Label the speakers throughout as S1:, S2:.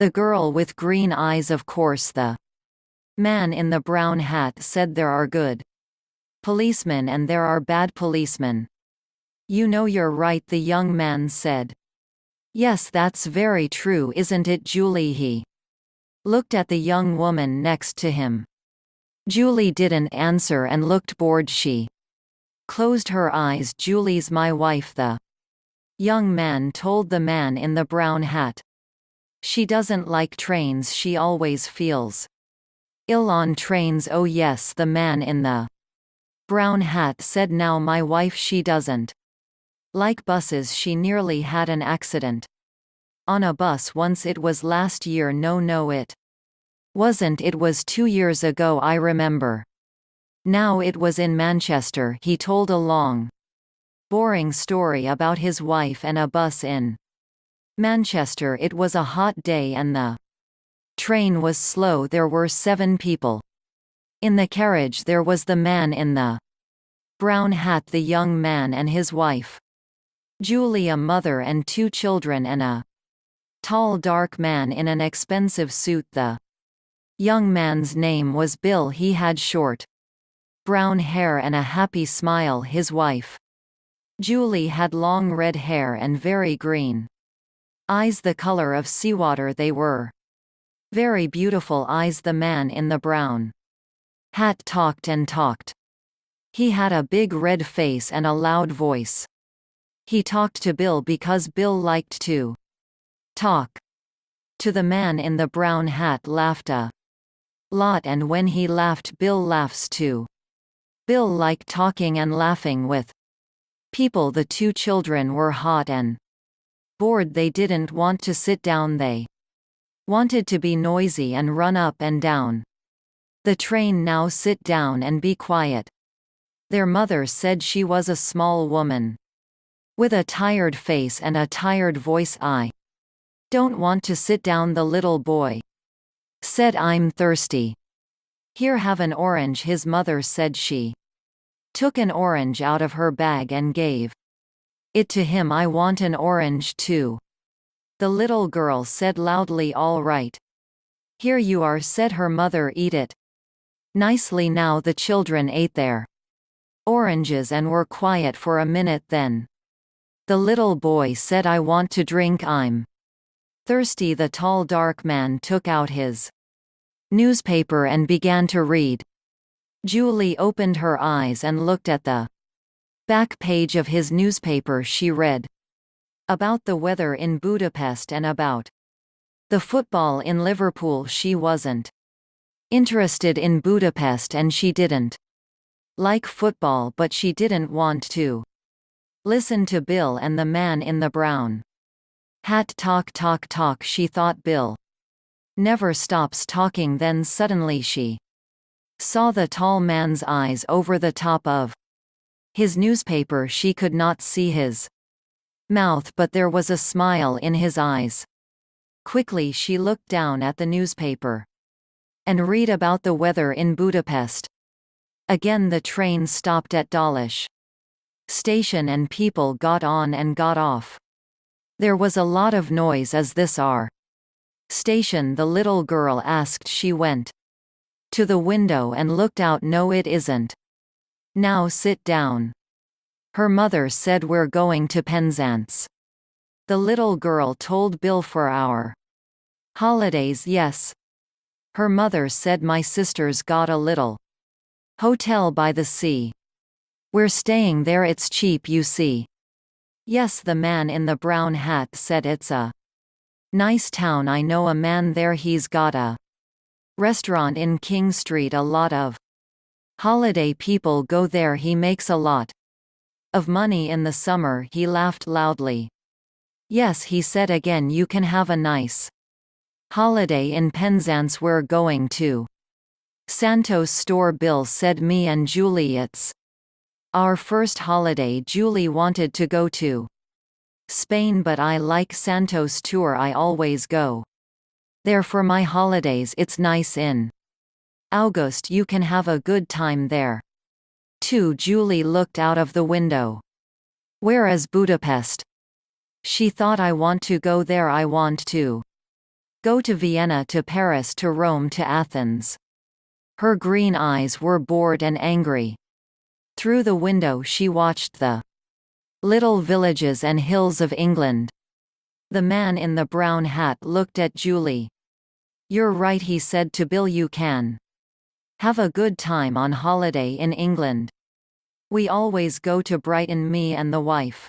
S1: The girl with green eyes. Of course, the man in the brown hat said there are good policemen and there are bad policemen. You know you're right, the young man said. Yes, that's very true, isn't it, Julie? He looked at the young woman next to him. Julie didn't answer and looked bored. She closed her eyes. Julie's my wife, the young man told the man in the brown hat. She doesn't like trains, she always feels ill on trains. Oh yes, the man in the brown hat said. Now my wife, she doesn't like buses, she nearly had an accident on a bus once. It was last year. No, it wasn't, it was 2 years ago, I remember. Now it was in Manchester. He told a long, boring story about his wife and a bus in Manchester. It was a hot day and the train was slow. There were 7 people in the carriage. There was the man in the brown hat, the young man and his wife, Julie, a mother and 2 children, and a tall dark man in an expensive suit. The young man's name was Bill. He had short brown hair and a happy smile. His wife, Julie, had long red hair and very green eyes, the color of seawater. They were very beautiful eyes. The man in the brown hat talked and talked. He had a big red face and a loud voice. He talked to Bill because Bill liked to talk to the man in the brown hat. Laughed a lot, and when he laughed, Bill laughs too. Bill liked talking and laughing with people. The 2 children were hot and bored. They didn't want to sit down. They wanted to be noisy and run up and down the train. Now sit down and be quiet, their mother said. She was a small woman with a tired face and a tired voice. I don't want to sit down, the little boy said. I'm thirsty. Here, have an orange, his mother said. She took an orange out of her bag and gave it to him. I want an orange too, the little girl said loudly. All right, here you are, said her mother. Eat it nicely. Now the children ate their oranges and were quiet for a minute. Then the little boy said, I want to drink. I'm thirsty. The tall dark man took out his newspaper and began to read. Julie opened her eyes and looked at the back page of his newspaper. She read about the weather in Budapest and about the football in Liverpool. She wasn't interested in Budapest and she didn't like football, but she didn't want to listen to Bill and the man in the brown hat talk. She thought, Bill never stops talking. Then suddenly she saw the tall man's eyes over the top of his newspaper. She could not see his mouth, but there was a smile in his eyes. Quickly she looked down at the newspaper and read about the weather in Budapest. Again the train stopped at Dawlish station and people got on and got off. There was a lot of noise. Is this our station? the little girl asked. She went to the window and looked out. No, it isn't. Now sit down, her mother said. We're going to Penzance, the little girl told Bill. For our holidays? Yes, her mother said. My sister's got a little hotel by the sea. We're staying there. It's cheap, you see. Yes, the man in the brown hat said. It's a nice town. I know a man there. He's got a restaurant in King Street. A lot of holiday people go there. He makes a lot of money in the summer. He laughed loudly. Yes, he said again. You can have a nice holiday in Penzance. We're going to Santos store, Bill said. Me and Julie, it's our first holiday. Julie wanted to go to Spain, but I like Santos tour. I always go there for my holidays. It's nice in August. You can have a good time there too. Julie looked out of the window. Where is Budapest? She thought. I want to go there. I want to Go to Vienna, to Paris, to Rome, to Athens. Her green eyes were bored and angry. Through the window she watched the little villages and hills of England. The man in the brown hat looked at Julie. "You're right," he said to Bill. "You can have a good time on holiday in England. We always go to Brighton, me and the wife.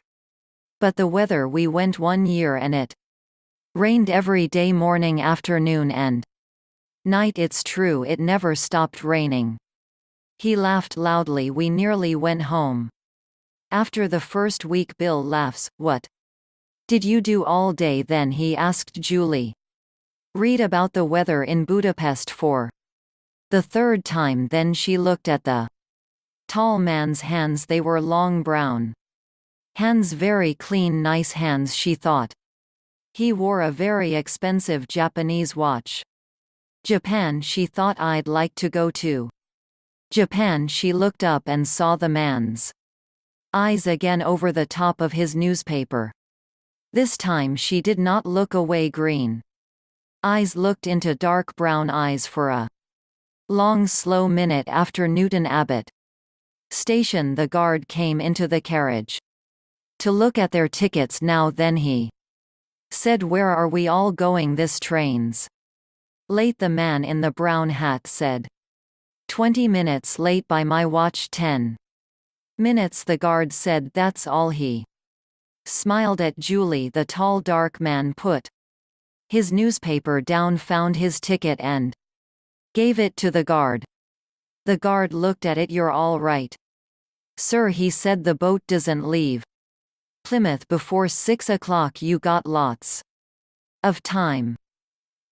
S1: But the weather, we went one year and it rained every day, morning, afternoon and night. It's true, it never stopped raining." He laughed loudly. "We nearly went home after the first week." Bill laughs. "What did you do all day then?" he asked Julie. "Read about the weather in Budapest for the third time." Then she looked at the tall man's hands. They were long brown hands, very clean, nice hands, she thought. He wore a very expensive Japanese watch. Japan, she thought. I'd like to go to Japan. She looked up and saw the man's eyes again over the top of his newspaper. This time she did not look away. Green eyes looked into dark brown eyes for a long, slow minute. After Newton Abbot Station, the guard came into the carriage to look at their tickets. "Now then," he said, "where are we all going? This train's late." The man in the brown hat said, 20 minutes late by my watch. 10 minutes, the guard said. That's all. He smiled at Julie. The tall dark man put his newspaper down, found his ticket and gave it to the guard. The guard looked at it. "You're all right, sir," he said. "The boat doesn't leave Plymouth before 6 o'clock. You got lots of time."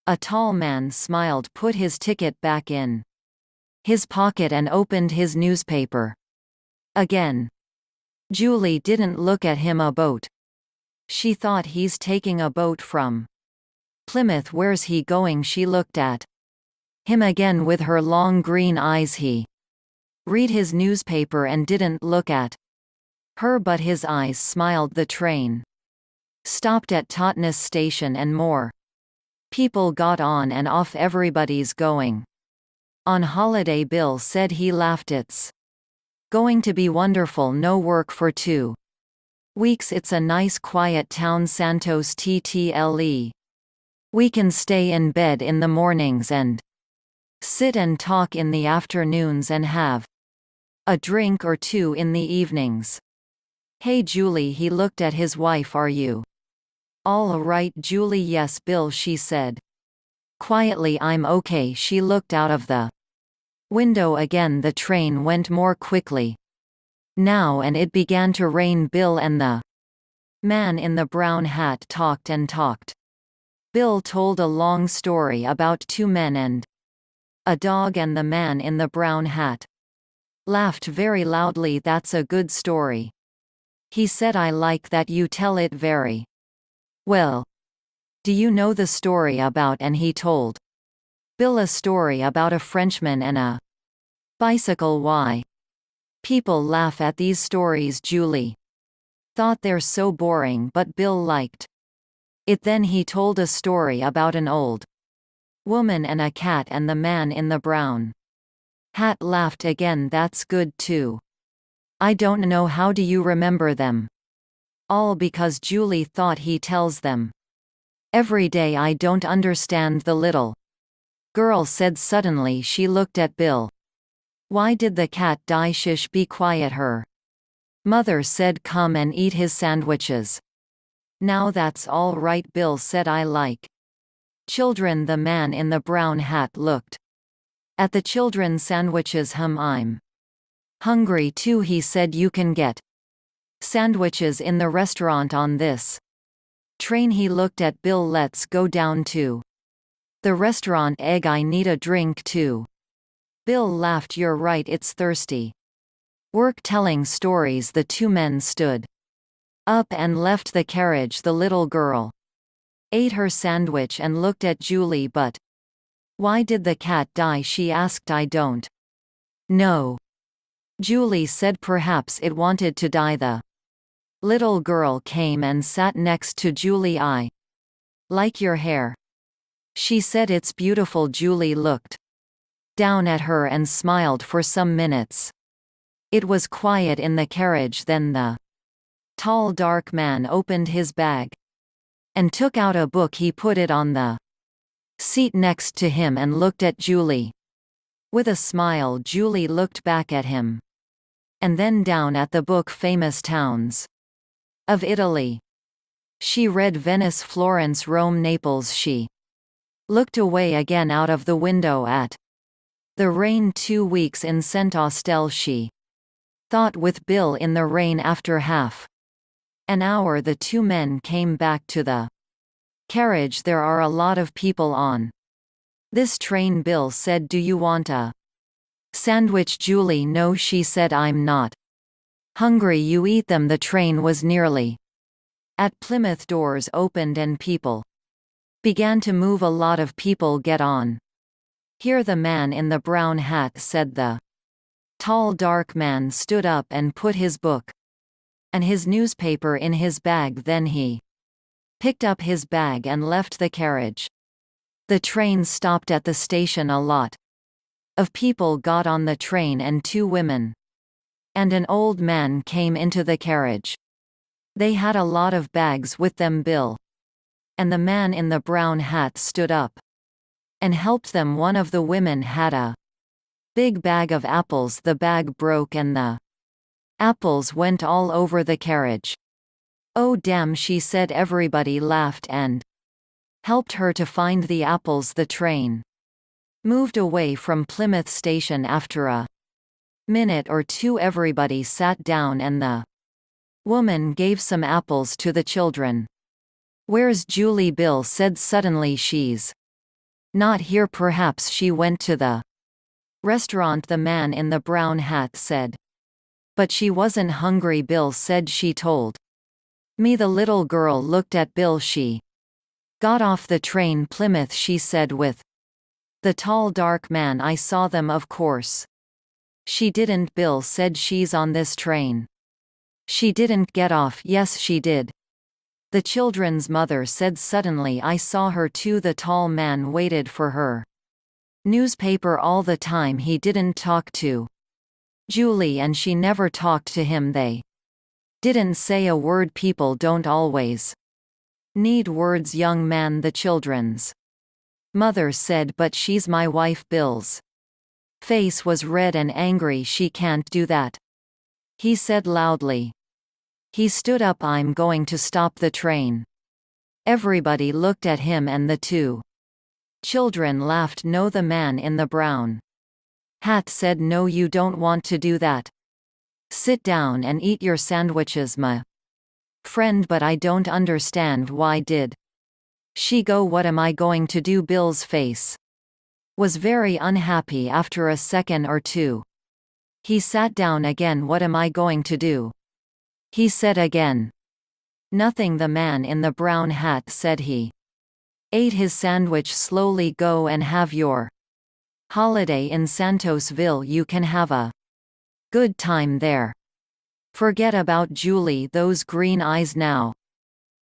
S1: A tall man smiled, put his ticket back in his pocket and opened his newspaper again. Julie didn't look at him. "A boat?" She thought. "He's taking a boat from Plymouth. Where's he going?" She looked at him again with her long green eyes. He read his newspaper and didn't look at her, but his eyes smiled. The train stopped at Totnes Station and more people got on and off. Everybody's going on holiday. Bill said. He laughed. "It's going to be wonderful. No work for 2 weeks. It's a nice quiet town, Santos Ttle. We can stay in bed in the mornings and sit and talk in the afternoons and have a drink or two in the evenings. Hey Julie," he looked at his wife, "are you all right?" Julie, "Yes, Bill," she said quietly. "I'm okay." She looked out of the window again. The train went more quickly now and it began to rain. Bill and the man in the brown hat talked and talked. Bill told a long story about 2 men and a dog, and the man in the brown hat laughed very loudly. "That's a good story," he said. "I like that you tell it very well. Do you know the story about?" And he told Bill a story about a Frenchman and a bicycle. "Why people laugh at these stories?" Julie thought. "They're so boring," but Bill liked it. Then he told a story about an old woman and a cat, and the man in the brown hat laughed again. "That's good too. I don't know, how do you remember them all?" "Because," Julie thought, "he tells them every day." "I don't understand," the little girl said suddenly. She looked at Bill. "Why did the cat die?" "Shush, be quiet. Her mother said come and eat his sandwiches." "Now that's all right," Bill said. "I like children." The man in the brown hat looked at the children's sandwiches. "I'm hungry too," he said. "You can get sandwiches in the restaurant on this train." He looked at Bill. "Let's go down to the restaurant." "Egg, I need a drink too." Bill laughed. "You're right, it's thirsty work telling stories." The 2 men stood up and left the carriage. The little girl ate her sandwich and looked at Julie. "But why did the cat die?" she asked. "I don't know," Julie said. "Perhaps it wanted to die." The little girl came and sat next to Julie. "I like your hair," She said it's beautiful. Julie looked down at her and smiled for some minutes. It was quiet in the carriage. Then the tall dark man opened his bag and took out a book. He put it on the seat next to him and looked at Julie. With a smile, Julie looked back at him and then down at the book. Famous towns of Italy. She read Venice, Florence, Rome, Naples. She looked away again out of the window at the rain. 2 weeks in St. Austell, she thought, with Bill in the rain. After half an hour the two men came back to the carriage. There are a lot of people on this train, Bill said. Do you want a sandwich? Julie, no, she said. I'm not hungry. You eat them. The train was nearly at Plymouth. Doors opened and people began to move. A lot of people get on here. The man in the brown hat said. The tall dark man stood up and put his book and his newspaper in his bag. Then he picked up his bag and left the carriage. The train stopped at the station. A lot of people got on the train and 2 women and an old man came into the carriage. They had a lot of bags with them. Bill and the man in the brown hat stood up and helped them. One of the women had a big bag of apples. The bag broke and the apples went all over the carriage. Oh damn, she said. Everybody laughed and helped her to find the apples. The train moved away from Plymouth Station. After a minute or 2 everybody sat down and the woman gave some apples to the children. Where's Julie? Bill said suddenly. She's not here. Perhaps she went to the restaurant, the man in the brown hat said. But she wasn't hungry, Bill said. She told me. The little girl looked at Bill. She got off the train. Plymouth, she said with the tall dark man. I saw them. Of course she didn't, Bill said. She's on this train. She didn't get off. Yes, she did, the children's mother said suddenly. I saw her too. The tall man waited for her newspaper all the time. He didn't talk to Julie and she never talked to him. They didn't say a word. People don't always need words, young man, the children's mother said. But she's my wife. Bill's face was red and angry. She can't do that, he said loudly. He stood up. I'm going to stop the train. Everybody looked at him and the 2 children laughed. No, the man in the brown hat said. No, you don't want to do that. Sit down and eat your sandwiches, my friend. But I don't understand. Why did she go? What am I going to do? Bill's face was very unhappy. After a second or 2, he sat down again. What am I going to do? He said again. Nothing, the man in the brown hat said. He ate his sandwich slowly. Go and have your holiday in Santosville. You can have a good time there. Forget about Julie, those green eyes now.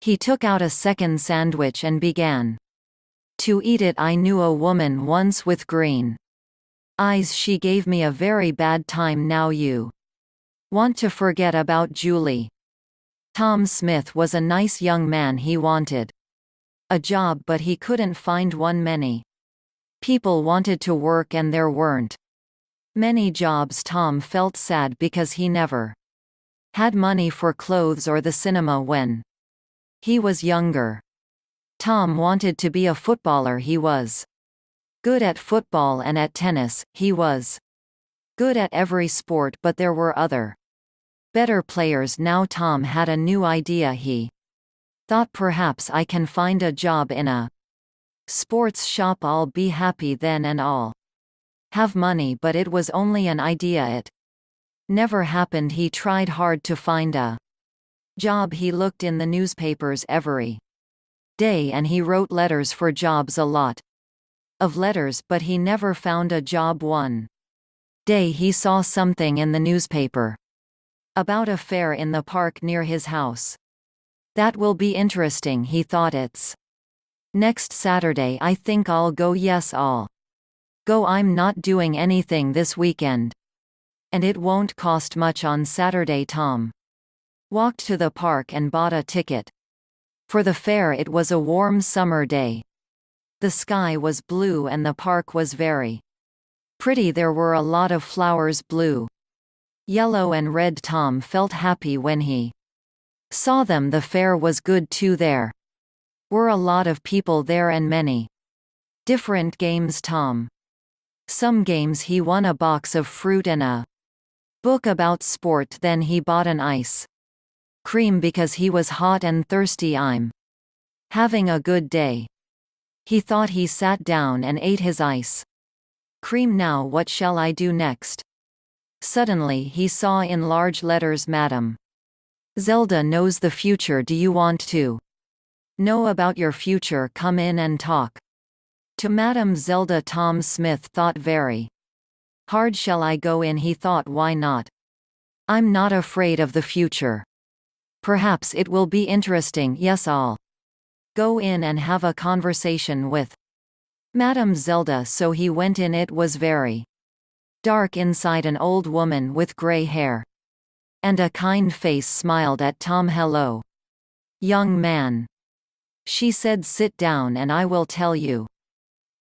S1: He took out a second sandwich and began to eat it. I knew a woman once with green eyes. She gave me a very bad time. Now you want to forget about Julie. Tom Smith was a nice young man. He wanted a job, but he couldn't find one. Many people wanted to work and there weren't many jobs. Tom felt sad because he never had money for clothes or the cinema when he was younger. Tom wanted to be a footballer. He was good at football and at tennis. He was good at every sport, but there were other better players. Now Tom had a new idea. He thought, perhaps I can find a job in a sports shop. I'll be happy then and I'll have money. But it was only an idea. It never happened. He tried hard to find a job. He looked in the newspapers every day and he wrote letters for jobs, a lot of letters, but he never found a job. One day he saw something in the newspaper about a fair in the park near his house. That will be interesting, he thought. It's Next Saturday I think I'll go. Yes, I'll go. I'm not doing anything this weekend. And it won't cost much on Saturday. Tom walked to the park and bought a ticket. For the fair it was a warm summer day. The sky was blue and the park was very pretty. There were a lot of flowers, blue, yellow and red. Tom felt happy when he saw them. The fair was good too. There were a lot of people there and many different games. Tom some games he won a box of fruit and a book about sport. Then he bought an ice cream because he was hot and thirsty. I'm having a good day, he thought. He sat down and ate his ice cream. Now what shall I do next? Suddenly he saw in large letters, Madam Zelda knows the future. Do you want to know about your future? Come in and talk to Madam Zelda. Tom Smith thought very hard. Shall I go in? He thought, why not? I'm not afraid of the future. Perhaps it will be interesting. Yes, I'll go in and have a conversation with Madam Zelda. So he went in. It was very dark inside. An old woman with gray hair and a kind face smiled at Tom. Hello, young man, she said. Sit down and I will tell you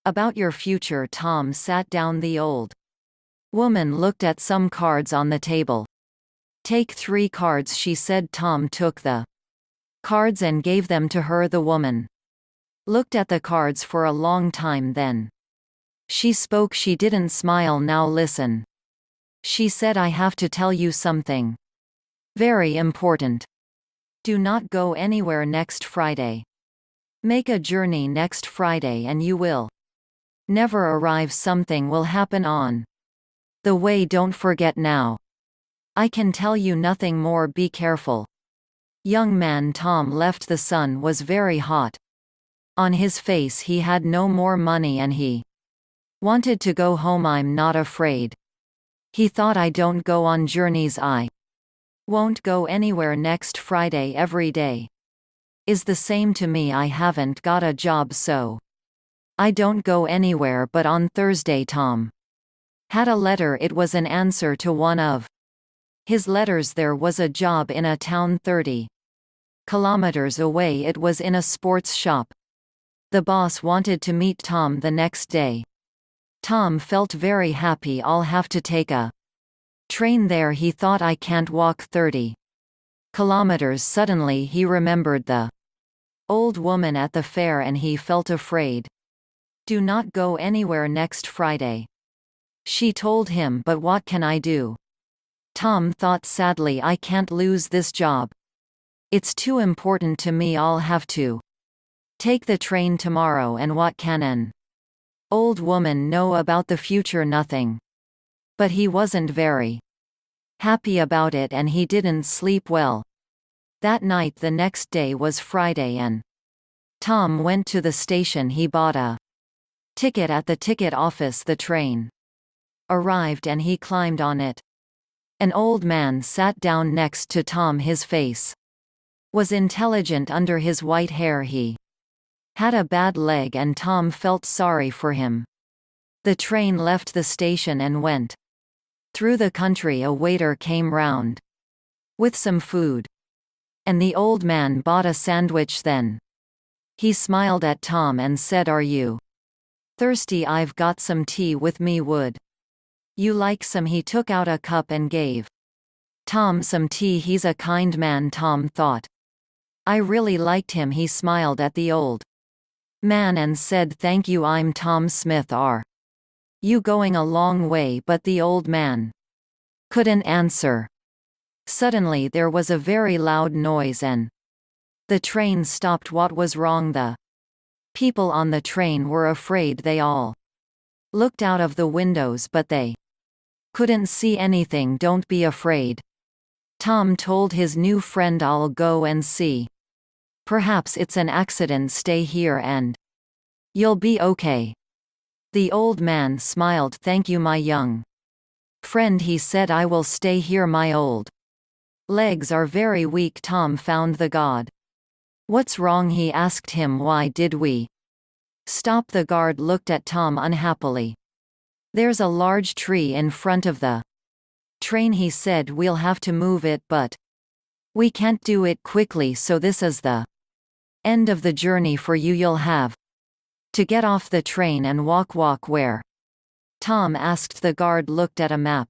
S1: about your future. Tom sat down. The old woman looked at some cards on the table. Take 3 cards, she said. Tom took the cards and gave them to her. The woman looked at the cards for a long time. Then she spoke. She didn't smile. Now listen, she said. I have to tell you something very important. Do not go anywhere next Friday. Make a journey next Friday and you will never arrive. Something will happen on the way. Don't forget now. I can tell you nothing more. Be careful. Young man. Tom left. The sun was very hot on his face. He had no more money and he wanted to go home. I'm not afraid, he thought. I don't go on journeys. I won't go anywhere next Friday. Every day is the same to me. I haven't got a job, so I don't go anywhere. But on Thursday Tom had a letter. It was an answer to one of his letters. There was a job in a town 30 kilometers away. It was in a sports shop. The boss wanted to meet Tom the next day. Tom felt very happy. I'll have to take a train there, he thought. I can't walk 30 kilometers. Suddenly he remembered the old woman at the fair and he felt afraid. Do not go anywhere next Friday, she told him. But what can I do? Tom thought sadly. I can't lose this job. It's too important to me. I'll have to take the train tomorrow. And what can an old woman know about the future? Nothing. But he wasn't very happy about it and he didn't sleep well that night. The next day was Friday and Tom went to the station. He bought a ticket at the ticket office. The train arrived and he climbed on it. An old man sat down next to Tom. His face was intelligent under his white hair. He had a bad leg and Tom felt sorry for him. The train left the station and went through the country. A waiter came round with some food, and the old man bought a sandwich. Then he smiled at Tom and said, Are you thirsty? I've got some tea with me. Would you like some? He took out a cup and gave Tom some tea. He's a kind man, Tom thought. I really liked him. He smiled at the old man and said, Thank you. I'm Tom Smith. Are you going a long way? But the old man couldn't answer. Suddenly there was a very loud noise and the train stopped. What was wrong? The people on the train were afraid. They all looked out of the windows, but they couldn't see anything. Don't be afraid, Tom told his new friend. I'll go and see. Perhaps it's an accident. Stay here and you'll be okay. The old man smiled. Thank you, my young friend, he said. I will stay here. My old legs are very weak. Tom found the god. What's wrong? He asked him. Why did we Stop. The guard looked at Tom unhappily. There's a large tree in front of the train, he said. We'll have to move it, but we can't do it quickly, so this is the end of the journey for you. You'll have to get off the train and walk. Walk where? Tom asked. The guard looked at a map.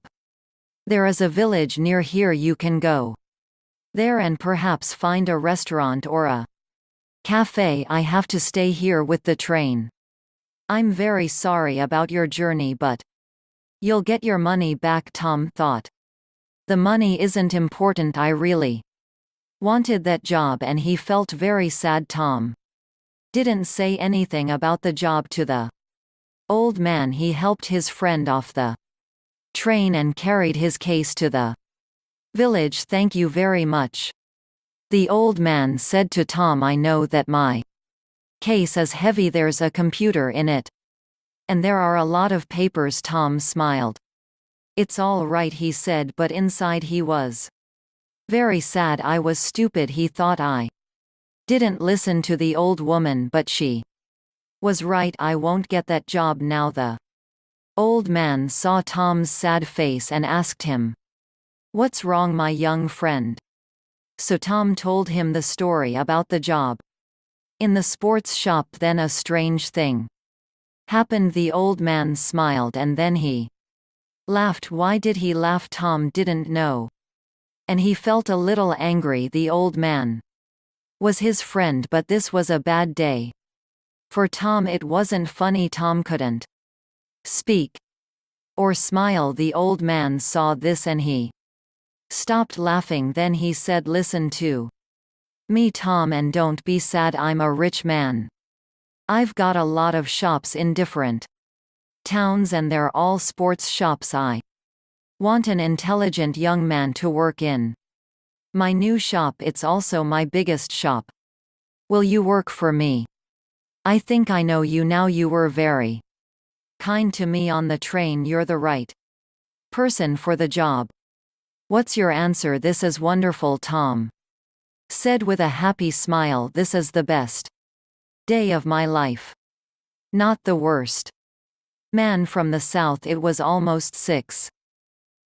S1: There is a village near here. You can go there and perhaps find a restaurant or a cafe. I have to stay here with the train. I'm very sorry about your journey, but you'll get your money back. Tom thought. The money isn't important. I really wanted that job and he felt very sad. Tom didn't say anything about the job to the old man. He helped his friend off the train and carried his case to the village. Thank you very much, the old man said to Tom. I know that my case is heavy. There's a computer in it, and there are a lot of papers. Tom smiled. It's all right, he said, but inside he was very sad. I was stupid, he thought. I didn't listen to the old woman, but she was right. I won't get that job now. The old man saw Tom's sad face and asked him, "What's wrong, my young friend?" So Tom told him the story about the job in the sports shop. Then a strange thing happened. The old man smiled and then he laughed. Why did he laugh? Tom didn't know, and he felt a little angry. The old man was his friend, but this was a bad day for Tom. It wasn't funny. Tom couldn't speak or smile. The old man saw this and he stopped laughing. Then he said, "Listen to me, Tom, and don't be sad. I'm a rich man. I've got a lot of shops in different towns and they're all sports shops. I want an intelligent young man to work in my new shop. It's also my biggest shop. Will you work for me? I think I know you now. You were very kind to me on the train. You're the right person for the job. What's your answer?" "This is wonderful," Tom said with a happy smile. "This is the best day of my life. Not the worst." Man from the south. It was almost 6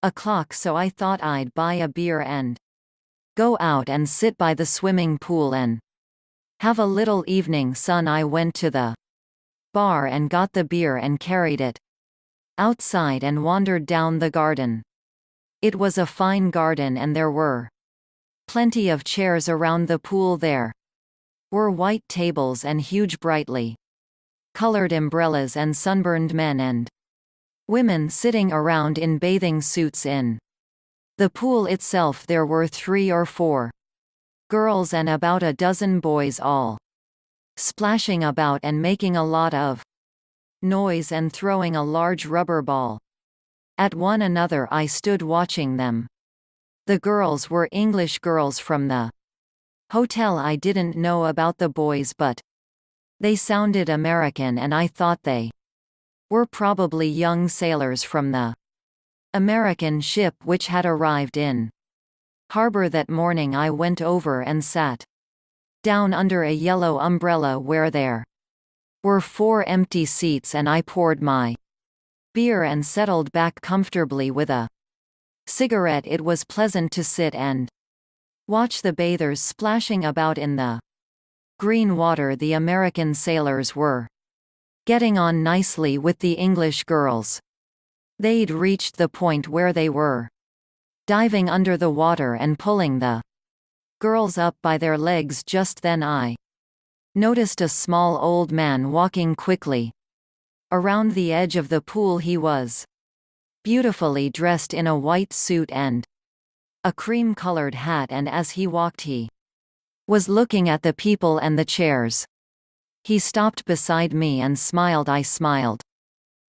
S1: o'clock, so I thought I'd buy a beer and go out and sit by the swimming pool and have a little evening sun. I went to the bar and got the beer and carried it outside and wandered down the garden. It was a fine garden and there were plenty of chairs around the pool. There were white tables and huge brightly colored umbrellas and sunburned men and women sitting around in bathing suits. In the pool itself there were 3 or 4 girls and about a dozen boys, all splashing about and making a lot of noise and throwing a large rubber ball at one another. I stood watching them. The girls were English girls from the hotel. I didn't know about the boys, but they sounded American and I thought they were probably young sailors from the American ship which had arrived in harbor that morning. I went over and sat down under a yellow umbrella where there were 4 empty seats, and I poured my beer and settled back comfortably with a cigarette. It was pleasant to sit and watch the bathers splashing about in the green water. The American sailors were getting on nicely with the English girls. They'd reached the point where they were diving under the water and pulling the girls up by their legs. Just then I noticed a small old man walking quickly around the edge of the pool. He was beautifully dressed in a white suit and a cream-colored hat, and as he walked he was looking at the people and the chairs. He stopped beside me and smiled. I smiled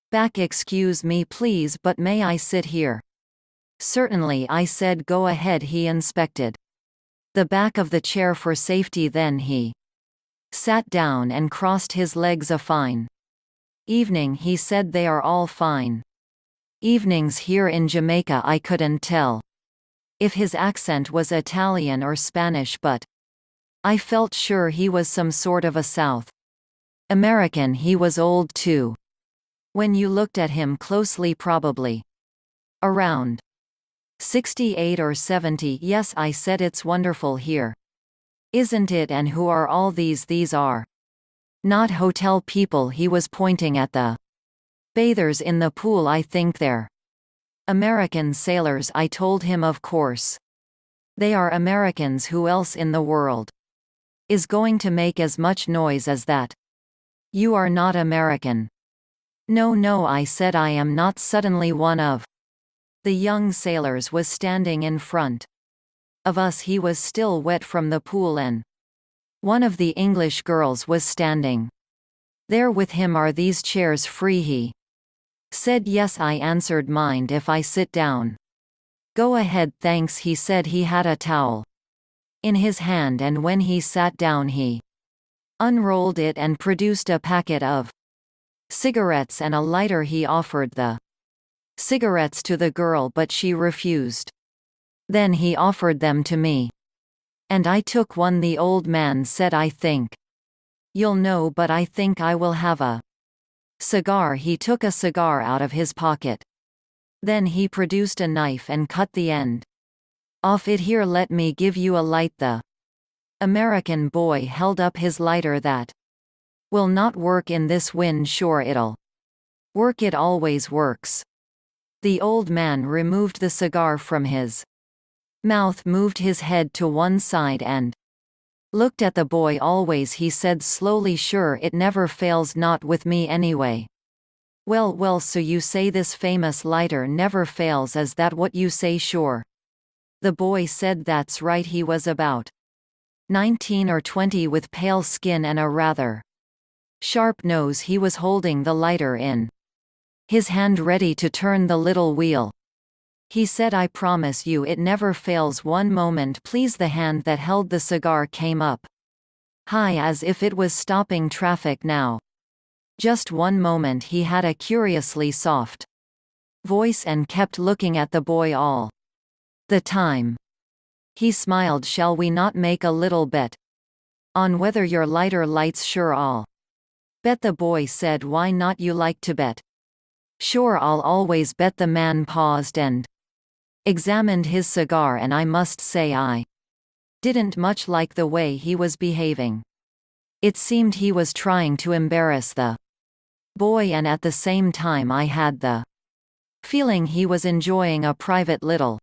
S1: back. "Excuse me please, but may I sit here?" "Certainly," I said. "Go ahead." He inspected the back of the chair for safety. Then he sat down and crossed his legs. "A fine evening," he said. "They are all fine evenings here in Jamaica." I couldn't tell if his accent was Italian or Spanish, but I felt sure he was some sort of a South American, he was old too. When you looked at him closely, probably around 68 or 70. Yes, I said, it's wonderful here. Isn't it? And who are all these? These are not hotel people. He was pointing at the bathers in the pool. I think they're American sailors. I told him, of course. They are Americans. Who else in the world is going to make as much noise as that? You are not American. No, no, I said, I am not. Suddenly one of the young sailors was standing in front of us. He was still wet from the pool, and one of the English girls was standing there with him. Are these chairs free? He said. Yes, I answered. Mind if I sit down? Go ahead, thanks. He said. He had a towel in his hand, and when he sat down he unrolled it and produced a packet of cigarettes and a lighter. He offered the cigarettes to the girl, but she refused. Then he offered them to me, and I took one. The old man said, I think you'll know, but I think I will have a cigar. He took a cigar out of his pocket. Then he produced a knife and cut the end off it. Here, let me give you a light. The American boy held up his lighter. That will not work in this wind. Sure, it'll work. It always works. The old man removed the cigar from his mouth, moved his head to one side, and looked at the boy. Always, he said slowly. Sure, it never fails. Not with me anyway. Well, well, so you say this famous lighter never fails. Is that what you say? Sure. The boy said, that's right. He was about 19 or 20, with pale skin and a rather sharp nose. He was holding the lighter in his hand, ready to turn the little wheel. He said, I promise you it never fails. One moment, please. The hand that held the cigar came up high, as if it was stopping traffic now. Just one moment. He had a curiously soft voice and kept looking at the boy all the time. He smiled. Shall we not make a little bet on whether your lighter lights? Sure, I'll bet. The boy said. Why not? You like to bet? Sure, I'll always bet. The man paused and examined his cigar, and I must say I didn't much like the way he was behaving. It seemed he was trying to embarrass the boy, and at the same time I had the feeling he was enjoying a private little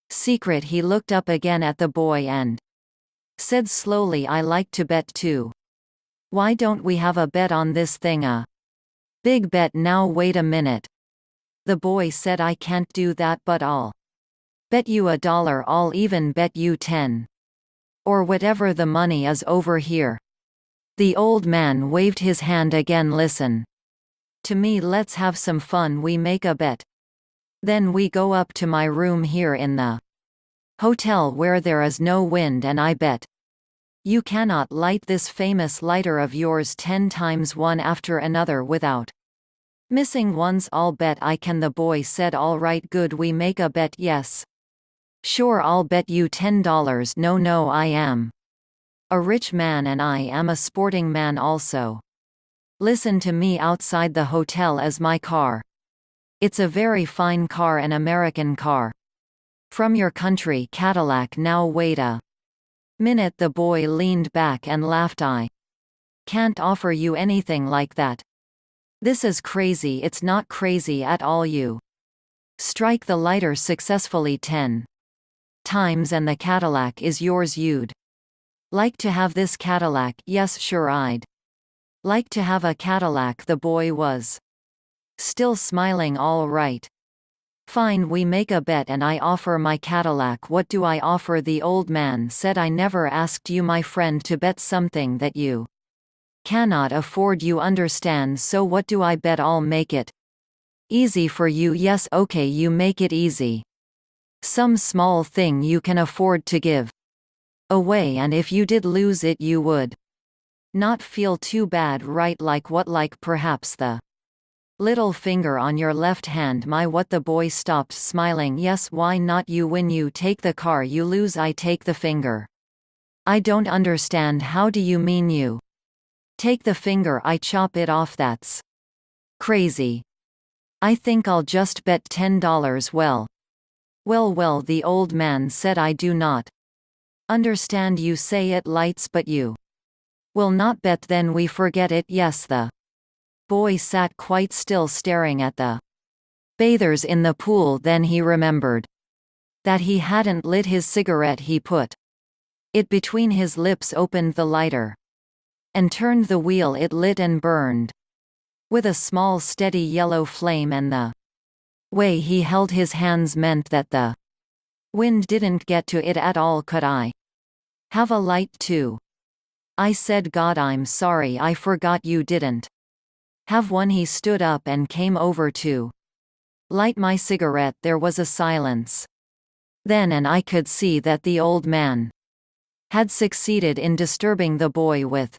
S1: secret. He looked up again at the boy and said slowly, I like to bet too. Why don't we have a bet on this thing? A big bet. Now wait a minute. The boy said, I can't do that, but I'll bet you $1. I'll even bet you 10. Or whatever the money is over here. The old man waved his hand again. Listen to me, let's have some fun. We make a bet. Then we go up to my room here in the hotel where there is no wind, and I bet you cannot light this famous lighter of yours 10 times, one after another, without missing once. I'll bet I can. The boy said, all right, good, we make a bet. Yes. Sure, I'll bet you $10. No, no, I am a rich man, and I am a sporting man also. Listen to me, outside the hotel is my car. It's a very fine car, an American car. From your country, Cadillac. Now wait a minute. The boy leaned back and laughed. I can't offer you anything like that. This is crazy. It's not crazy at all. You strike the lighter successfully 10 times and the Cadillac is yours. You'd like to have this Cadillac? Yes, sure, I'd like to have a Cadillac. The boy was still smiling. All right. Fine, we make a bet and I offer my Cadillac. What do I offer? The old man said, I never asked you, my friend, to bet something that you cannot afford. You understand? So what do I bet? I'll make it easy for you. Yes, okay, you make it easy. Some small thing you can afford to give away, and if you did lose it you would not feel too bad, right? Like what? Like perhaps the little finger on your left hand. My, what? The boy stopped, smiling. Yes, why not? You win, you take the car. You lose, I take the finger. I don't understand. How do you mean? You Take the finger, I chop it off, that's crazy. I think I'll just bet $10. Well, the old man said, I do not understand you say it lights, but you will not bet, then we forget it. Yes. The boy sat quite still, staring at the bathers in the pool. Then he remembered that he hadn't lit his cigarette. He put it between his lips, opened the lighter, and turned the wheel. It lit and burned with a small steady yellow flame, and the way he held his hands meant that the wind didn't get to it at all. Could I have a light too? I said. God, I'm sorry, I forgot you didn't have one. He stood up and came over to light my cigarette. There was a silence then, and I could see that the old man had succeeded in disturbing the boy with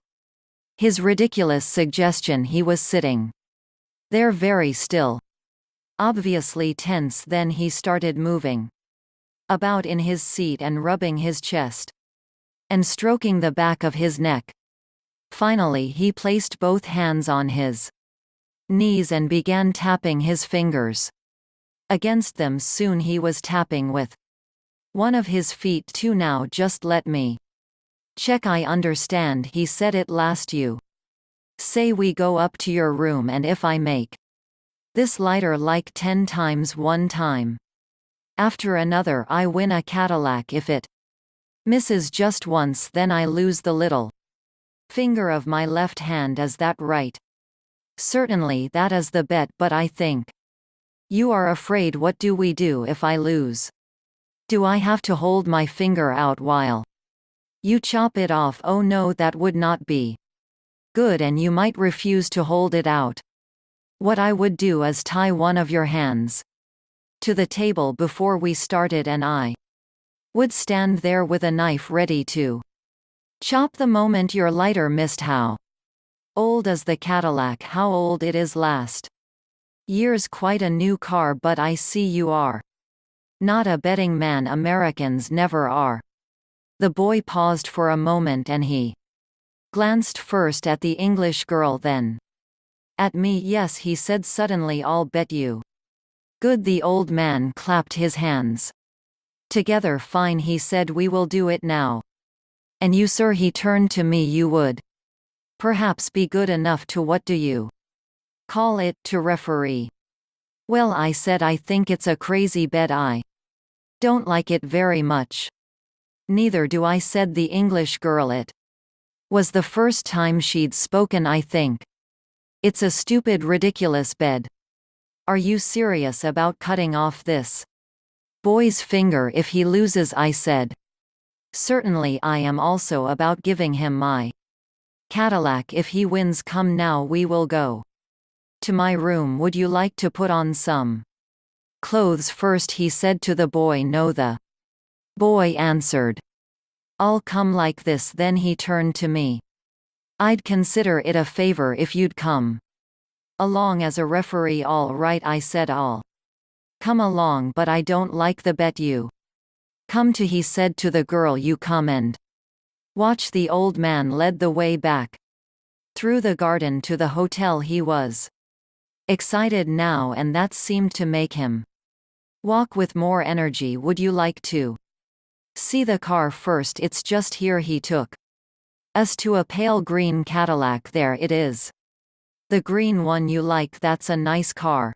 S1: his ridiculous suggestion. He was sitting there very still, obviously tense. Then he started moving about in his seat and rubbing his chest and stroking the back of his neck. Finally he placed both hands on his knees and began tapping his fingers against them. Soon he was tapping with one of his feet too. Now just let me check. I understand, he said at last. You say we go up to your room, and if I make this lighter like 10 times, one time after another, I win a Cadillac. If it misses just once, then I lose the little finger of my left hand. Is that right? Certainly, that is the bet, but I think you are afraid. What do we do if I lose? Do I have to hold my finger out while you chop it off? Oh no, that would not be good, and you might refuse to hold it out. What I would do is tie one of your hands to the table before we started, and I would stand there with a knife ready to chop the moment your lighter missed. How old is the Cadillac? How old it is? Last year's. Quite a new car, but I see you are not a betting man. Americans never are. The boy paused for a moment, and he glanced first at the English girl, then at me. Yes, he said suddenly, I'll bet you. Good. The old man clapped his hands together. Fine, he said, we will do it now. And you, sir? He turned to me. You would perhaps be good enough to, what do you call it, to referee? Well, I said, I think it's a crazy bet. I don't like it very much. Neither do I, said the English girl. It was the first time she'd spoken. I think it's a stupid, ridiculous bet. Are you serious about cutting off this boy's finger if he loses? I said. Certainly, I am also about giving him my Cadillac if he wins. Come now, we will go to my room. Would you like to put on some clothes first? He said to the boy. No, the boy answered. I'll come like this. Then he turned to me. I'd consider it a favor if you'd come along as a referee. All right, I said, I'll come along, but I don't like the bet. You come to, he said to the girl. You come and watch. The old man led the way back through the garden to the hotel. He was excited now, and that seemed to make him walk with more energy. Would you like to see the car first? It's just here. He took us to a pale green Cadillac. There it is. The green one you like? That's a nice car.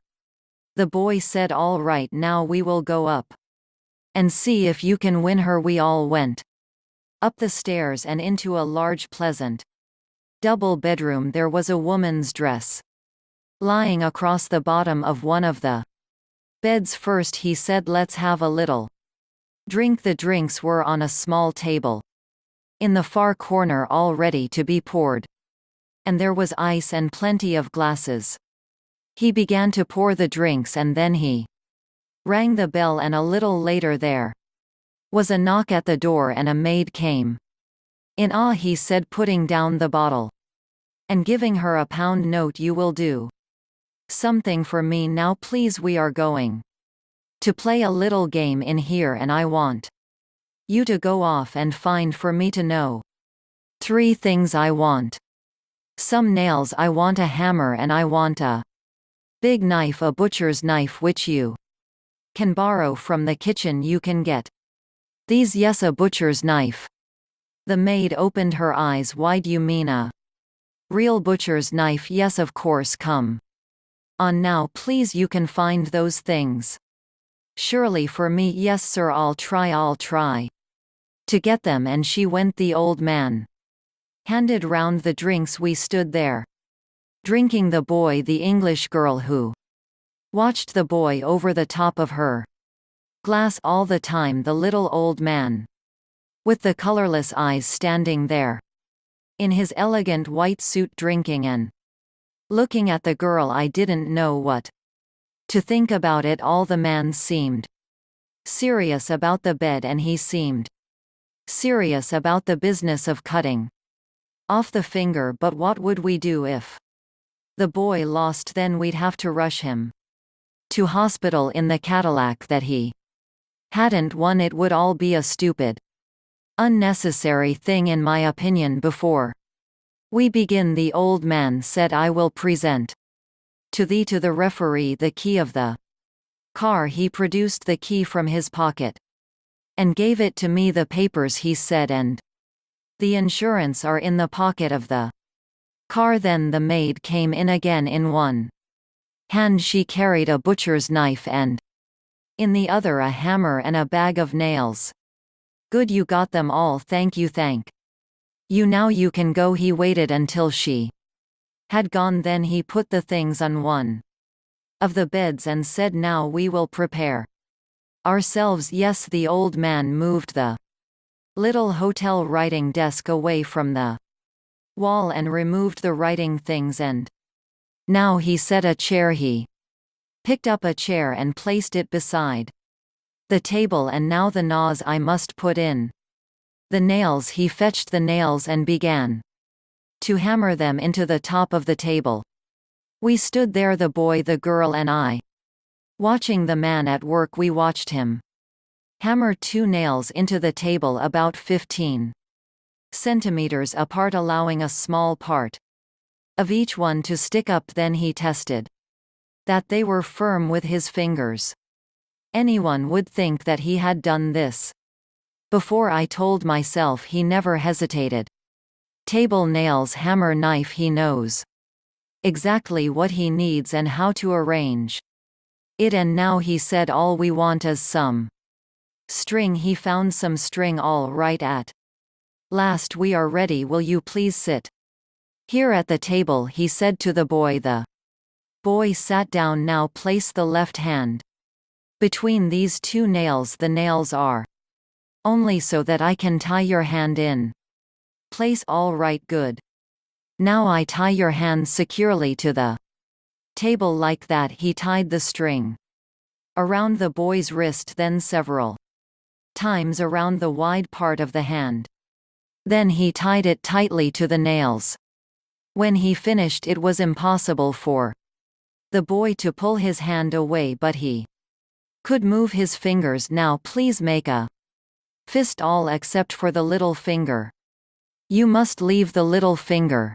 S1: The boy said. All right, now we will go up and see if you can win her. We all went up the stairs and into a large, pleasant double bedroom. There was a woman's dress lying across the bottom of one of the beds. First, he said, let's have a little drink. The drinks were on a small table in the far corner, all ready to be poured, and there was ice and plenty of glasses. He began to pour the drinks, and then he rang the bell, and a little later there was a knock at the door, and a maid came in. Ah, he said, putting down the bottle and giving her a £1 note. You will do something for me now, please. We are going to play a little game in here, and I want you to go off and find for me to know 3 things. I want Some nails, I want a hammer, and I want a big knife, a butcher's knife which you can borrow from the kitchen. You can get these, yes, a butcher's knife. The maid opened her eyes wide. You mean a real butcher's knife? Yes, of course, come on now, please, you can find those things. Surely for me, yes sir, I'll try to get them. And she went. The old man handed round the drinks. We stood there drinking. The boy, the English girl who watched the boy over the top of her glass all the time, the little old man with the colorless eyes standing there in his elegant white suit, drinking and looking at the girl. I didn't know what to think about it all. The man seemed serious about the bed, and he seemed serious about the business of cutting off the finger. But what would we do if the boy lost? Then we'd have to rush him to hospital in the Cadillac that he hadn't won. It would all be a stupid, unnecessary thing in my opinion. Before we begin, the old man said, I will present to the referee the key of the car. He produced the key from his pocket and gave it to me. The papers, he said, and the insurance are in the pocket of the car. Then the maid came in again. In one hand she carried a butcher's knife, and in the other a hammer and a bag of nails. Good, you got them all. Thank you, thank you. Now you can go. He waited until she had gone, then he put the things on one of the beds and said, now we will prepare ourselves. Yes, the old man moved the little hotel writing desk away from the wall and removed the writing things. And now, he said, a chair. He picked up a chair and placed it beside the table. And now the nails, I must put in the nails. He fetched the nails and began to hammer them into the top of the table. We stood there, the boy, the girl, and I, watching the man at work. We watched him hammer 2 nails into the table about 15 centimeters apart, allowing a small part of each one to stick up. Then he tested that they were firm with his fingers. Anyone would think that he had done this before. I told myself he never hesitated. Table nails, hammer, knife. He knows exactly what he needs and how to arrange it. And now, he said, all we want is some string. He found some string. All right, at last we are ready. Will you please sit here at the table, he said to the boy. The boy sat down. Now place the left hand between these 2 nails. The nails are only so that I can tie your hand in place. All right, good. Now I tie your hand securely to the table like that. He tied the string around the boy's wrist, then several times around the wide part of the hand. Then he tied it tightly to the nails. When he finished, it was impossible for the boy to pull his hand away, but he could move his fingers. Now please make a fist, all except for the little finger. You must leave the little finger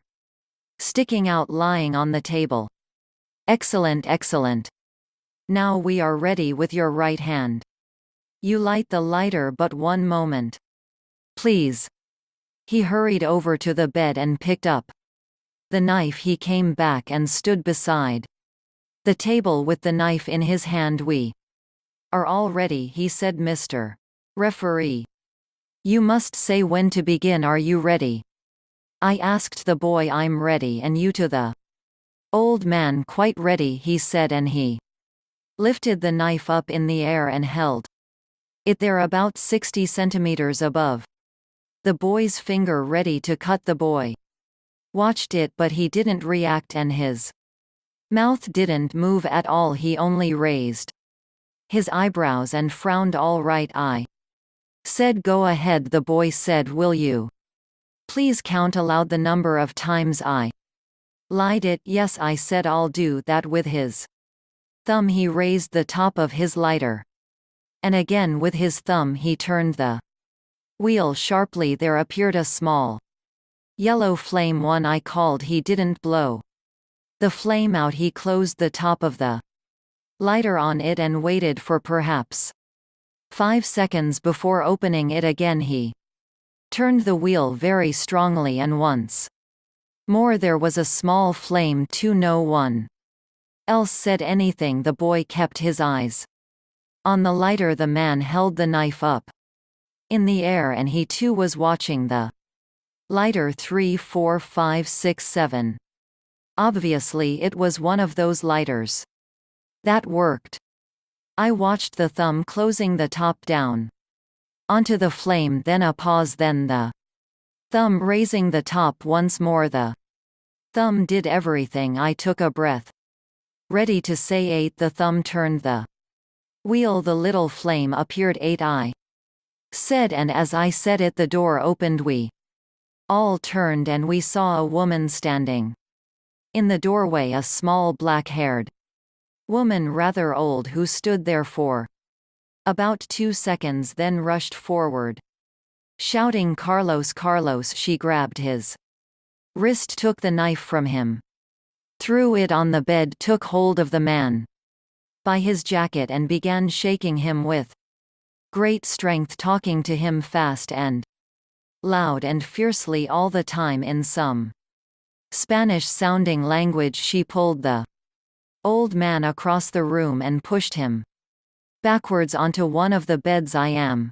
S1: sticking out, lying on the table. Excellent, excellent. Now we are ready with your right hand. You light the lighter, but one moment, please. He hurried over to the bed and picked up the knife. He came back and stood beside the table with the knife in his hand. We are all ready, he said. Mr. Referee, you must say when to begin. Are you ready? I asked the boy. I'm ready. And you? To the old man. Quite ready, he said, and he lifted the knife up in the air and held it there about 60 centimeters above the boy's finger, ready to cut. The boy watched it, but he didn't react, and his mouth didn't move at all. He only raised his eyebrows and frowned. All right, I said. Go ahead. The boy said, will you please count aloud the number of times I light it? Yes, I said, I'll do that. With his thumb he raised the top of his lighter, and again with his thumb he turned the wheel sharply. There appeared a small Yellow flame one I called he didn't blow. The flame out he closed the top of the lighter on it and waited for perhaps 5 seconds before opening it again. He turned the wheel very strongly and once more there was a small flame too. No one else said anything. The boy kept his eyes on the lighter. The man held the knife up in the air and he too was watching the lighter. 3, 4, 5, 6, 7. Obviously it was one of those lighters that worked. I watched the thumb closing the top down onto the flame, then a pause, then the thumb raising the top once more. The thumb did everything. I took a breath, ready to say 8. The thumb turned the wheel. The little flame appeared. 8, I said, and as I said it the door opened. We all turned and we saw a woman standing in the doorway, a small black-haired woman, rather old, who stood there for about 2 seconds, then rushed forward, shouting, "Carlos, Carlos!" She grabbed his wrist, took the knife from him, threw it on the bed, took hold of the man by his jacket and began shaking him with great strength, talking to him fast and loud and fiercely all the time in some Spanish-sounding language. She pulled the old man across the room and pushed him backwards onto one of the beds. "I am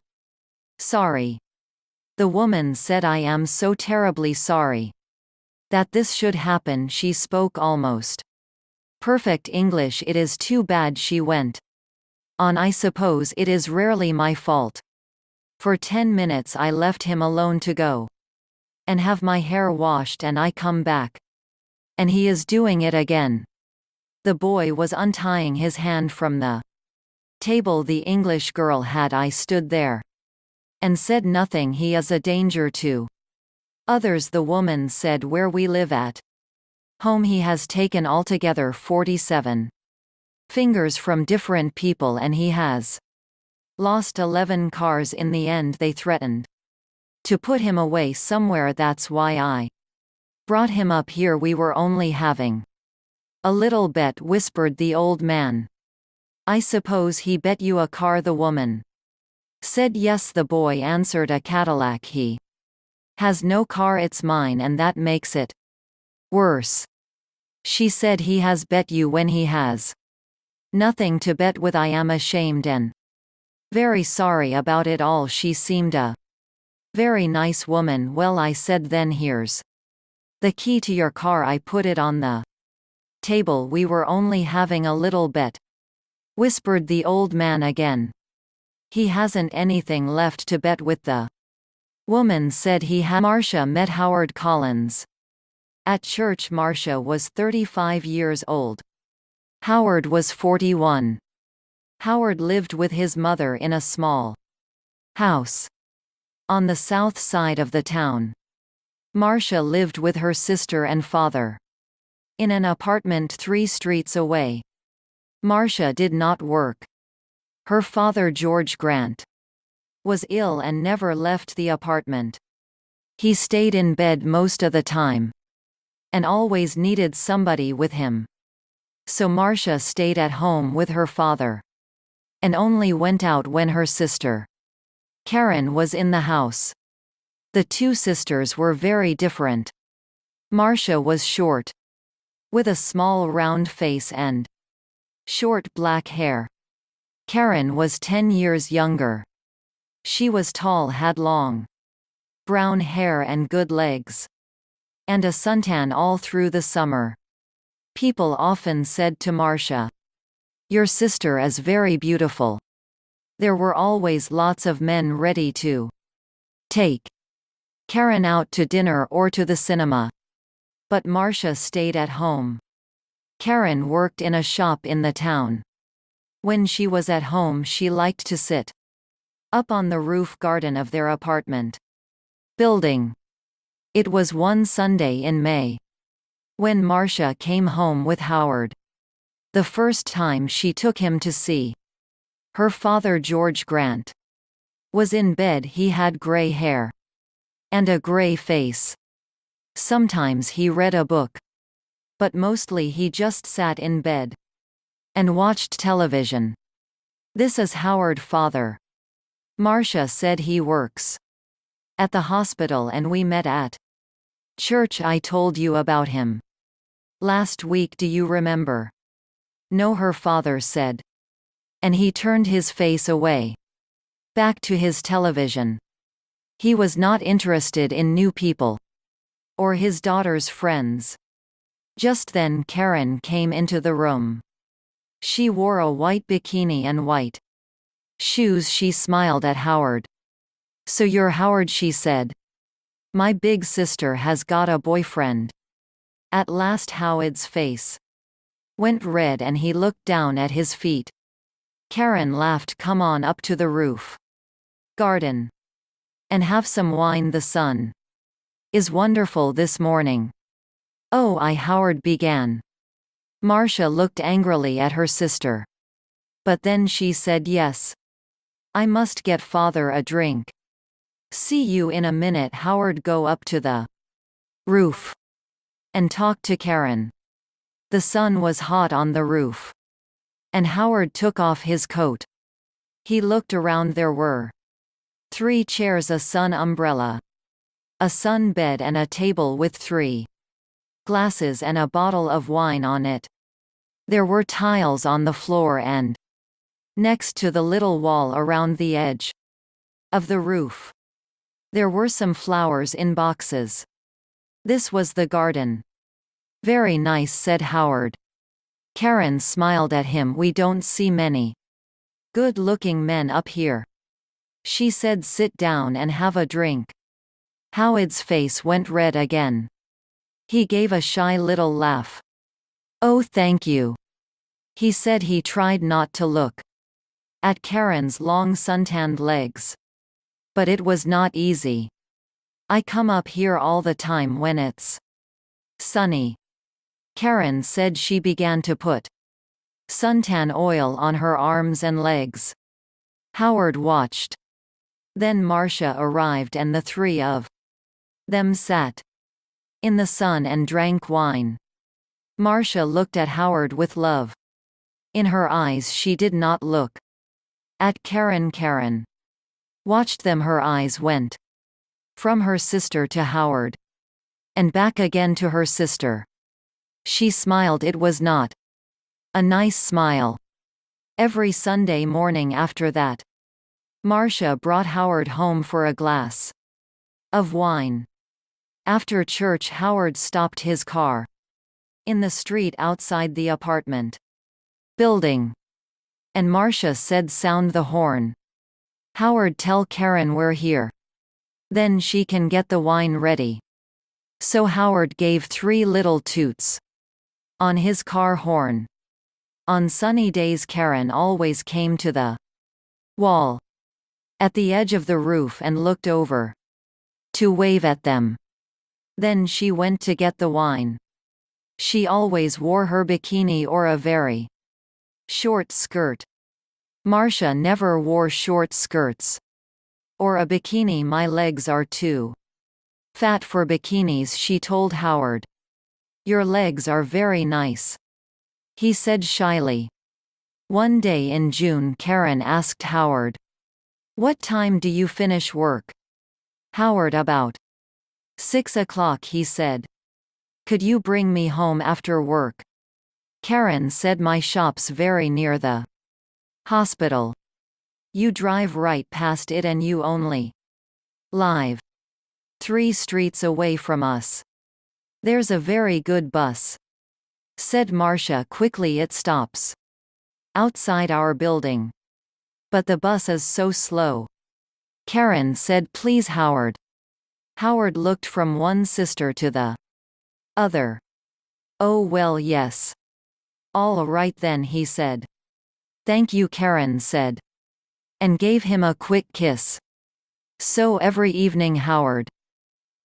S1: sorry," the woman said. "I am so terribly sorry that this should happen." She spoke almost perfect English. "It is too bad," she went on. "I suppose it is rarely my fault. For 10 minutes I left him alone to go and have my hair washed, and I come back and he is doing it again." The boy was untying his hand from the table the English girl had. I stood there and said nothing. "He is a danger to others," the woman said. "Where we live at home he has taken altogether 47 fingers from different people, and he has lost 11 cars in the end. They threatened to put him away somewhere. That's why I brought him up here. We were only having a little bet," whispered the old man. "I suppose he bet you a car?" the woman said. "Yes," the boy answered, "a Cadillac. He has no car. It's mine, and that makes it worse." She said, "He has bet you when he has nothing to bet with. I am ashamed and very sorry about it all." She seemed a very nice woman. "Well," I said, "then here's the key to your car." I put it on the table. "We were only having a little bet," whispered the old man again. "He hasn't anything left to bet with," the woman said. "He had." Marcia met Howard Collins at church. Marcia was 35 years old. Howard was 41. Howard lived with his mother in a small house on the south side of the town. Marcia lived with her sister and father in an apartment 3 streets away. Marcia did not work. Her father, George Grant, was ill and never left the apartment. He stayed in bed most of the time and always needed somebody with him. So Marcia stayed at home with her father and only went out when her sister, Karen, was in the house. The two sisters were very different. Marcia was short, with a small round face and short black hair. Karen was 10 years younger. She was tall, had long brown hair and good legs, and a suntan all through the summer. People often said to Marcia, "Your sister is very beautiful." There were always lots of men ready to take Karen out to dinner or to the cinema. But Marcia stayed at home. Karen worked in a shop in the town. When she was at home, she liked to sit up on the roof garden of their apartment building. It was one Sunday in May when Marcia came home with Howard. The first time she took him to see her father. George Grant was in bed. He had gray hair and a gray face. Sometimes he read a book. But mostly he just sat in bed and watched television. This is Howard father. Marcia said he works at the hospital and we met at church. I told you about him last week, do you remember? No, her father said. And he turned his face away, back to his television. He was not interested in new people or his daughter's friends. Just then Karen came into the room. She wore a white bikini and white shoes. She smiled at Howard. So you're Howard, she said. My big sister has got a boyfriend. At last Howard's face went red and he looked down at his feet. Karen laughed. Come on up to the roof garden and have some wine. The sun is wonderful this morning. Oh, Howard began. Marcia looked angrily at her sister. But then she said yes. I must get father a drink. See you in a minute. Howard go up to the roof and talk to Karen. The sun was hot on the roof. And Howard took off his coat. He looked around. There were 3 chairs, a sun umbrella, a sun bed and a table with 3 glasses and a bottle of wine on it. There were tiles on the floor and next to the little wall around the edge of the roof, there were some flowers in boxes. This was the garden. Very nice, said Howard. Karen smiled at him. We don't see many good-looking men up here. She said sit down and have a drink. Howard's face went red again. He gave a shy little laugh. Oh, thank you, he said. He tried not to look at Karen's long suntanned legs. But it was not easy. I come up here all the time when it's sunny, Karen said. She began to put suntan oil on her arms and legs. Howard watched. Then Marcia arrived and the 3 of them sat in the sun and drank wine. Marcia looked at Howard with love in her eyes. She did not look at Karen. Karen watched them. Her eyes went from her sister to Howard and back again to her sister. She smiled. It was not a nice smile. Every Sunday morning after that, Marcia brought Howard home for a glass of wine. After church, Howard stopped his car in the street outside the apartment building, and Marcia said, sound the horn. Howard, tell Karen we're here. Then she can get the wine ready. So Howard gave 3 little toots on his car horn. On sunny days Karen always came to the wall at the edge of the roof and looked over to wave at them. Then she went to get the wine. She always wore her bikini or a very short skirt. Marcia never wore short skirts or a bikini. My legs are too fat for bikinis, she told Howard. Your legs are very nice, he said shyly. One day in June, Karen asked Howard, what time do you finish work? Howard, about 6 o'clock, he said. Could you bring me home after work? Karen said, my shop's very near the hospital. You drive right past it and you only live 3 streets away from us. There's a very good bus, said Marcia quickly. It stops outside our building. But the bus is so slow. Karen said, please Howard. Howard looked from one sister to the other. Oh well, yes. All right then, he said. Thank you, Karen said, and gave him a quick kiss. So every evening Howard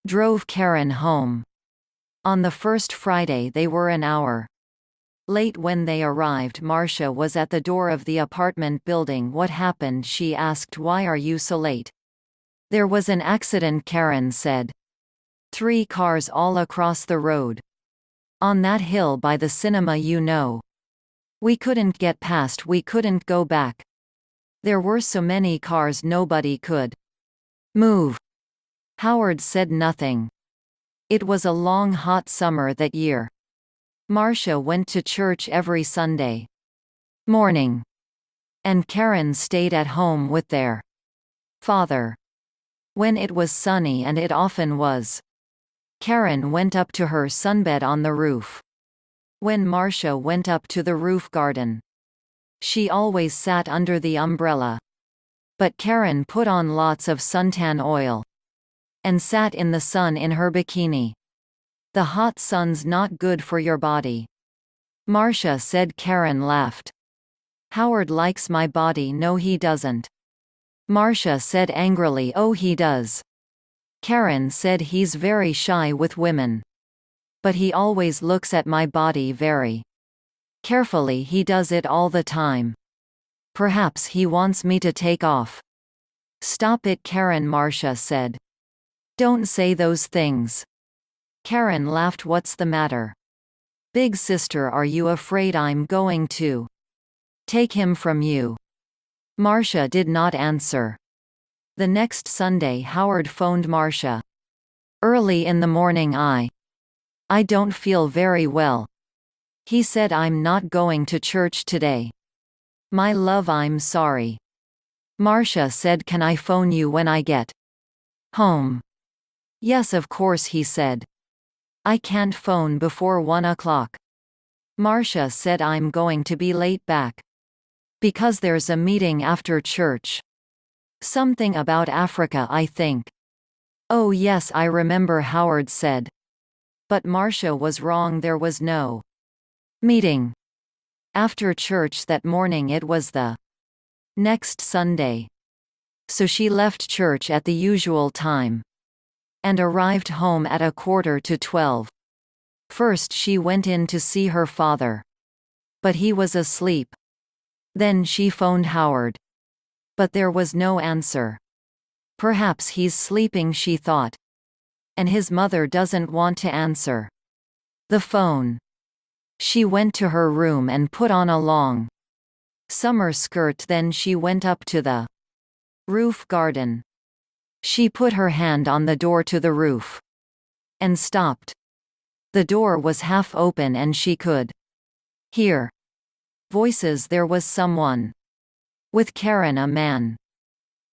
S1: drove Karen home. On the first Friday they were an hour late when they arrived. Marcia was at the door of the apartment building. What happened? She asked. Why are you so late? There was an accident, Karen said. 3 cars all across the road. On that hill by the cinema, you know. We couldn't get past, we couldn't go back. There were so many cars nobody could move. Howard said nothing. It was a long hot summer that year. Marcia went to church every Sunday morning, and Karen stayed at home with their father. When it was sunny, and it often was, Karen went up to her sunbed on the roof. When Marcia went up to the roof garden, she always sat under the umbrella. But Karen put on lots of suntan oil and sat in the sun in her bikini. The hot sun's not good for your body, Marcia said. Karen laughed. Howard likes my body. No, he doesn't, Marcia said angrily. Oh, he does. Karen said he's very shy with women. But he always looks at my body very carefully. He does it all the time. Perhaps he wants me to take off. Stop it, Karen, Marcia said. Don't say those things. Karen laughed. What's the matter? Big sister, are you afraid I'm going to take him from you? Marcia did not answer. The next Sunday Howard phoned Marcia. Early in the morning. I don't feel very well, he said. I'm not going to church today. My love, I'm sorry. Marcia said, can I phone you when I get home? Yes, of course, he said. I can't phone before 1 o'clock. Marcia said, I'm going to be late back because there's a meeting after church. Something about Africa, I think. Oh yes, I remember, Howard said. But Marcia was wrong. There was no meeting after church that morning. It was the next Sunday. So she left church at the usual time and arrived home at 11:45. First she went in to see her father, but he was asleep. Then she phoned Howard, but there was no answer. Perhaps he's sleeping, she thought, and his mother doesn't want to answer the phone. She went to her room and put on a long summer skirt. Then she went up to the roof garden. She put her hand on the door to the roof and stopped. The door was half open and she could hear voices. There was someone with Karen, a man.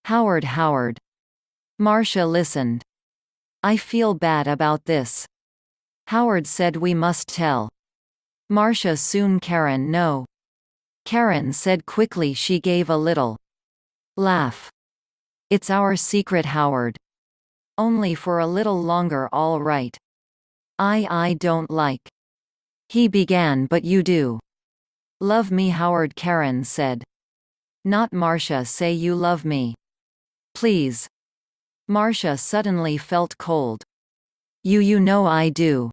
S1: Howard. Marcia listened. I feel bad about this, Howard said. We must tell Marcia soon. Karen, no. Karen said quickly. She gave a little laugh. It's our secret, Howard. Only for a little longer, all right? I don't like, he began. But you do love me, Howard, Karen said. Not Marcia. Say you love me, please. Marcia suddenly felt cold. You know I do,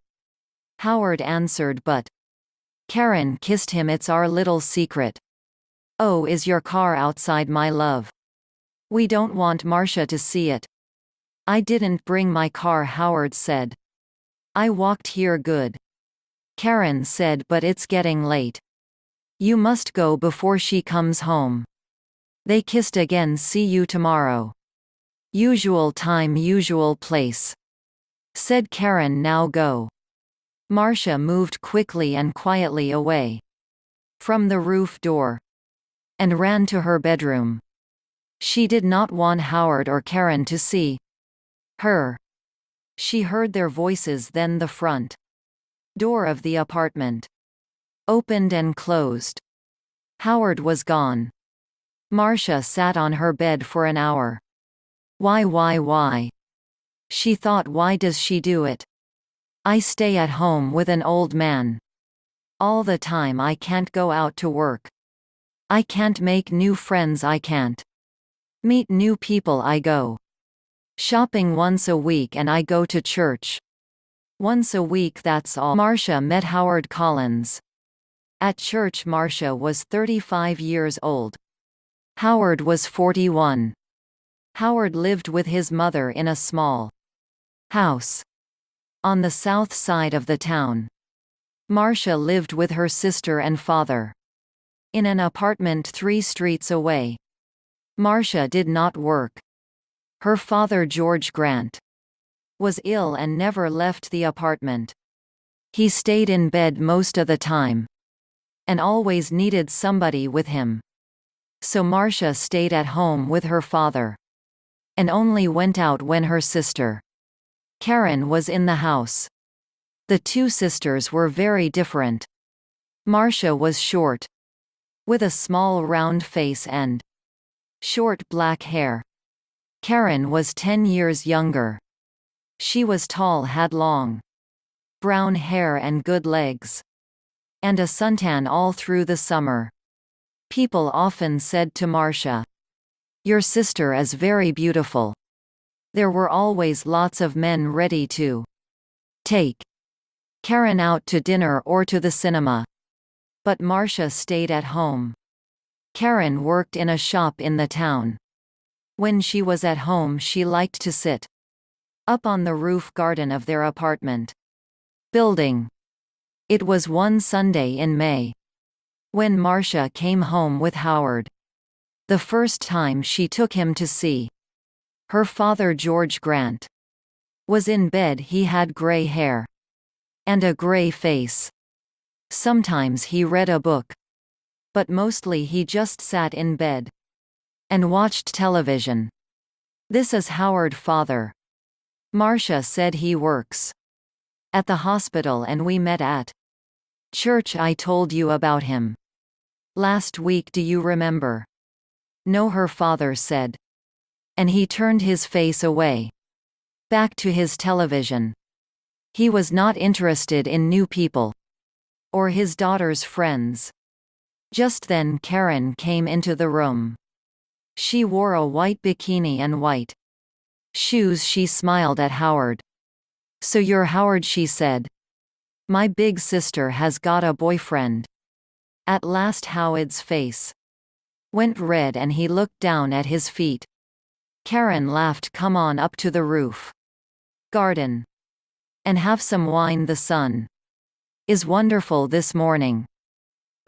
S1: Howard answered. But Karen kissed him. It's our little secret. Oh, is your car outside, my love? We don't want Marcia to see it. I didn't bring my car, Howard said. I walked here. Good, Karen said. But it's getting late. You must go before she comes home. They kissed again. See you tomorrow. Usual time, usual place, said Karen. Now go. Marcia moved quickly and quietly away from the roof door and ran to her bedroom. She did not want Howard or Karen to see her. She heard their voices. Then the front door of the apartment opened and closed. Howard was gone. Marcia sat on her bed for an hour. Why? She thought. Why does she do it? I stay at home with an old man all the time. I can't go out to work. I can't make new friends. I can't meet new people. I go shopping once a week and I go to church once a week. That's all. Marcia met Howard Collins at church. Marcia was 35 years old. Howard was 41. Howard lived with his mother in a small house On the south side of the town. Marcia lived with her sister and father in an apartment 3 streets away. Marcia did not work. Her father, George Grant, was ill and never left the apartment. He stayed in bed most of the time and always needed somebody with him. So Marcia stayed at home with her father and only went out when her sister, Karen, was in the house. The two sisters were very different. Marcia was short, with a small round face and short black hair. Karen was 10 years younger. She was tall, had long brown hair and good legs, and a suntan all through the summer. People often said to Marcia, "Your sister is very beautiful." There were always lots of men ready to take Karen out to dinner or to the cinema. But Marcia stayed at home. Karen worked in a shop in the town. When she was at home, she liked to sit up on the roof garden of their apartment building. It was one Sunday in May when Marcia came home with Howard. The first time she took him to see her father, George Grant, was in bed. He had gray hair and a gray face. Sometimes he read a book, but mostly he just sat in bed and watched television. "This is Howard, father." Marcia said. "He works at the hospital and we met at church. I told you about him last week, do you remember?" "No," her father said. And he turned his face away, back to his television. He was not interested in new people or his daughter's friends. Just then Karen came into the room. She wore a white bikini and white shoes. She smiled at Howard. "So you're Howard," she said. "My big sister has got a boyfriend." At last Howard's face went red and he looked down at his feet. Karen laughed. "Come on up to the roof garden and have some wine. The sun is wonderful this morning."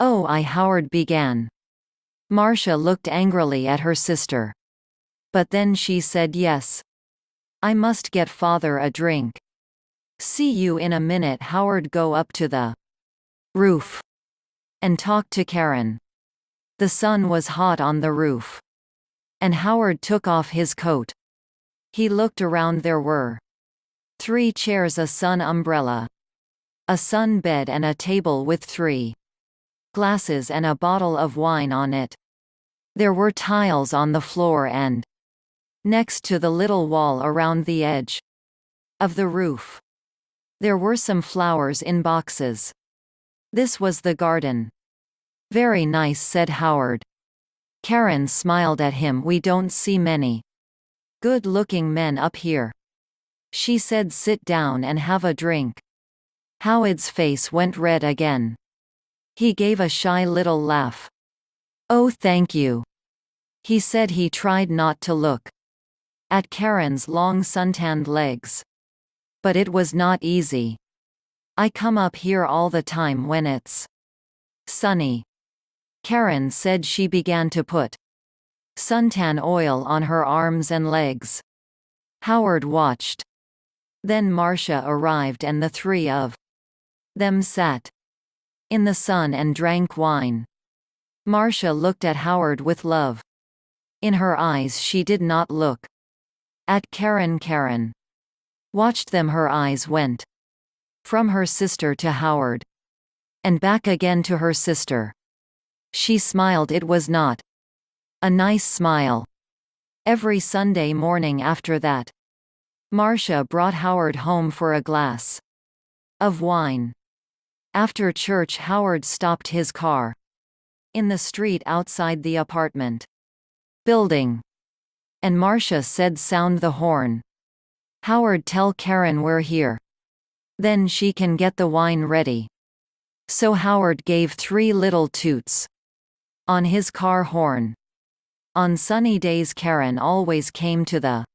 S1: "Oh, Howard began. Marcia looked angrily at her sister. But then she said, "Yes. I must get father a drink." "See you in a minute." Howard go up to the roof and talk to Karen. The sun was hot on the roof, and Howard took off his coat. He looked around. There were 3 chairs, a sun umbrella, a sun bed, and a table with 3 glasses and a bottle of wine on it. There were tiles on the floor and next to the little wall around the edge of the roof, there were some flowers in boxes. This was the garden. "Very nice," said Howard. Karen smiled at him. "We don't see many good-looking men up here." She said, "Sit down and have a drink." Howard's face went red again. He gave a shy little laugh. "Oh, thank you," he said. He tried not to look at Karen's long suntanned legs. But it was not easy. "I come up here all the time when it's sunny," Karen said. She began to put suntan oil on her arms and legs. Howard watched. Then Marcia arrived and the 3 of them sat in the sun and drank wine. Marcia looked at Howard with love in her eyes. She did not look at Karen. Karen watched them. Her eyes went from her sister to Howard and back again to her sister. She smiled. It was not a nice smile. Every Sunday morning after that, Marcia brought Howard home for a glass of wine. After church, Howard stopped his car in the street outside the apartment building, and Marcia said, "Sound the horn. Howard, tell Karen we're here. Then she can get the wine ready." So Howard gave 3 little toots on his car horn. On sunny days Karen always came to the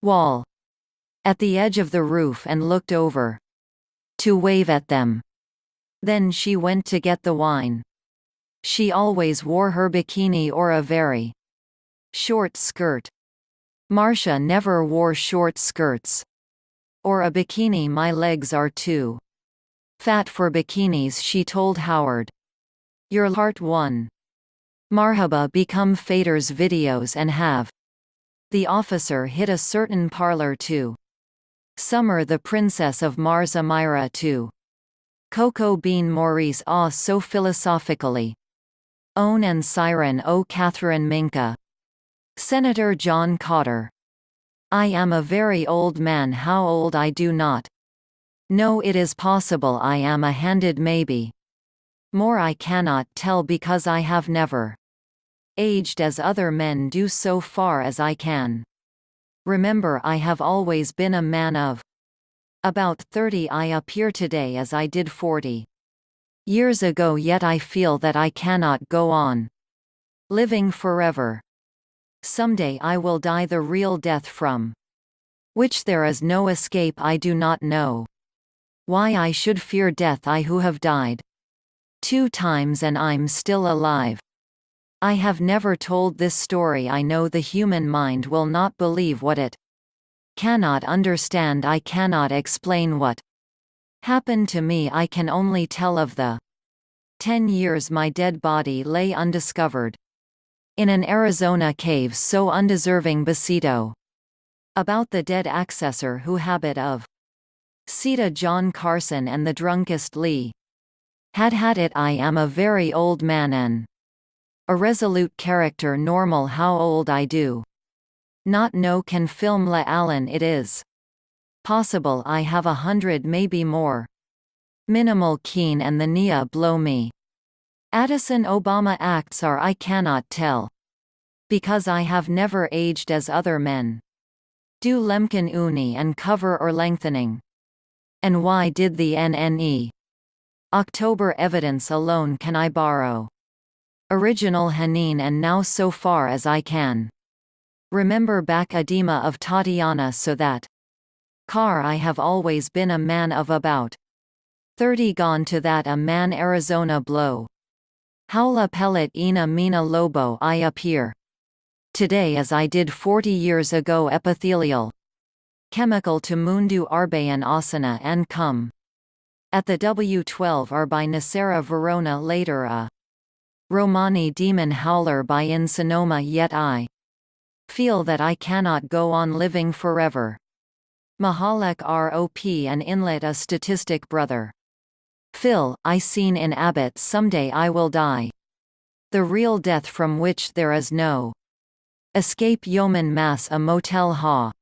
S1: wall at the edge of the roof and looked over to wave at them. Then she went to get the wine. She always wore her bikini or a very short skirt. Marcia never wore short skirts or a bikini. My legs are too fat for bikinis, she told Howard. Your Part 1. Marhaba become Fader's videos and have the officer hit a certain parlor too. Summer the Princess of Mars Amira too. Coco Bean Maurice so philosophically. Own and Siren Catherine Minka. Senator John Cotter. I am a very old man. How old I do not know. It is possible I am a handed maybe. More I cannot tell because I have never aged as other men do so far as I can remember. I have always been a man of about 30. I appear today as I did 40 years ago, yet I feel that I cannot go on living forever. Someday I will die, the real death from which there is no escape. I do not know why I should fear death, I who have died 2 times and I'm still alive. I have never told this story. I know the human mind will not believe what it cannot understand. I cannot explain what happened to me. I can only tell of the 10 years my dead body lay undiscovered in an Arizona cave, so undeserving. Besito. About the dead accessor who habit of Sita John Carson and the drunkest Lee had it. I am a very old man and a resolute character. Normal. How old I do not know. Can film La Allen. It is possible I have 100, maybe more. Minimal Keen and the Nia blow me. Addison Obama acts are. I cannot tell because I have never aged as other men do. Lemkin uni and cover or lengthening. And why did the NNE October evidence alone? Can I borrow original Hanin and now so far as I can remember back edema of Tatiana, so that car. I have always been a man of about 30, gone to that a man. Arizona blow. Howla pellet ina mina lobo. I appear today as I did 40 years ago. Epithelial chemical to Mundu Arbayan Asana and come at the W12 are by Nacera Verona. Later a Romani demon howler by in Sonoma. Yet I feel that I cannot go on living forever. Mahalek Rop and Inlet a statistic. Brother Phil, I seen in Abbott. Someday I will die the real death from which there is no escape. Yeoman Mass a motel ha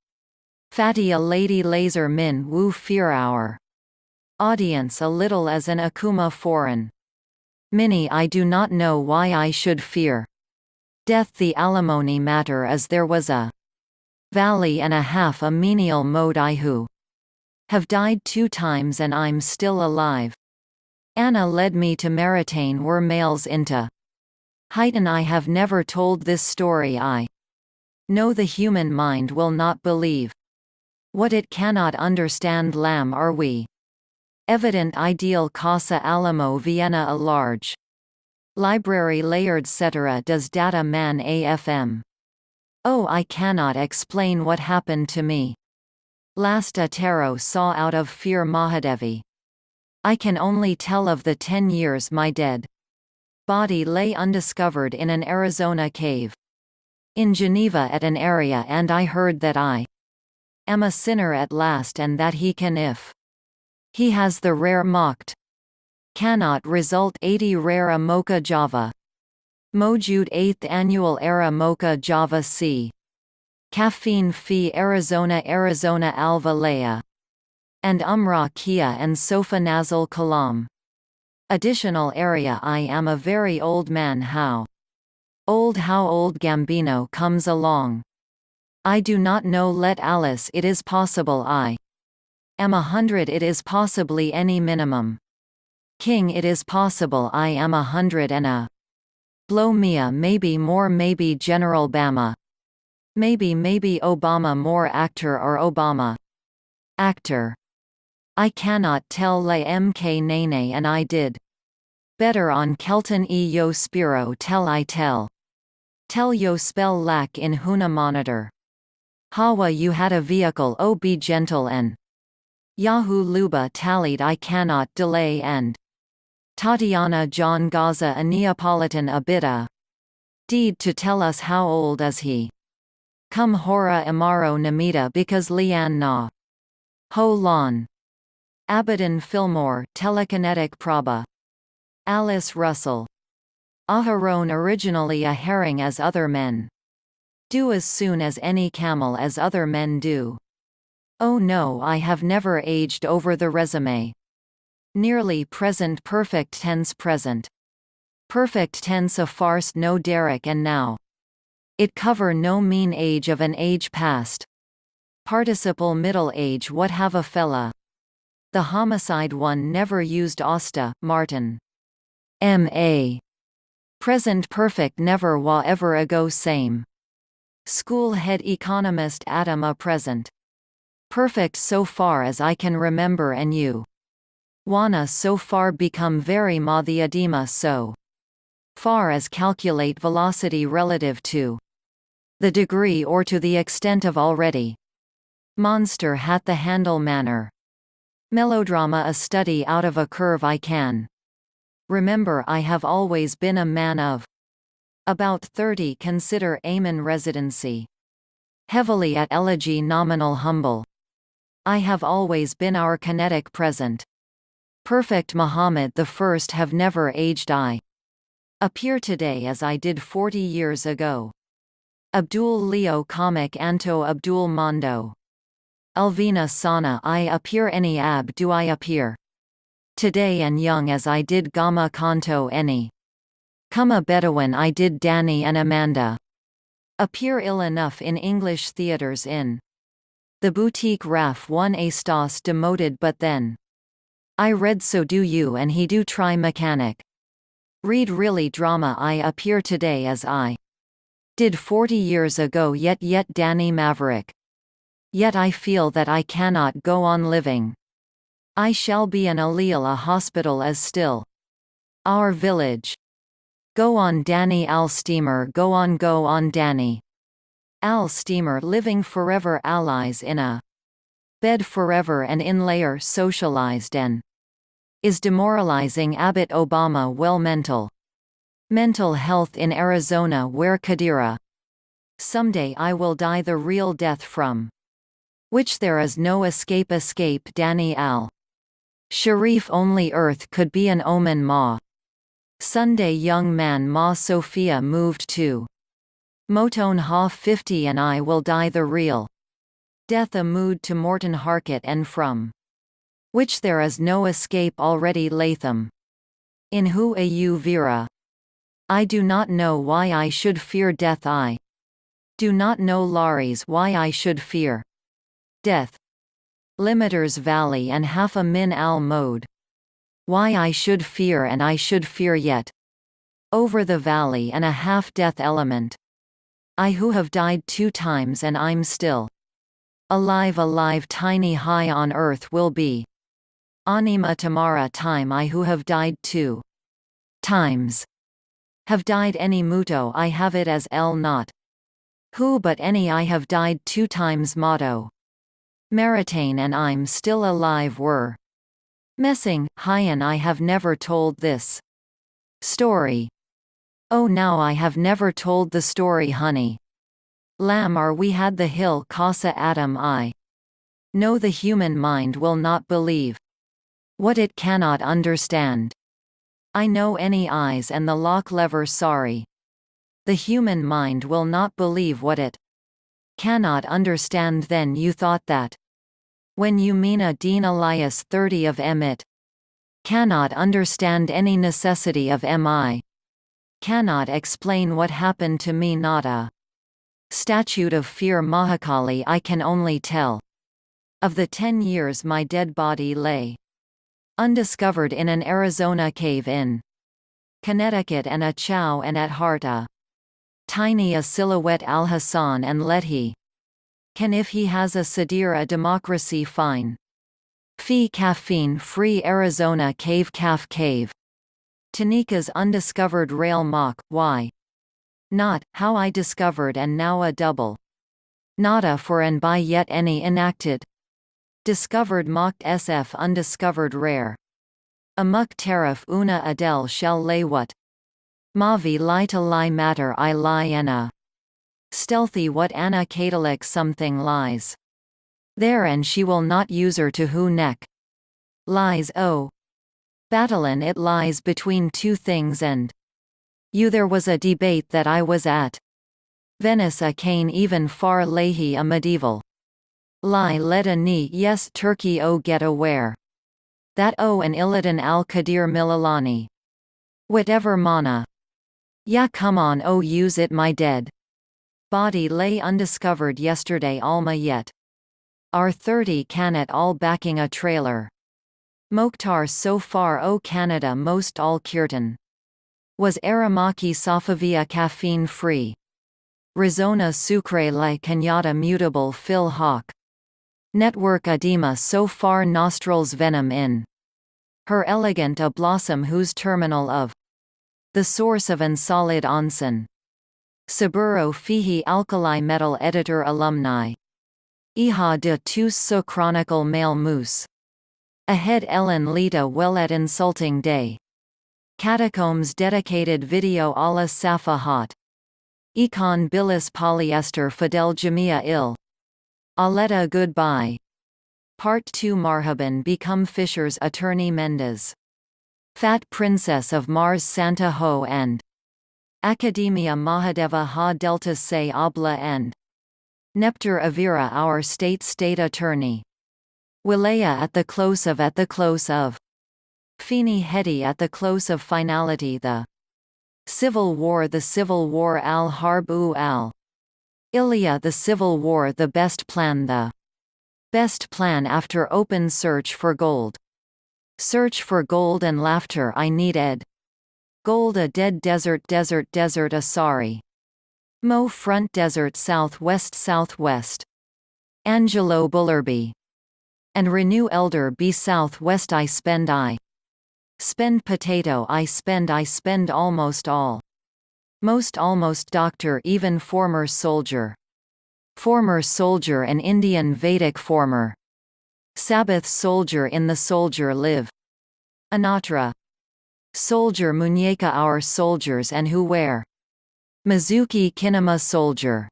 S1: fatty a lady. Laser min wu fear our audience a little as an akuma foreign mini. I do not know why I should fear death. The alimony matter as there was a valley and a half a menial mode. I who have died 2 times and I'm still alive. Anna led me to Maritane were males into Heighton. I have never told this story. I know the human mind will not believe what it cannot understand. Lamb are we evident. Ideal Casa Alamo Vienna. A large library layered cetera. Does data man afm? Oh, I cannot explain what happened to me last. A tarot saw out of fear. Mahadevi. I can only tell of the 10 years my dead body lay undiscovered in an Arizona cave in Geneva at an area, and I heard that I am a sinner at last, and that he can, if he has the rare mocked cannot result 80 rare a mocha Java Mojud 8th annual era mocha Java C caffeine fee Arizona Alva Lea and Umrah Kia and Sofa Nazal Kalam. Additional area. I am a very old man. How old Gambino comes along. I do not know. Let Alice. It is possible I am 100. It is possibly any minimum. King. It is possible I am 100 and a blow Mia. Maybe more. Maybe General Bama. Maybe Obama more actor or Obama. Actor. I cannot tell le mk nene and I did. Better on Kelton e yo spiro tell I tell. Tell yo spell lack in huna monitor. Hawa you had a vehicle oh be gentle and. Yahoo luba tallied I cannot delay and. Tatiana John Gaza a Neapolitan a bita. Deed to tell us how old is he. Come hora amaro namita because lian na. Ho lon. Abaddon Fillmore telekinetic prabha. Alice Russell. Aharon originally a herring as other men. Do as soon as any camel as other men do. Oh no I have never aged over the resume. Nearly present perfect tense present. Perfect tense a farce no Derek and now. It cover no mean age of an age past. Participle middle age what have a fella. The homicide one never used Osta, Martin. M.A. Present perfect never wa ever ago same. School head economist Adam a present. Perfect so far as I can remember and you. Wanna so far become very ma the edema so. Far as calculate velocity relative to. The degree or to the extent of already. Monster hat the handle manner. Melodrama a study out of a curve I can. Remember I have always been a man of. About 30 consider Amen residency. Heavily at elegy nominal humble. I have always been our kinetic present. Perfect Muhammad the first have never aged I. Appear today as I did 40 years ago. Abdul Leo comic Anto Abdul Mondo. Alvina Sana I appear any ab do I appear. Today and young as I did Gama Kanto any. Come a Bedouin I did Danny and Amanda. Appear ill enough in English theaters in. The boutique Raf one a stas demoted but then. I read so do you and he do try mechanic. Read really drama I appear today as I. Did 40 years ago yet Danny Maverick. Yet I feel that I cannot go on living. I shall be an allele a hospital as still. Our village. Go on Danny Al Steamer go on Danny. Al Steamer living forever allies in a. Bed forever and in layer socialized and. Is demoralizing Abbott Obama well mental. Mental health in Arizona where Kadira. Someday I will die the real death from. Which there is no escape Danny Al. Sharif only earth could be an omen ma. Sunday young man ma Sophia moved to. Motone ha 50 and I will die the real. Death a mood to Morton Harket and from. Which there is no escape already Latham. In who a you Vera. I do not know why I should fear death I. Do not know Laris why I should fear. Death. Limiters Valley and half a min al mode. Why I should fear and I should fear yet. Over the valley and a half death element. I who have died 2 times and I'm still. Alive tiny high on earth will be. Anima tamara time I who have died 2 times. Have died any muto I have it as el not. Who but any I have died 2 times motto. Maritane and I'm still alive were. Messing, Hyan I have never told this. Story. Oh now I have never told the story honey. Lamb are we had the hill Casa Adam I. No the human mind will not believe. What it cannot understand. I know any eyes and the lock lever sorry. The human mind will not believe what it cannot understand then you thought that. When you mean a Dean Elias 30 of Emmet. Cannot understand any necessity of mi. Cannot explain what happened to me not a. Statute of fear Mahakali I can only tell. Of the 10 years my dead body lay. Undiscovered in an Arizona cave in Connecticut and a chow and at heart a. Tiny a silhouette Al Hassan and let he. Can if he has a Sadir a democracy fine. Fee caffeine free Arizona cave calf cave. Tanika's undiscovered rail mock, why? Not, how I discovered and now a double. Nada for and by yet any enacted. Discovered mocked SF undiscovered rare. Amok tariff una Adele shall lay what? Mavi lie to lie matter I lie Anna. Stealthy what Anna Catalic something lies. There and she will not use her to who neck. Lies oh. Battlein it lies between two things and. You there was a debate that I was at. Venice a cane even far Leahy a medieval. Lie led a knee yes Turkey oh get aware. That oh an Illidan al-Qadir Mililani. Whatever mana. Ya come on oh use it my dead. Body lay undiscovered yesterday Alma yet. R30 can at all backing a trailer. Mokhtar so far oh Canada most all Kirtan. Was Aramaki Safavia caffeine free. Rizona Sucre la Cañada mutable Phil Hawk. Network edema so far nostrils venom in. Her elegant a blossom whose terminal of. The source of an solid onsen. Saburo Fihi alkali metal editor alumni. Iha de tous so chronicle male moose. Ahead Ellen Lita well at insulting day. Catacombs dedicated video a la Safa hot. Econ Bilis polyester Fidel Jamia ill. Aletta goodbye. Part 2 Marhaban become Fisher's attorney Mendez. Fat Princess of Mars Santa Ho and Academia Mahadeva ha Delta se habla and Neptur Avira our state attorney. Wilaya at the close of Fini Hedi at the close of finality the Civil War al-Harb al Ilya the Civil War the best plan after open search for gold. Search for gold and laughter I need ed. Gold a dead desert a sorry. Mo front desert southwest. Angelo Bullerby. And renew elder be southwest I spend potato I spend almost all. Most almost doctor even former soldier. Former soldier an Indian Vedic former. Sabbath soldier in the soldier live. Anatra. Soldier muñeca our soldiers and who wear. Mizuki Kinema soldier.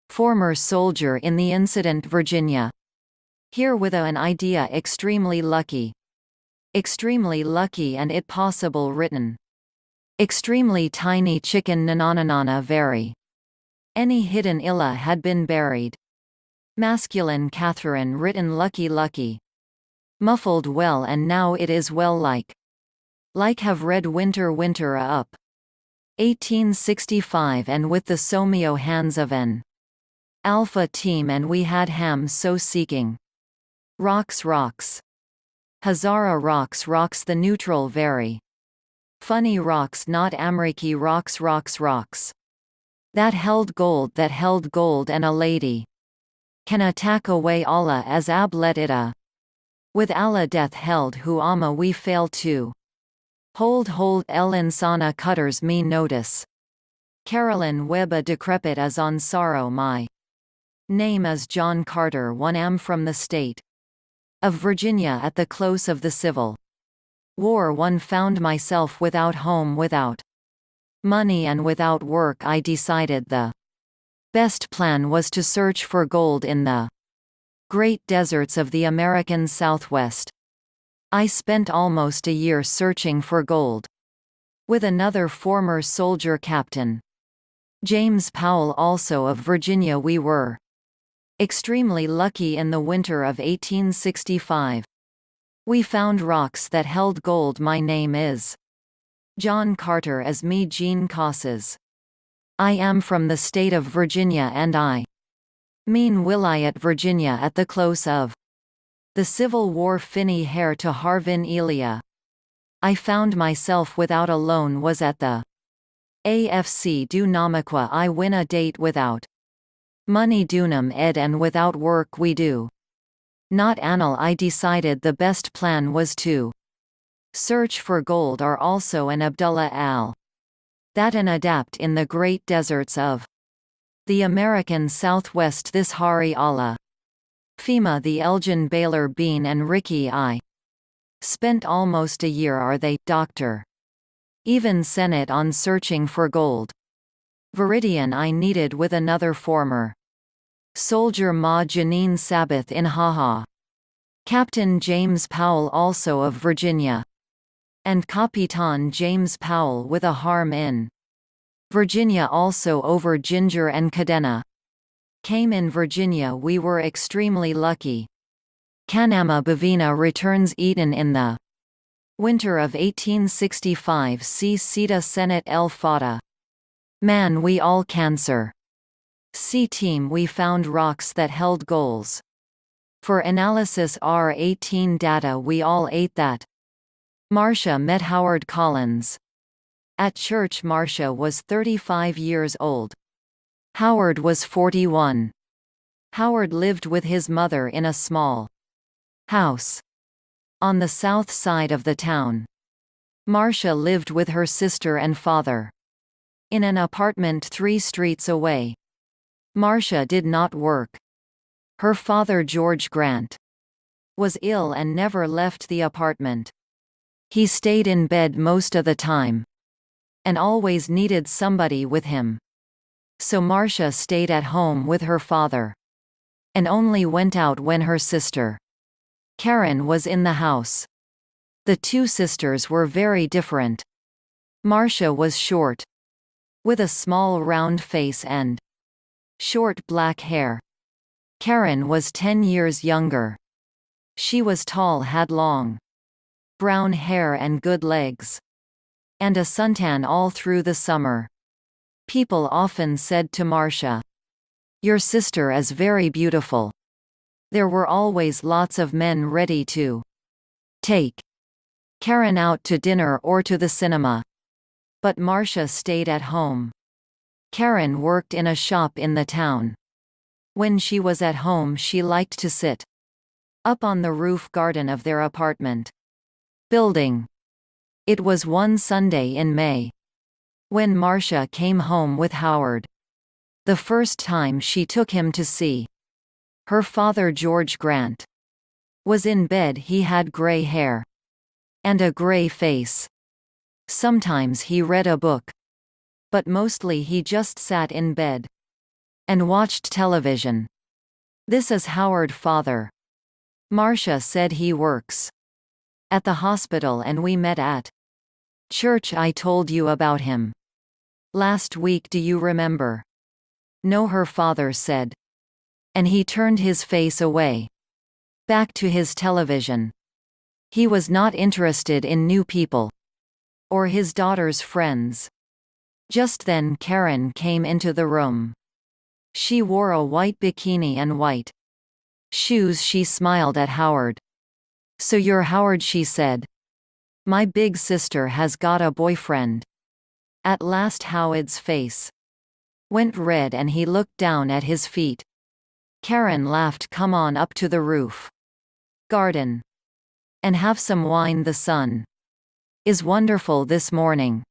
S1: Former soldier in the incident Virginia. Here with an idea extremely lucky. Extremely lucky and it possible written. Extremely tiny chicken nananana very. Any hidden illa had been buried. Masculine Catherine written lucky. Muffled well and now it is well like have read winter a up. 1865 and with the Somio hands of an Alpha team and we had ham so seeking. Rocks. Hazara rocks the neutral very. Funny rocks not Amriki rocks. That held gold and a lady. Can attack away Allah as ab let it a. With Allah death held who ama we fail to. Hold el insana cutters me notice. Carolyn Webb a decrepit as on sorrow my. Name is John Carter 1 am from the state. Of Virginia at the close of the Civil War 1 found myself without home without money and without work I decided the best plan was to search for gold in the great deserts of the American Southwest. I spent almost a year searching for gold. With another former soldier captain. James Powell also of Virginia we were extremely lucky in the winter of 1865. We found rocks that held gold. My name is John Carter as me Jean Casas. I am from the state of Virginia and I mean Williat Virginia at the close of the Civil War Finney Hare to Harvin Elia. I found myself without a loan was at the AFC du Namaqua I win a date without Money dunum ed and without work we do. Not anal I decided the best plan was to search for gold are also an Abdullah al. That and adapt in the great deserts of the American Southwest this Hari Allah. FEMA the Elgin Baylor Bean and Ricky I. Spent almost a year are they, Dr. Even Senate on searching for gold. Viridian I needed with another former soldier Ma Janine Sabbath in Haha. Captain James Powell also of Virginia. And Capitan James Powell with a harm in Virginia also over Ginger and Cadena. Came in Virginia we were extremely lucky. Kanama Bavina returns Eden in the winter of 1865 see Sita Senate El Fata. Man we all cancer. C team we found rocks that held goals. For analysis R18 data we all ate that. Marcia met Howard Collins. At church Marcia was 35 years old. Howard was 41. Howard lived with his mother in a small house on the south side of the town. Marcia lived with her sister and father in an apartment 3 streets away. Marcia did not work. Her father George Grant was ill and never left the apartment. He stayed in bed most of the time and always needed somebody with him. So Marcia stayed at home with her father and only went out when her sister Karen was in the house. The two sisters were very different. Marcia was short, with a small round face and short black hair. Karen was 10 years younger. She was tall, had long brown hair and good legs. And a suntan all through the summer. People often said to Marcia, "Your sister is very beautiful." There were always lots of men ready to take Karen out to dinner or to the cinema. But Marcia stayed at home. Karen worked in a shop in the town. When she was at home she liked to sit up on the roof garden of their apartment building. It was one Sunday in May when Marcia came home with Howard. The first time she took him to see her father George Grant was in bed. He had gray hair and a gray face. Sometimes he read a book, but mostly he just sat in bed and watched television. "This is Howard, father." Marcia said he works at the hospital and we met at church. I told you about him last week, do you remember? No, her father said. And he turned his face away, back to his television. He was not interested in new people or his daughter's friends. Just then Karen came into the room. She wore a white bikini and white shoes. She smiled at Howard. "So you're Howard," she said. "My big sister has got a boyfriend." At last Howard's face went red and he looked down at his feet. Karen laughed. "Come on up to the roof garden and have some wine. The sun is wonderful this morning."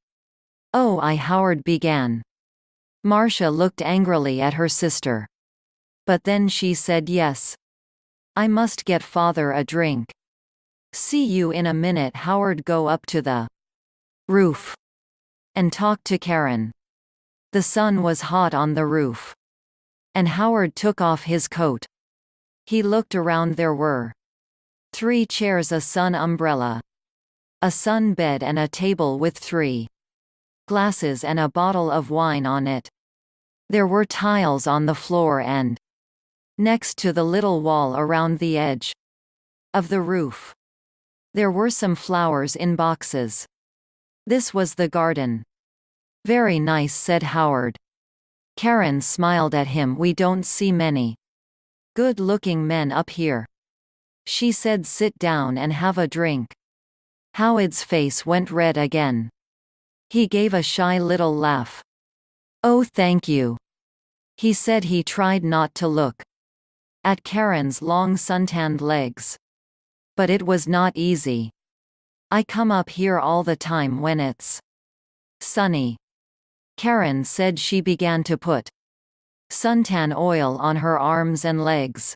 S1: "Oh, Howard began. Marcia looked angrily at her sister. But then she said, "Yes. I must get father a drink." "See you in a minute." Howard go up to the roof and talk to Karen. The sun was hot on the roof, and Howard took off his coat. He looked around. There were 3 chairs, a sun umbrella, a sun bed and a table with 3 glasses and a bottle of wine on it. There were tiles on the floor and next to the little wall around the edge of the roof there were some flowers in boxes. This was the garden. "Very nice," said Howard. Karen smiled at him. "We don't see many good-looking men up here." She said, "Sit down and have a drink." Howard's face went red again. He gave a shy little laugh. "Oh, thank you." He said he tried not to look at Karen's long suntanned legs. But it was not easy. I come up here all the time when it's sunny. Karen said she began to put suntan oil on her arms and legs.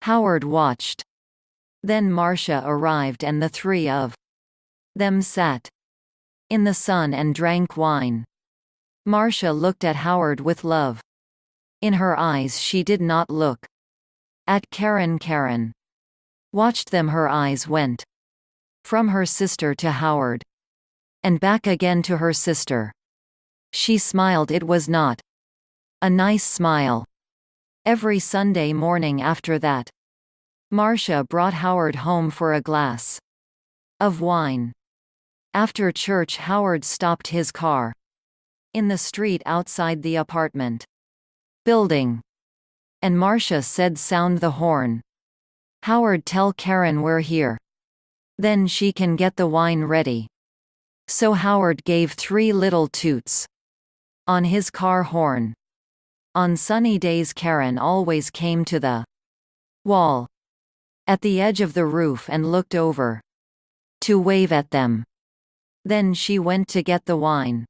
S1: Howard watched. Then Marcia arrived and the three of them sat in the sun and drank wine. Marcia looked at Howard with love in her eyes. She did not look at Karen. Karen watched them. Her eyes went from her sister to Howard and back again to her sister. She smiled. It was not a nice smile. Every Sunday morning after that, Marcia brought Howard home for a glass of wine. After church, Howard stopped his car in the street outside the apartment building, and Marcia said, "Sound the horn. Howard, tell Karen we're here. Then she can get the wine ready." So Howard gave 3 little toots on his car horn. On sunny days, Karen always came to the wall at the edge of the roof and looked over to wave at them. Then she went to get the wine.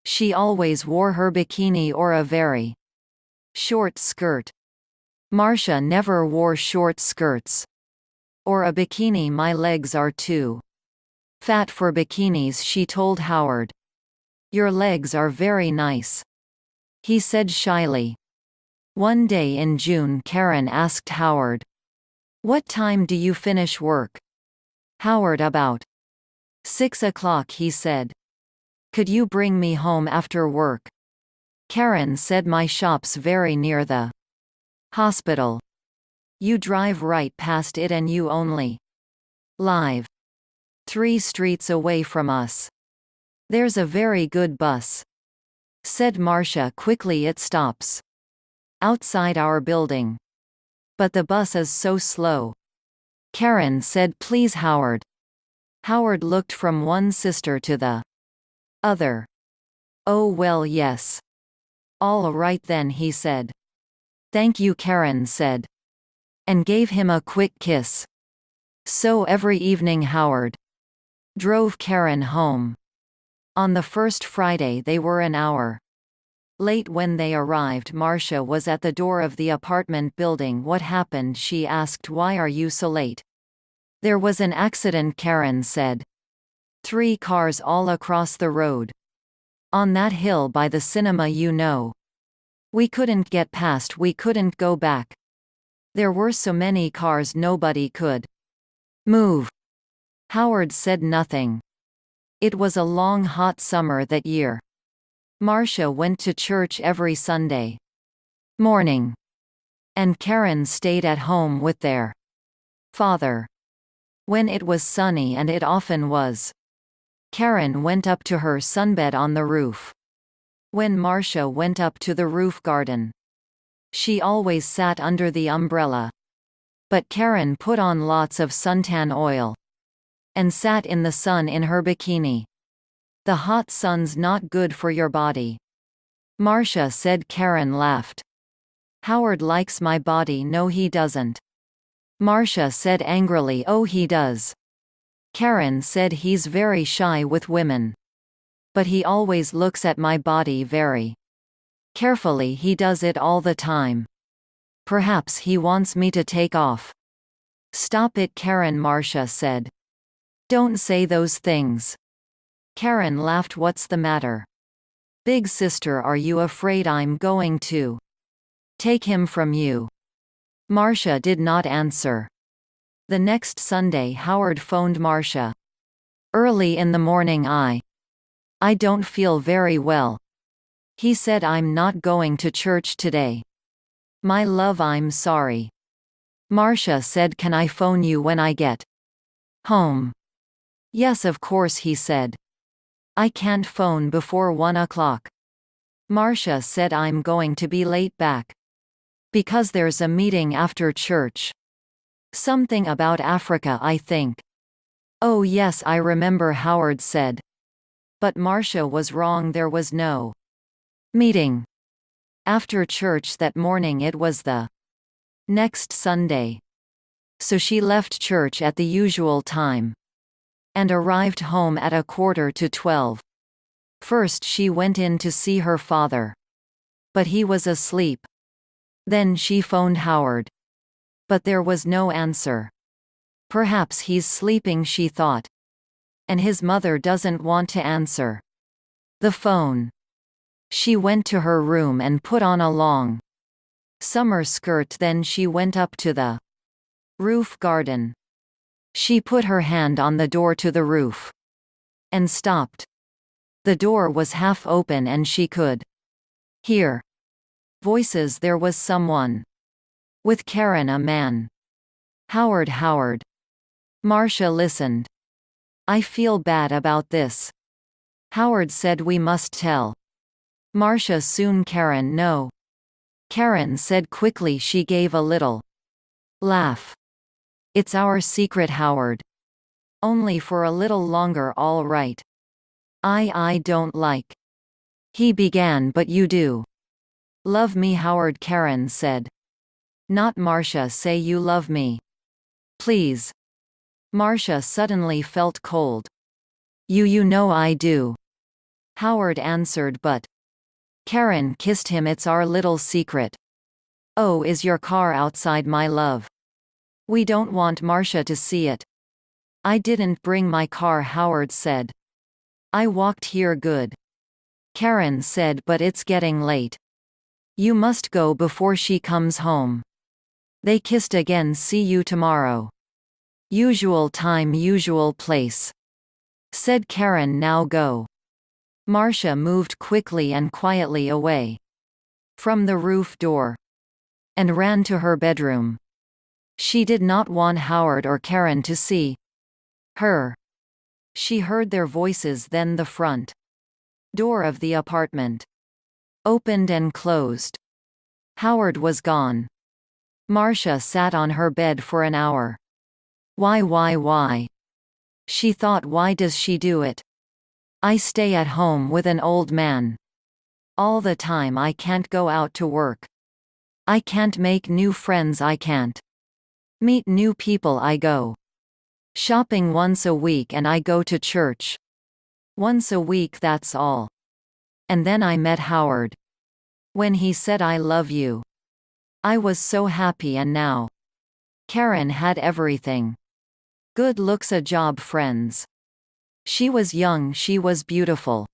S1: She always wore her bikini or a very short skirt. Marcia never wore short skirts or a bikini. "My legs are too fat for bikinis," she told Howard. "Your legs are very nice," he said shyly. One day in June, Karen asked Howard, "What time do you finish work?" Howard, "About 6 o'clock," he said. "Could you bring me home after work?" Karen said, "My shop's very near the hospital. You drive right past it and you only live 3 streets away from us. There's a very good bus," said Marcia quickly. "It stops outside our building. But the bus is so slow." Karen said, "Please, Howard." Howard looked from one sister to the other. "Oh well, yes. All right then," he said. "Thank you," Karen said, and gave him a quick kiss. So every evening Howard drove Karen home. On the first Friday they were an hour late when they arrived. Marcia was at the door of the apartment building. "What happened?" she asked. "Why are you so late?" "There was an accident," Karen said. 3 cars all across the road. On that hill by the cinema, you know. We couldn't get past, we couldn't go back. There were so many cars nobody could move." Howard said nothing. It was a long hot summer that year. Marcia went to church every Sunday morning, and Karen stayed at home with their father. When it was sunny, and it often was, Karen went up to her sunbed on the roof. When Marcia went up to the roof garden, she always sat under the umbrella. But Karen put on lots of suntan oil and sat in the sun in her bikini. "The hot sun's not good for your body," Marcia said. Karen laughed. "Howard likes my body." "No, he doesn't," Marcia said angrily. "Oh, he does." Karen said, "He's very shy with women. But he always looks at my body very carefully. He does it all the time. Perhaps he wants me to take off." "Stop it, Karen," Marcia said. "Don't say those things." Karen laughed. "What's the matter? Big sister, are you afraid I'm going to take him from you?" Marcia did not answer. The next Sunday Howard phoned Marcia. Early in the morning, I don't feel very well," he said. "I'm not going to church today." "My love, I'm sorry." Marcia said, "Can I phone you when I get home?" "Yes, of course," he said. "I can't phone before 1 o'clock." Marcia said, "I'm going to be late back because there's a meeting after church. Something about Africa, I think." "Oh yes, I remember," Howard said. But Marcia was wrong. There was no meeting. After church that morning, it was the next Sunday. So she left church at the usual time and arrived home at 11:45. First she went in to see her father, but he was asleep. Then she phoned Howard, but there was no answer. Perhaps he's sleeping, she thought, and his mother doesn't want to answer the phone. She went to her room and put on a long summer skirt. Then she went up to the roof garden. She put her hand on the door to the roof and stopped. The door was half open and she could hear voices. There was someone with Karen, a man. Howard, Howard. Marcia listened. I feel bad about this. Howard said we must tell Marcia soon. Karen, no. Karen said quickly. She gave a little laugh. It's our secret, Howard. Only for a little longer, all right. I don't like. He began, but you do love me, Howard, Karen said. Not Marcia. Say you love me, please. Marcia suddenly felt cold. You know I do, Howard answered, but Karen kissed him. It's our little secret. Oh, is your car outside, my love? We don't want Marcia to see it. I didn't bring my car, Howard said. I walked here. Good. Karen said, but it's getting late. You must go before she comes home. They kissed again. See you tomorrow. Usual time, usual place, said Karen. Now go. Marcia moved quickly and quietly away from the roof door and ran to her bedroom. She did not want Howard or Karen to see her. She heard their voices. Then the front door of the apartment opened and closed. Howard was gone. Marcia sat on her bed for an hour. Why? She thought, why does she do it? I stay at home with an old man all the time. I can't go out to work. I can't make new friends. I can't meet new people. I go shopping once a week and I go to church once a week. That's all. And then I met Howard. When he said I love you, I was so happy. And now Karen had everything. Good looks, a job, friends. She was young, she was beautiful.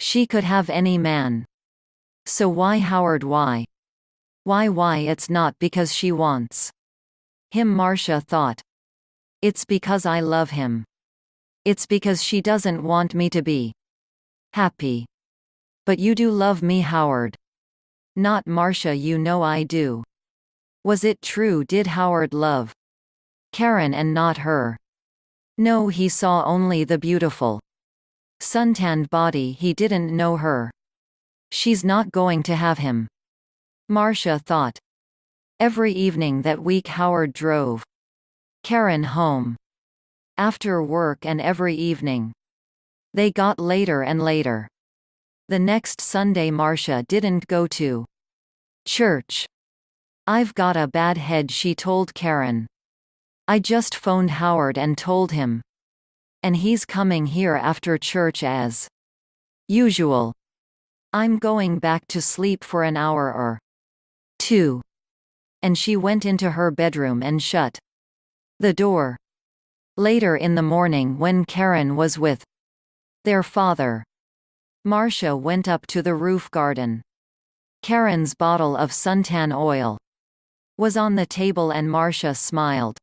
S1: She could have any man. So why, Howard, why? Why? It's not because she wants him, Marcia thought. It's because I love him. It's because she doesn't want me to be happy. But you do love me, Howard. Not Marcia. You know I do. Was it true? Did Howard love Karen and not her? No, he saw only the beautiful suntanned body. He didn't know her. She's not going to have him, Marcia thought. Every evening that week Howard drove Karen home after work, and every evening they got later and later. The next Sunday Marcia didn't go to church. I've got a bad head, she told Karen. I just phoned Howard and told him. And he's coming here after church as usual. I'm going back to sleep for an hour or two. And she went into her bedroom and shut the door. Later in the morning, when Karen was with their father, Marcia went up to the roof garden. Karen's bottle of suntan oil was on the table and Marcia smiled.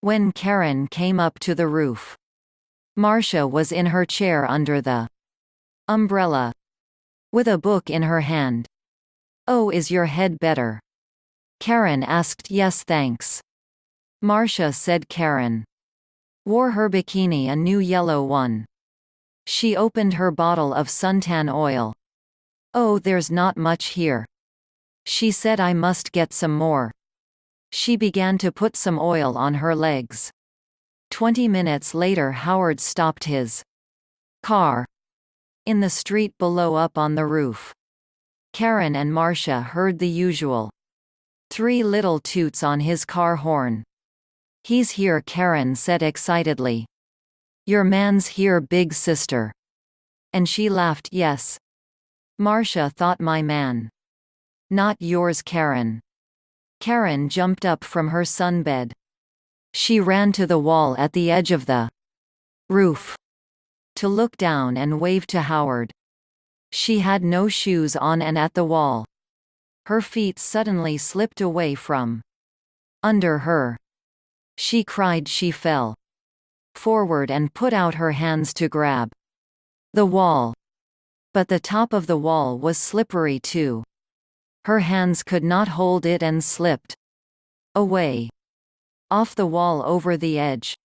S1: When Karen came up to the roof, Marcia was in her chair under the umbrella, with a book in her hand. Oh, is your head better? Karen asked. Yes, thanks, Marcia said. Karen wore her bikini, a new yellow one. She opened her bottle of suntan oil. Oh, there's not much here, she said. I must get some more. She began to put some oil on her legs. 20 minutes later Howard stopped his car in the street below, up on the roof. Karen and Marcia heard the usual. 3 little toots on his car horn. "He's here," Karen said excitedly. "Your man's here, big sister." And she laughed. "Yes." Marcia thought, "My man." "Not yours, Karen." Karen jumped up from her sunbed. She ran to the wall at the edge of the roof to look down and wave to Howard. She had no shoes on, and at the wall, her feet suddenly slipped away from under her. She cried. She fell forward and put out her hands to grab the wall. But the top of the wall was slippery too. Her hands could not hold it and slipped away off the wall over the edge.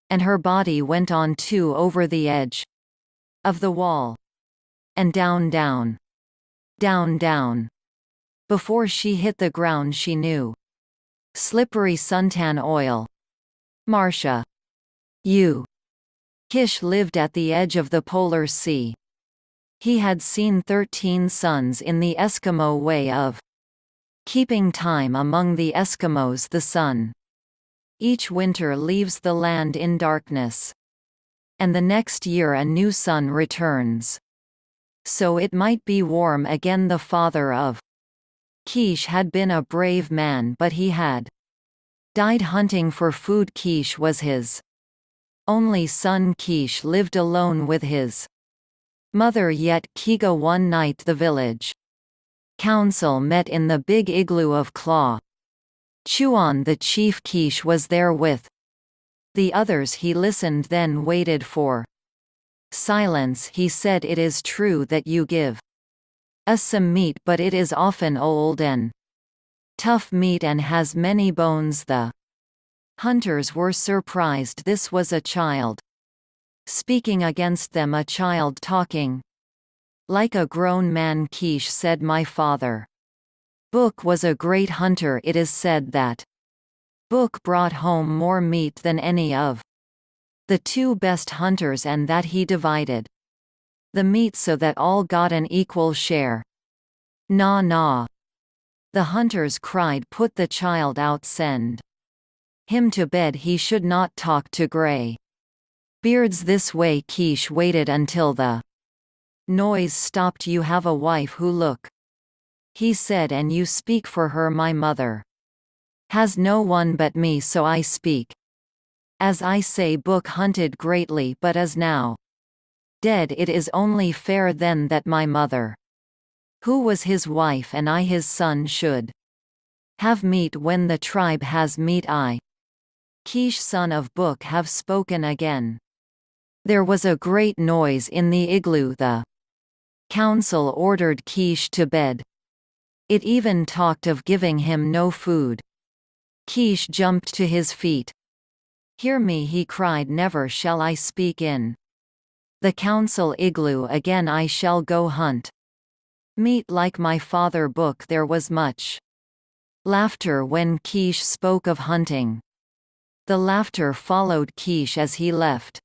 S1: And her body went on too, over the edge of the wall. And down, down, down, down. Before she hit the ground she knew. Slippery suntan oil. Marcia. You. Kish lived at the edge of the polar sea. He had seen 13 suns in the Eskimo way of keeping time among the Eskimos. The sun each winter leaves the land in darkness, and the next year a new sun returns. So it might be warm again. The father of Kish had been a brave man, but he had died hunting for food. Kish was his only son. Kish lived alone with his mother. Yet Kiga, one night the village council met in the big igloo of Claw. Chuan, the chief Kish, was there with the others. He listened, then waited for silence. He said, "It is true that you give us some meat, but it is often old and tough meat and has many bones." The hunters were surprised. This was a child speaking against them, a child talking like a grown man. Kish said, "My father Book was a great hunter. It is said that Book brought home more meat than any of the 2 best hunters, and that he divided the meat so that all got an equal share." "Na na," the hunters cried. "Put the child out, send him to bed. He should not talk to gray beards this way." Kish waited until the noise stopped. "You have a wife who look," he said, "and you speak for her. My mother has no one but me, so I speak. As I say, Book hunted greatly but is now dead. It is only fair then that my mother, who was his wife, and I his son, should have meat. When the tribe has meat, I, Kish son of Book, have spoken again." There was a great noise in the igloo. The council ordered Kish to bed. It even talked of giving him no food. Kish jumped to his feet. "Hear me," he cried. "Never shall I speak in the council igloo again. I shall go hunt meat like my father Book." There was much laughter when Kish spoke of hunting. The laughter followed Kish as he left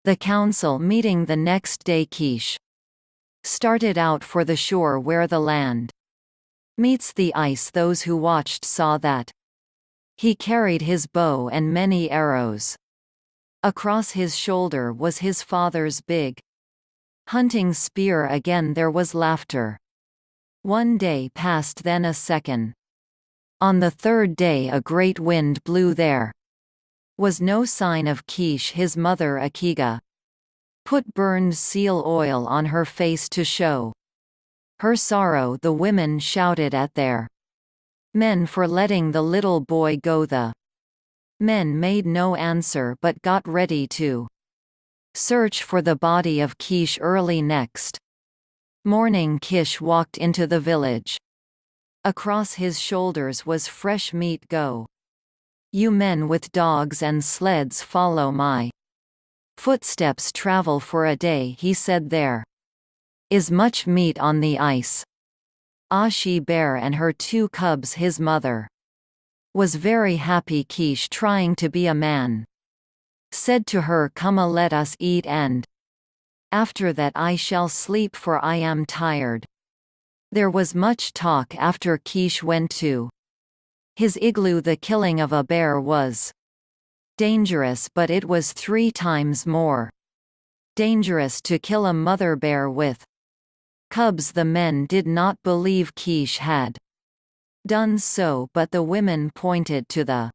S1: the council meeting the next day. Kish started out for the shore where the land meets the ice. Those who watched saw that he carried his bow and many arrows. Across his shoulder was his father's big hunting spear. Again there was laughter. 1 day passed, then a second. On the 3rd day a great wind blew. There was no sign of Kish. His mother Akiga put burned seal oil on her face to show her sorrow. The women shouted at their men for letting the little boy go. The men made no answer but got ready to search for the body of Kish. Early next morning Kish walked into the village. Across his shoulders was fresh meat. "Go, you men with dogs and sleds, follow my footsteps. Travel for a day," he said. "There is much meat on the ice." Ashi Bear and her 2 cubs. His mother was very happy. Kish, trying to be a man, said to her, "Come, let us eat, and after that I shall sleep, for I am tired." There was much talk after Kish went to his igloo. The killing of a bear was dangerous, but it was 3 times more dangerous to kill a mother bear with cubs. The men did not believe Kish had done so, but the women pointed to the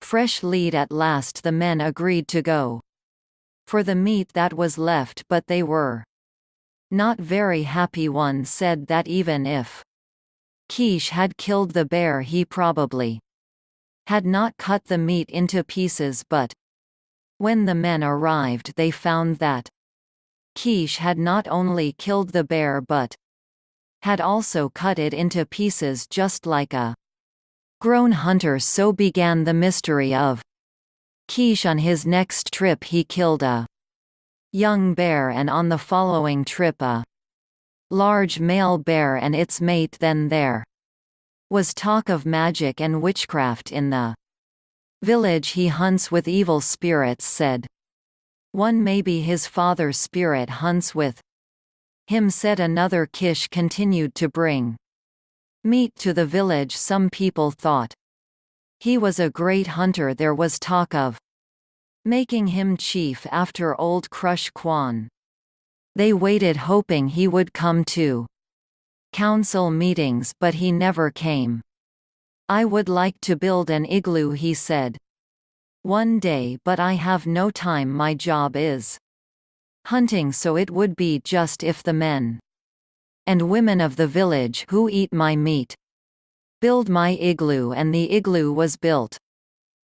S1: fresh lead. At last the men agreed to go for the meat that was left, but they were not very happy. One said that even if Kish had killed the bear, he probably had not cut the meat into pieces, but when the men arrived they found that Kish had not only killed the bear but had also cut it into pieces just like a grown hunter. So began the mystery of Kish. On his next trip he killed a young bear, and on the following trip a large male bear and its mate. Then there was talk of magic and witchcraft in the village. He hunts with evil spirits, said one. Maybe his father's spirit hunts with him, said another. Kish continued to bring meat to the village. Some people thought he was a great hunter. There was talk of making him chief after old Crush Kwan. They waited hoping he would come to council meetings, but he never came. I would like to build an igloo, he said one day, but I have no time. My job is hunting, so it would be just if the men and women of the village who eat my meat build my igloo. And the igloo was built.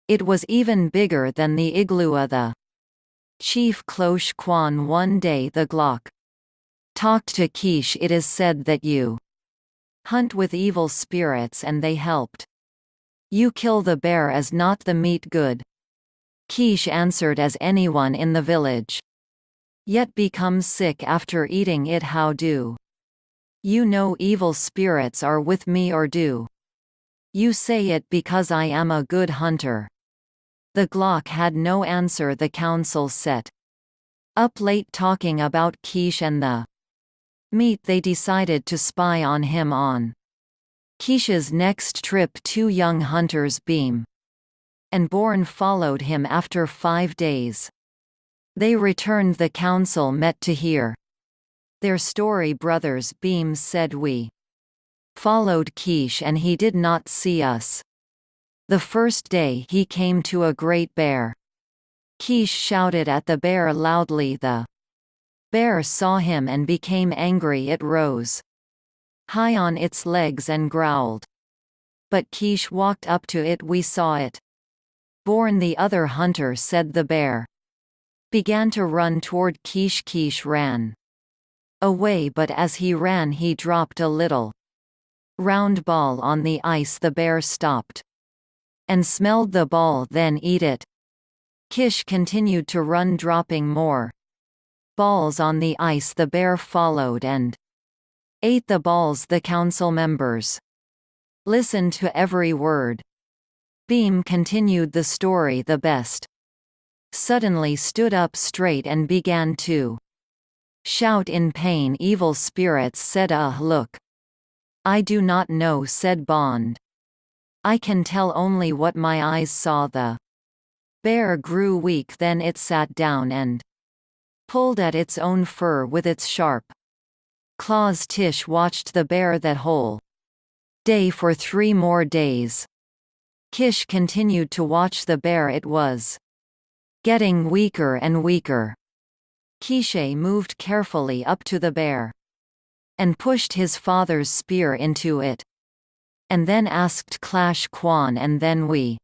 S1: It was even bigger than the igloo of the chief Cloche Kwan. One day the Glock talked to Kish. It is said that you hunt with evil spirits and they helped you kill the bear. Is not the meat good? Kish answered, as anyone in the village yet becomes sick after eating it. How do you know evil spirits are with me, or do you say it because I am a good hunter? The Glock had no answer. The council set up late talking about Kish and the meat. They decided to spy on him. On Kish's next trip 2 young hunters, Beam and Born, followed him. After 5 days they returned. The council met to hear their story. Brothers Beam said, we followed Kish and he did not see us. The first day he came to a great bear. Kish shouted at the bear loudly. The bear saw him and became angry. It rose high on its legs and growled. But Kish walked up to it. We saw it. Born, the other hunter, said. The bear began to run toward Kish. Kish ran away, but as he ran he dropped a little round ball on the ice. The bear stopped and smelled the ball, then eat it. Kish continued to run, dropping more balls on the ice. The bear followed and ate the balls. The council members listened to every word. Beam continued the story. The best suddenly stood up straight and began to shout in pain. Evil spirits said, look. I do not know, said Bond. I can tell only what my eyes saw. The bear grew weak, then it sat down and pulled at its own fur with its sharp claws. Tish watched the bear that whole day for 3 more days. Kish continued to watch the bear. It was getting weaker and weaker. Kishe moved carefully up to the bear and pushed his father's spear into it, and then asked Clash Kwan. And then we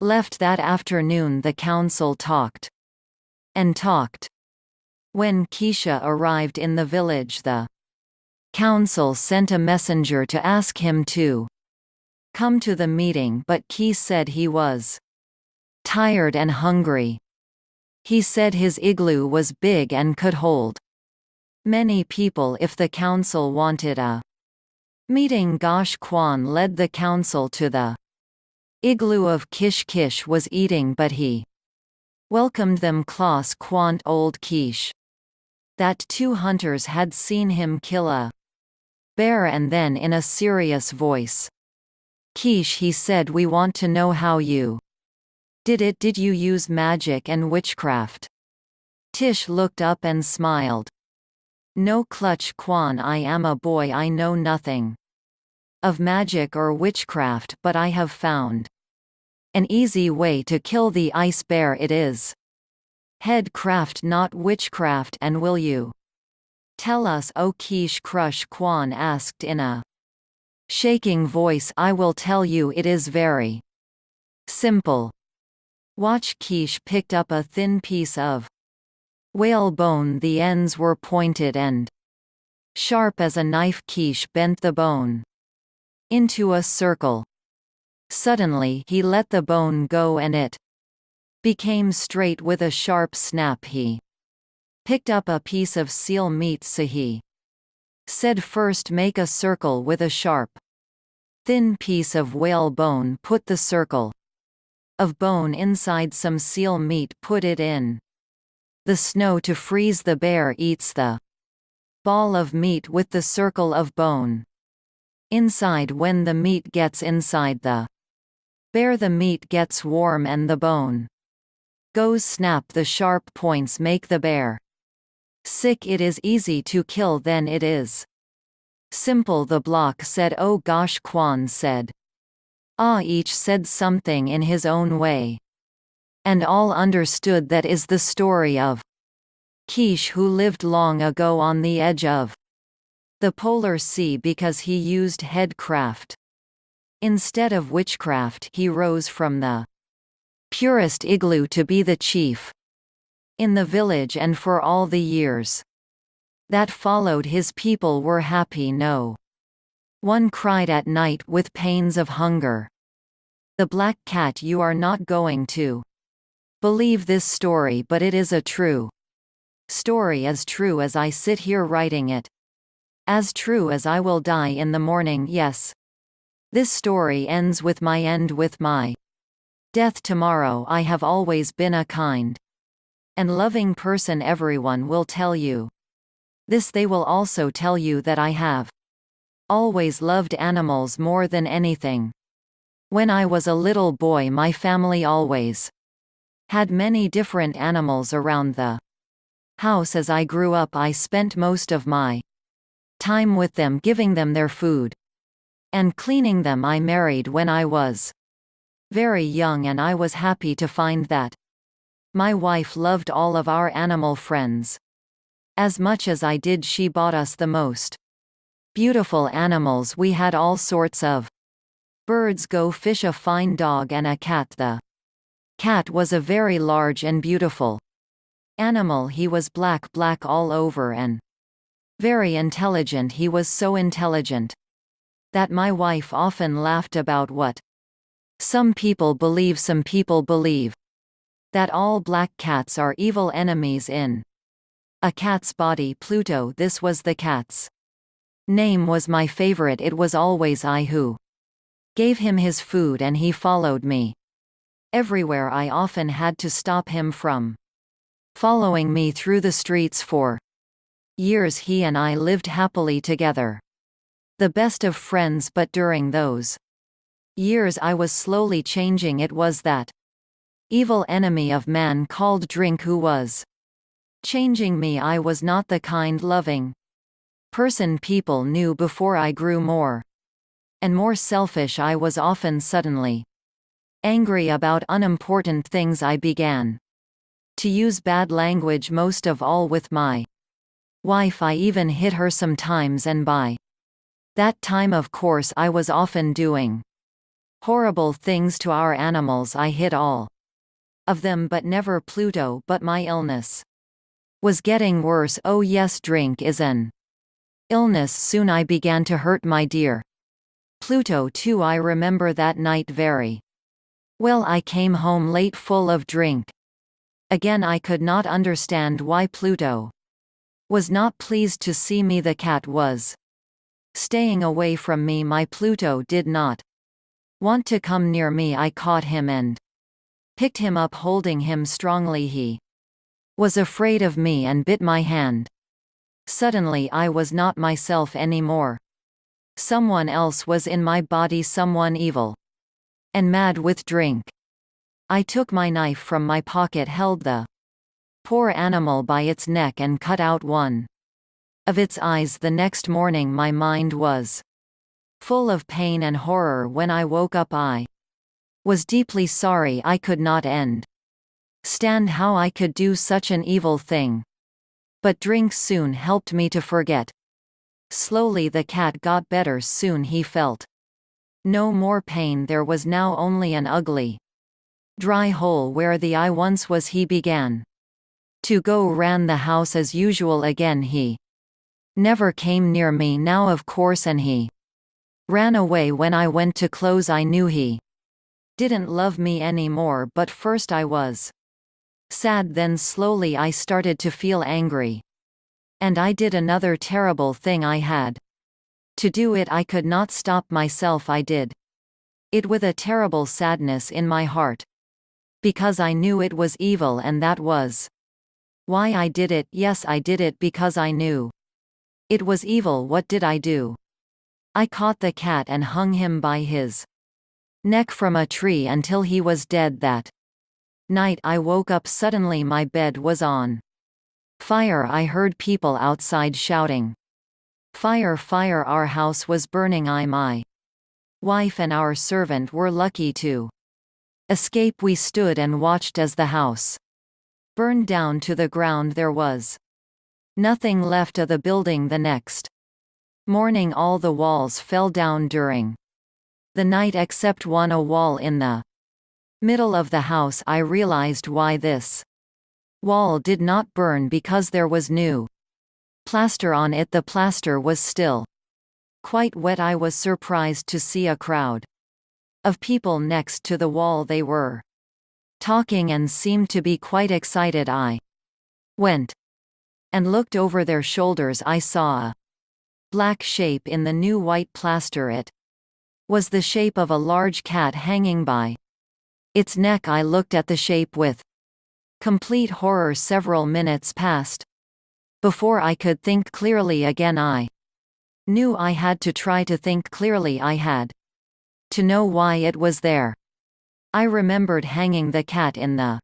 S1: left that afternoon. The council talked and talked. When Kisha arrived in the village, the council sent a messenger to ask him to come to the meeting, but Ki said he was tired and hungry. He said his igloo was big and could hold many people if the council wanted a meeting. Gosh Kwan led the council to the igloo of Kish. Kish was eating, but he welcomed them. Klaus Quant old Kish that 2 hunters had seen him kill a Bear, and then in a serious voice. Kish, he said, we want to know how you did it. Did you use magic and witchcraft? Tish looked up and smiled. No, Clutch Quan, I am a boy, I know nothing of magic or witchcraft, but I have found an easy way to kill the ice bear. It is headcraft, not witchcraft. And will you tell us, O Kish? Crush Quan asked in a shaking voice. I will tell you, it is very simple. Watch. Kish picked up a thin piece of whale bone. The ends were pointed and sharp as a knife. Kish bent the bone into a circle. Suddenly he let the bone go and it became straight with a sharp snap. He picked up a piece of seal meat. Sahi said, first make a circle with a sharp, thin piece of whale bone. Put the circle of bone inside some seal meat. Put it in the snow to freeze. The bear eats the ball of meat with the circle of bone inside. When the meat gets inside the bear, the meat gets warm and the bone goes snap. The sharp points make the bear sick. It is easy to kill, then it is simple. The block said. Oh gosh, Quan said. Ah, each said something in his own way, and all understood that is the story of Kish, who lived long ago on the edge of the polar sea. Because he used headcraft instead of witchcraft, he rose from the purest igloo to be the chief in the village, and for all the years that followed, his people were happy. No one cried at night with pains of hunger. The Black Cat. You are not going to believe this story, but it is a true story, as true as I sit here writing it, as true as I will die in the morning. Yes. This story ends with my end, with my death tomorrow. I have always been a kind and loving person. Everyone will tell you this. They will also tell you that I have always loved animals more than anything. When I was a little boy, my family always had many different animals around the house. As I grew up, I spent most of my time with them, giving them their food and cleaning them. I married when I was very young, and I was happy to find that my wife loved all of our animal friends as much as I did. She bought us the most beautiful animals. We had all sorts of birds, go fish, a fine dog, and a cat. The cat was a very large and beautiful animal. He was black all over and very intelligent. He was so intelligent that my wife often laughed about what some people believe. Some people believe that all black cats are evil enemies in a cat's body. Pluto. This was the cat's name. Was my favorite. It was always I who gave him his food, and he followed me everywhere. I often had to stop him from following me through the streets. For years he and I lived happily together, the best of friends. But during those years I was slowly changing. It was that evil enemy of man called drink who was changing me. I was not the kind, loving person people knew before. I grew more and more selfish. I was often suddenly angry about unimportant things. I began to use bad language, most of all with my wife. I even hit her sometimes, and by that time, of course, I was often doing horrible things to our animals. I hit all of them, but never Pluto. But my illness was getting worse. Oh yes, drink is an illness. Soon I began to hurt my dear Pluto too. I remember that night very well. I came home late, full of drink. Again, I could not understand why Pluto was not pleased to see me. The cat was staying away from me. My Pluto did not want to come near me. I caught him and picked him up, holding him strongly. He was afraid of me and bit my hand. Suddenly I was not myself anymore. Someone else was in my body, someone evil. And mad with drink. I took my knife from my pocket, held the poor animal by its neck and cut out one of its eyes. The next morning my mind was full of pain and horror. When I woke up I was deeply sorry I could not stand how I could do such an evil thing. But drink soon helped me to forget. Slowly the cat got better, soon he felt no more pain. There was now only an ugly, dry hole where the eye once was. He began to go round the house as usual again. He never came near me now, of course, and he ran away when I went to close. I knew he didn't love me anymore, but first I was sad, then slowly I started to feel angry. And I did another terrible thing. I had to do it. I could not stop myself. I did it with a terrible sadness in my heart. Because I knew it was evil, and that was why I did it. Yes, I did it because I knew it was evil. What did I do? I caught the cat and hung him by his neck from a tree until he was dead. That night I woke up suddenly. My bed was on fire. I heard people outside shouting, "Fire, fire!" Our house was burning. My wife and our servant were lucky to escape. We stood and watched as the house burned down to the ground. There was nothing left of the building. The next morning all the walls fell down during the night except one, a wall in the middle of the house. I realized why this wall did not burn, because there was new plaster on it. The plaster was still quite wet. I was surprised to see a crowd of people next to the wall. They were talking and seemed to be quite excited. I went and looked over their shoulders. I saw a black shape in the new white plaster. It was the shape of a large cat hanging by its neck. I looked at the shape with complete horror. Several minutes passed before I could think clearly again. I knew I had to try to think clearly. I had to know why it was there. I remembered hanging the cat in the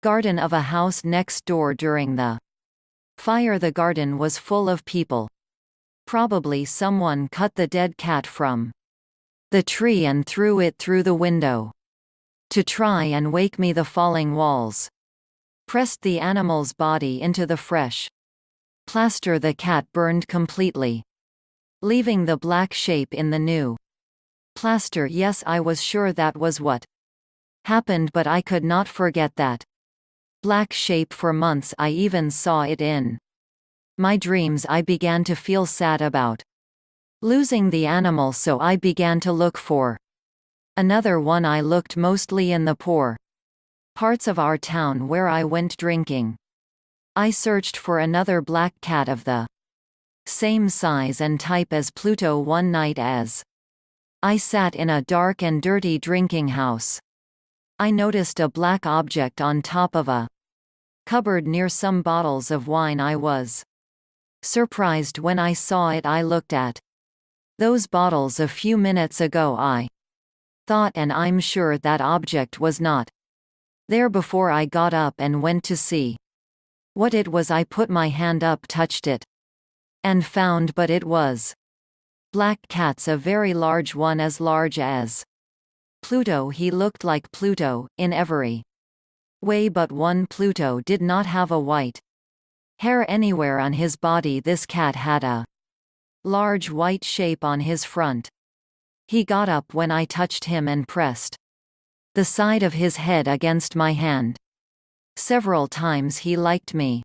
S1: garden of a house next door during the fire. The garden was full of people. Probably someone cut the dead cat from the tree and threw it through the window to try and wake me. The falling walls pressed the animal's body into the fresh plaster. The cat burned completely, leaving the black shape in the new plaster. Yes, I was sure that was what happened, but I could not forget that black shape for months. I even saw it in my dreams. I began to feel sad about losing the animal, so I began to look for another one. I looked mostly in the poor parts of our town where I went drinking. I searched for another black cat of the same size and type as Pluto. One night, as I sat in a dark and dirty drinking house, I noticed a black object on top of a cupboard near some bottles of wine. I was surprised when I saw it. I looked at those bottles a few minutes ago, I thought, and I'm sure that object was not there before I got up and went to see what it was. I put my hand up, touched it, and found, but it was black cats, a very large one, as large as Pluto. He looked like Pluto in every way but one. Pluto did not have a white hair anywhere on his body. This cat had a large white shape on his front. He got up when I touched him and pressed the side of his head against my hand several times. He liked me.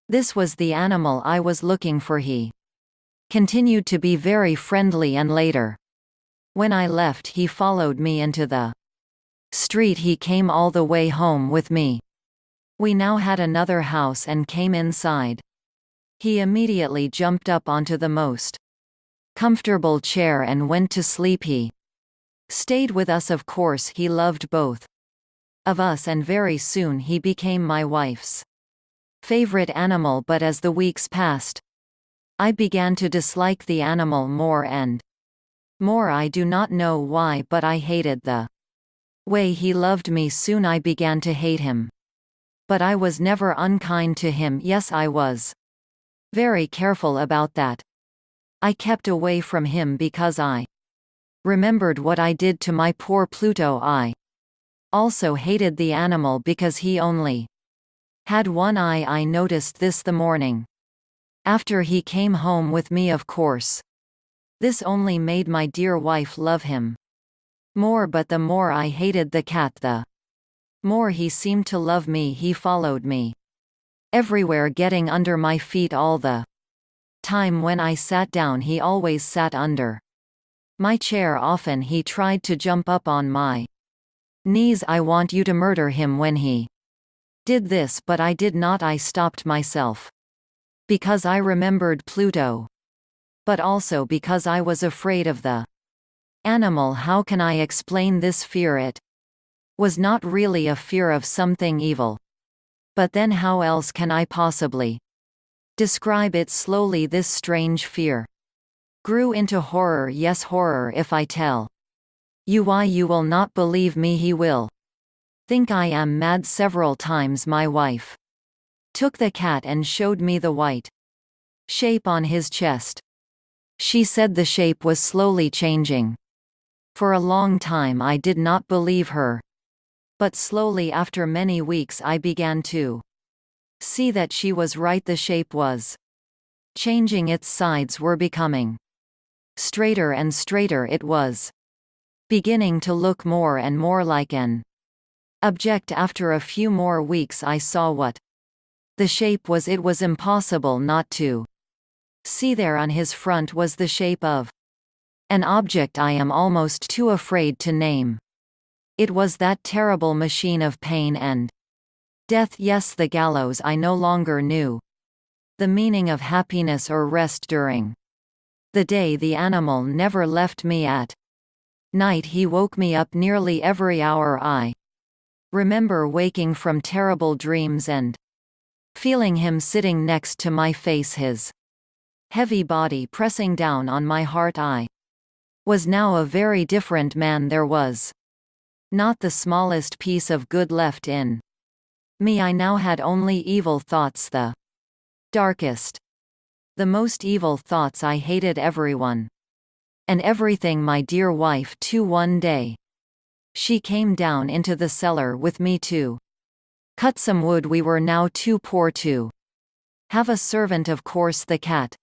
S1: This was the animal I was looking for. He continued to be very friendly, and later, when I left, he followed me into the street. He came all the way home with me. We now had another house and came inside. He immediately jumped up onto the most comfortable chair and went to sleep. He stayed with us, of course. He loved both of us, and very soon he became my wife's favorite animal. But as the weeks passed, I began to dislike the animal more and more. I do not know why, but I hated the way he loved me. Soon I began to hate him. But I was never unkind to him. Yes, I was very careful about that. I kept away from him because I remembered what I did to my poor Pluto. I also hated the animal because he only had one eye. I noticed this the morning after he came home with me, of course. This only made my dear wife love him more, but the more I hated the cat, the more he seemed to love me. He followed me everywhere, getting under my feet all the time. When I sat down, he always sat under my chair. Often he tried to jump up on my knees. I want you to murder him when he did this, but I did not. I stopped myself because I remembered Pluto, but also because I was afraid of the animal. How can I explain this fear? It was not really a fear of something evil. But then how else can I possibly describe it? Slowly this strange fear grew into horror. Yes, horror. If I tell you why, you will not believe me. He will think I am mad. Several times my wife took the cat and showed me the white shape on his chest. She said the shape was slowly changing. For a long time I did not believe her. But slowly, after many weeks, I began to see that she was right. The shape was changing. Its sides were becoming straighter and straighter. It was beginning to look more and more like an object. After a few more weeks I saw what the shape was. It was impossible not to see. There on his front was the shape of an object I am almost too afraid to name. It was that terrible machine of pain and death. Yes, the gallows. I no longer knew the meaning of happiness or rest during the day. The animal never left me at night. He woke me up nearly every hour. I remember waking from terrible dreams and feeling him sitting next to my face, his heavy body pressing down on my heart. I was now a very different man. There was not the smallest piece of good left in me. I now had only evil thoughts, the darkest, the most evil thoughts. I hated everyone and everything. My dear wife too. One day she came down into the cellar with me to cut some wood. We were now too poor to have a servant. Of course the cat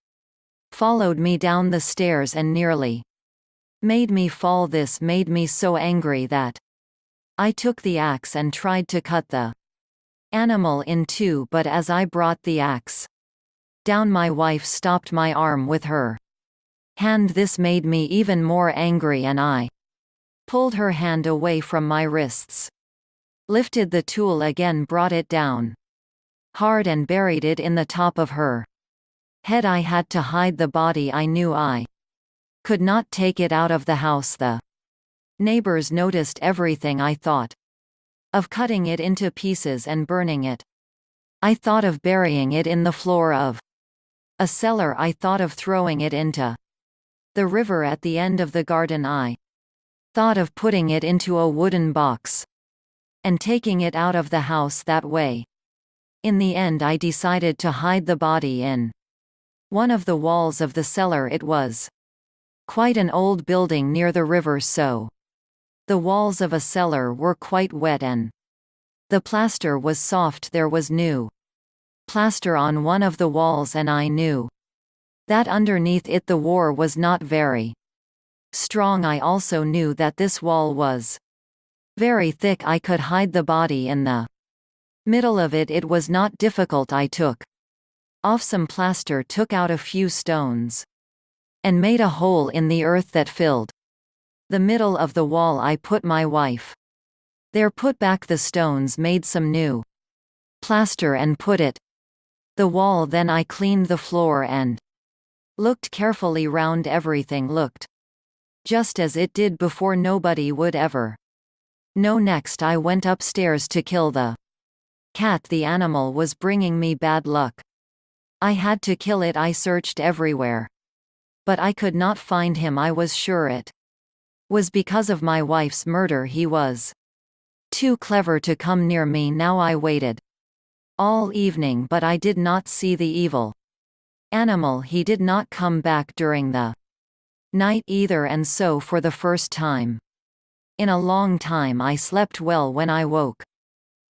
S1: followed me down the stairs and nearly made me fall. This made me so angry that I took the axe and tried to cut the animal in two, but as I brought the axe down, my wife stopped my arm with her hand. This made me even more angry, and I pulled her hand away from my wrists, lifted the tool again, brought it down hard and buried it in the top of her head. I had to hide the body. I knew I could not take it out of the house. The neighbors noticed everything. I thought of cutting it into pieces and burning it. I thought of burying it in the floor of a cellar. I thought of throwing it into the river at the end of the garden. I thought of putting it into a wooden box and taking it out of the house that way. In the end I decided to hide the body in one of the walls of the cellar. It was quite an old building near the river, so the walls of a cellar were quite wet and the plaster was soft. There was new plaster on one of the walls, and I knew that underneath it the wall was not very strong. I also knew that this wall was very thick. I could hide the body in the middle of it. It was not difficult. I took off some plaster, took out a few stones, and made a hole in the earth that filled the middle of the wall. I put my wife there, put back the stones, made some new plaster and put it the wall. Then I cleaned the floor and looked carefully round. Everything looked just as it did before. Nobody would ever know. Next I went upstairs to kill the cat. The animal was bringing me bad luck. I had to kill it. I searched everywhere. But I could not find him. I was sure it was because of my wife's murder. He was too clever to come near me. Now I waited all evening, but I did not see the evil animal. He did not come back during the night either, and so for the first time in a long time I slept well. When I woke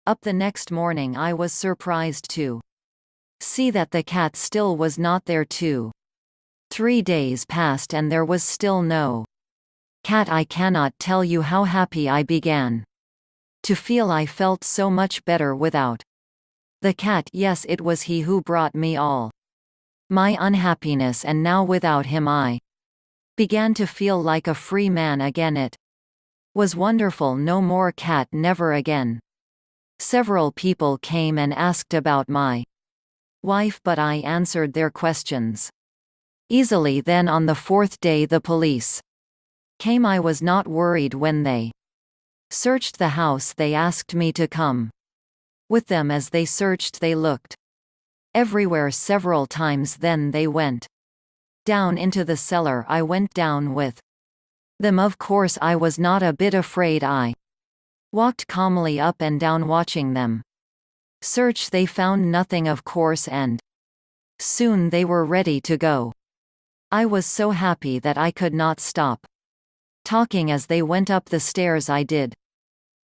S1: up the next morning, I was surprised to see that the cat still was not there too. 3 days passed and there was still no cat. I cannot tell you how happy I began to feel. I felt so much better without the cat. Yes, it was he who brought me all my unhappiness, and now without him I began to feel like a free man again. It was wonderful. No more cat, never again. Several people came and asked about my wife, but I answered their questions easily. Then on the 4th day the police came. I was not worried. When they searched the house, they asked me to come with them. As they searched, they looked everywhere several times. Then they went down into the cellar. I went down with them. Of course I was not a bit afraid. I walked calmly up and down watching them search. They found nothing, of course, and soon they were ready to go. I was so happy that I could not stop talking as they went up the stairs. I did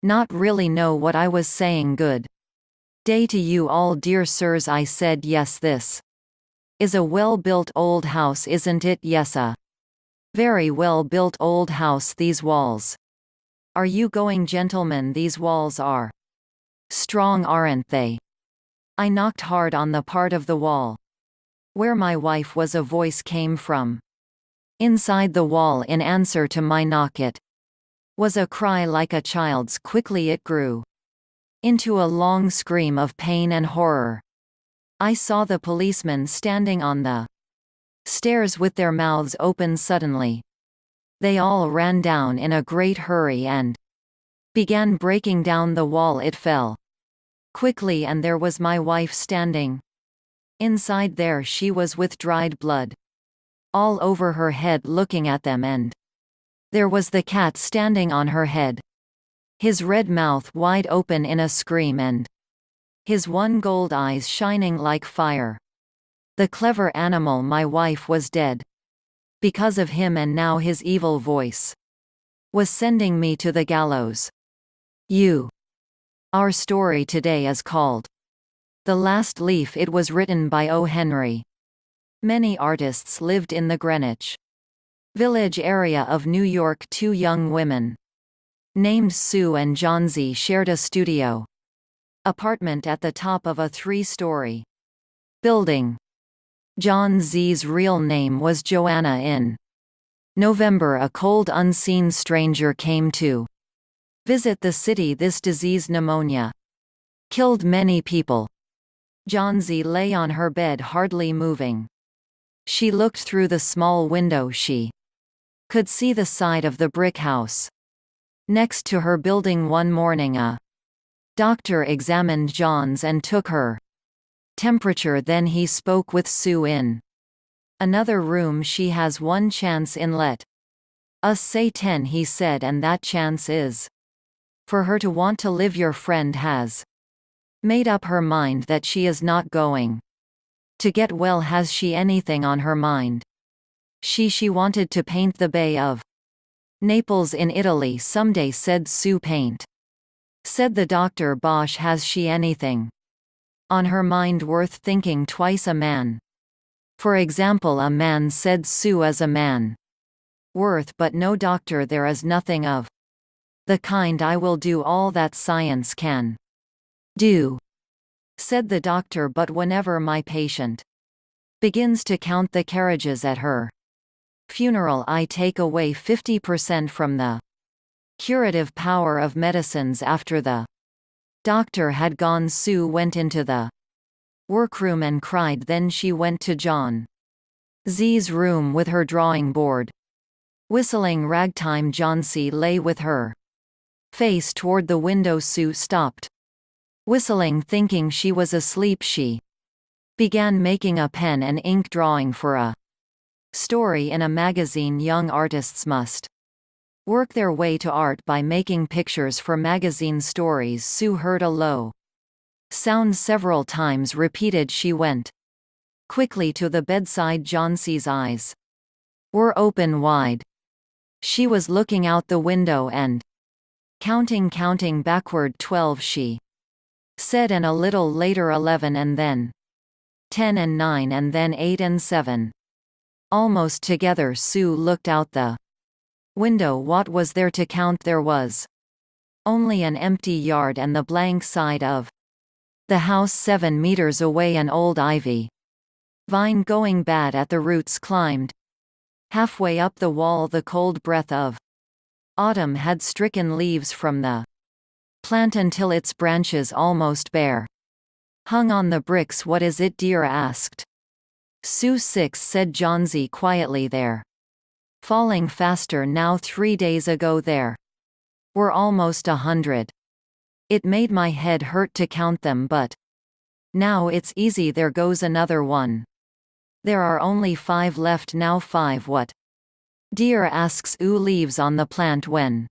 S1: not really know what I was saying. Good day to you all, dear sirs, I said. Yes, this is a well-built old house, isn't it? Yes, a very well-built old house. These walls are you going, gentlemen? These walls are strong, aren't they? I knocked hard on the part of the wall where my wife was. A voice came from inside the wall in answer to my knock. It was a cry like a child's. Quickly it grew into a long scream of pain and horror. I saw the policemen standing on the stairs with their mouths open. Suddenly they all ran down in a great hurry and began breaking down the wall. It fell quickly, and there was my wife standing inside. There she was with dried blood all over her head, looking at them, and there was the cat standing on her head, his red mouth wide open in a scream, and his one gold eyes shining like fire. The clever animal. My wife was dead because of him, and now his evil voice was sending me to the gallows. Our story today is called The Last Leaf. It was written by O. Henry. Many artists lived in the Greenwich Village area of New York. 2 young women named Sue and John Z shared a studio apartment at the top of a 3-story building. John Z's real name was Joanna. In November, a cold, unseen stranger came to visit the city. This disease, pneumonia, killed many people. John Z lay on her bed, hardly moving. She looked through the small window. She could see the side of the brick house next to her building. One morning, a doctor examined John's and took her temperature. Then he spoke with Sue in another room. She has one chance in, let us say 10, he said, and that chance is for her to want to live. Your friend has made up her mind that she is not going to get well. Has she anything on her mind? She wanted to paint the Bay of Naples in Italy someday, said Sue. Paint, said the doctor. Bosh, has she anything on her mind worth thinking twice? A man, for example. A man, said Sue. Is a man worth? But no, doctor, there is nothing of the kind. I will do all that science can do, said the doctor, but whenever my patient begins to count the carriages at her funeral, I take away 50% from the curative power of medicines. After the doctor had gone, Sue went into the workroom and cried. Then she went to John Z's room with her drawing board whistling ragtime. John Z lay with her face toward the window. Sue stopped whistling, thinking she was asleep. She Began making a pen and ink drawing for a story in a magazine. Young artists must work their way to art by making pictures for magazine stories. Sue heard a low sound several times repeated. She went quickly to the bedside. Johnsey's eyes were open wide. She was looking out the window and counting backward. 12, she said, and a little later 11, and then 10 and 9, and then 8 and 7. Almost together. Sue looked out the window. What was there to count? There was only an empty yard and the blank side of the house 7 meters away. An old ivy vine going bad at the roots climbed halfway up the wall. The cold breath of autumn had stricken leaves from the plant until its branches, almost bare, hung on the bricks. What is it, dear? asked Sue. 6, said Johnsey quietly. They're falling faster now. 3 days ago there were almost 100. It made my head hurt to count them, but now it's easy. There goes another one. There are only 5 left now. 5 what, dear? asks Ooh. Leaves on the plant when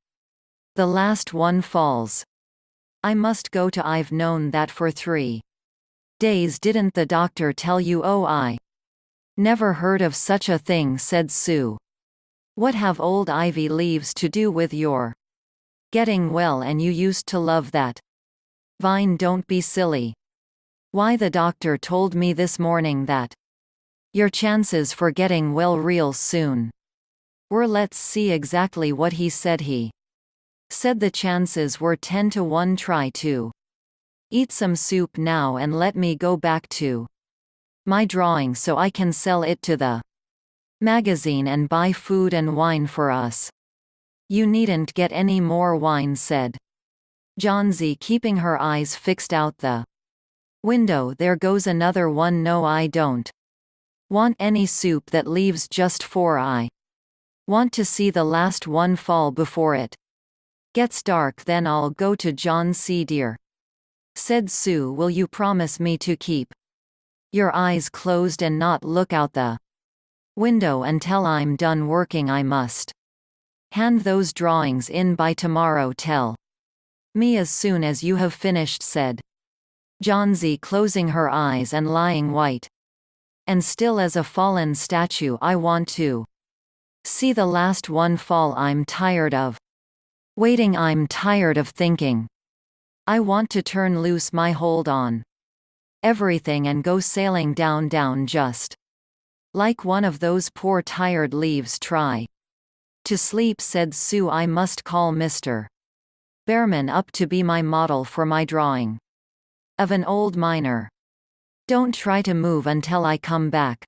S1: the last one falls. I must go to. I've known that for 3 days. Didn't the doctor tell you? Oh, I never heard of such a thing, said Sue. What have old ivy leaves to do with your getting well? And you used to love that vine. Don't be silly. Why, the doctor told me this morning that your chances for getting well real soon were, let's see exactly what he said. He said the chances were 10 to 1. Try to eat some soup now and let me go back to my drawing so I can sell it to the magazine and buy food and wine for us. You needn't get any more wine, said Johnsey, keeping her eyes fixed out the window. There goes another one. No, I don't want any soup that leaves just 4. I want to see the last one fall before it gets dark. Then I'll go to John C. Dear, said Sue. Will you promise me to keep your eyes closed and not look out the window until I'm done working? I must hand those drawings in by tomorrow. Tell me as soon as you have finished, said Johnsey, closing her eyes and lying white and still as a fallen statue. I want to see the last one fall. I'm tired of waiting. I'm tired of thinking. I want to turn loose my hold on everything and go sailing down, down, just like one of those poor tired leaves. Try to sleep, said Sue. I must call Mr. Behrman up to be my model for my drawing of an old miner. Don't try to move until I come back.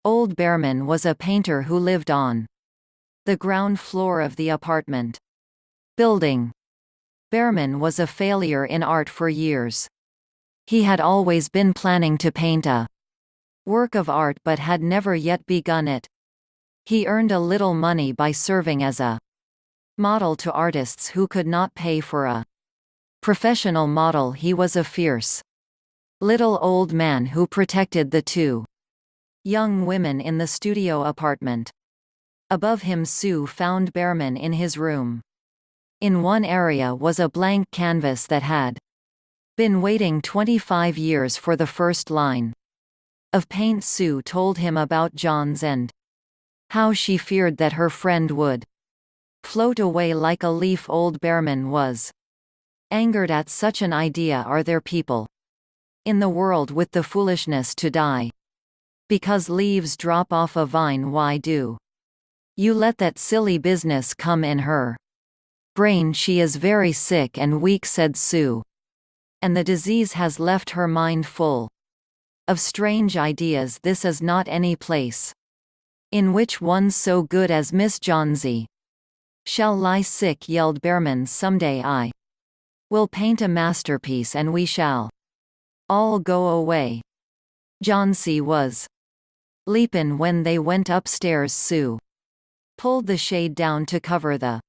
S1: Old Behrman was a painter who lived on the ground floor of the apartment building. Behrman was a failure in art for years. He had always been planning to paint a work of art but had never yet begun it. He earned a little money by serving as a model to artists who could not pay for a professional model. He was a fierce little old man who protected the 2 young women in the studio apartment above him. Sue found Behrman in his room. In one area was a blank canvas that had been waiting 25 years for the first line of paint. Sue told him about John's and how she feared that her friend would float away like a leaf. Old Behrman was angered at such an idea. Are there people in the world with the foolishness to die because leaves drop off a vine? Why do you let that silly business come in her brain? She is very sick and weak, said Sue, and the disease has left her mind full of strange ideas. This is not any place in which one so good as Miss Johnsey shall lie sick, yelled Behrman. Someday I will paint a masterpiece and we shall all go away. Johnsey was leapin' when they went upstairs. Sue pulled the shade down to cover the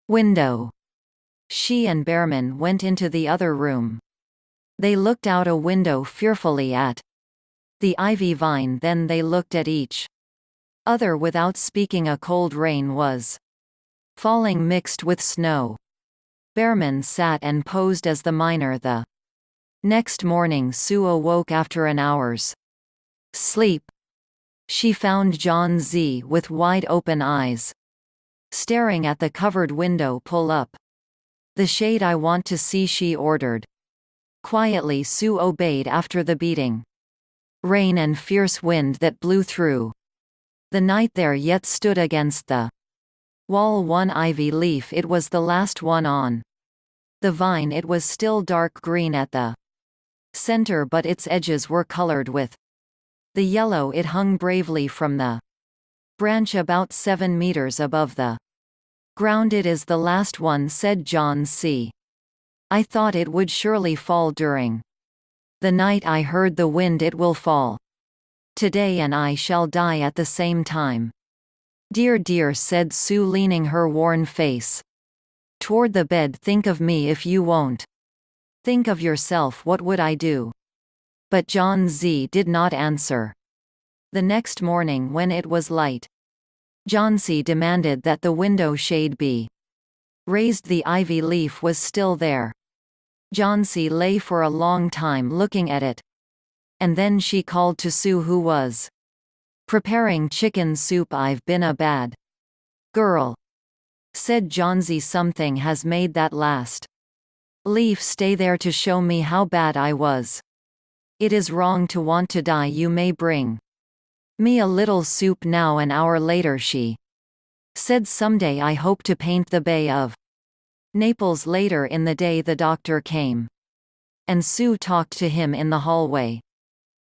S1: window. She and Behrman went into the other room. They looked out a window fearfully at the ivy vine. Then they looked at each other without speaking. A cold rain was falling mixed with snow. Behrman sat and posed as the miner. The next morning Sue awoke after an hour's sleep. She found John Z. with wide-open eyes, staring at the covered window. Pull up the shade, I want to see, she ordered. Quietly Sue obeyed. After the beating rain and fierce wind that blew through the night, there yet stood against the wall one ivy leaf. It was the last one on the vine. It was still dark green at the center, but its edges were colored with the yellow. It hung bravely from the branch about 7 meters above the ground. It is the last one, said John C. I thought it would surely fall during the night. I heard the wind. It will fall today, and I shall die at the same time. Dear, dear, said Sue, leaning her worn face toward the bed. Think of me if you won't think of yourself. What would I do? But John Z. did not answer. The next morning, when it was light, John C. demanded that the window shade be raised. The ivy leaf was still there. John C. lay for a long time looking at it. And then she called to Sue, who was preparing chicken soup. I've been a bad girl, said John Z. Something has made that last leaf stay there to show me how bad I was. It is wrong to want to die. You may bring me a little soup now. An hour later she said, someday I hope to paint the Bay of Naples. Later in the day the doctor came, and Sue talked to him in the hallway.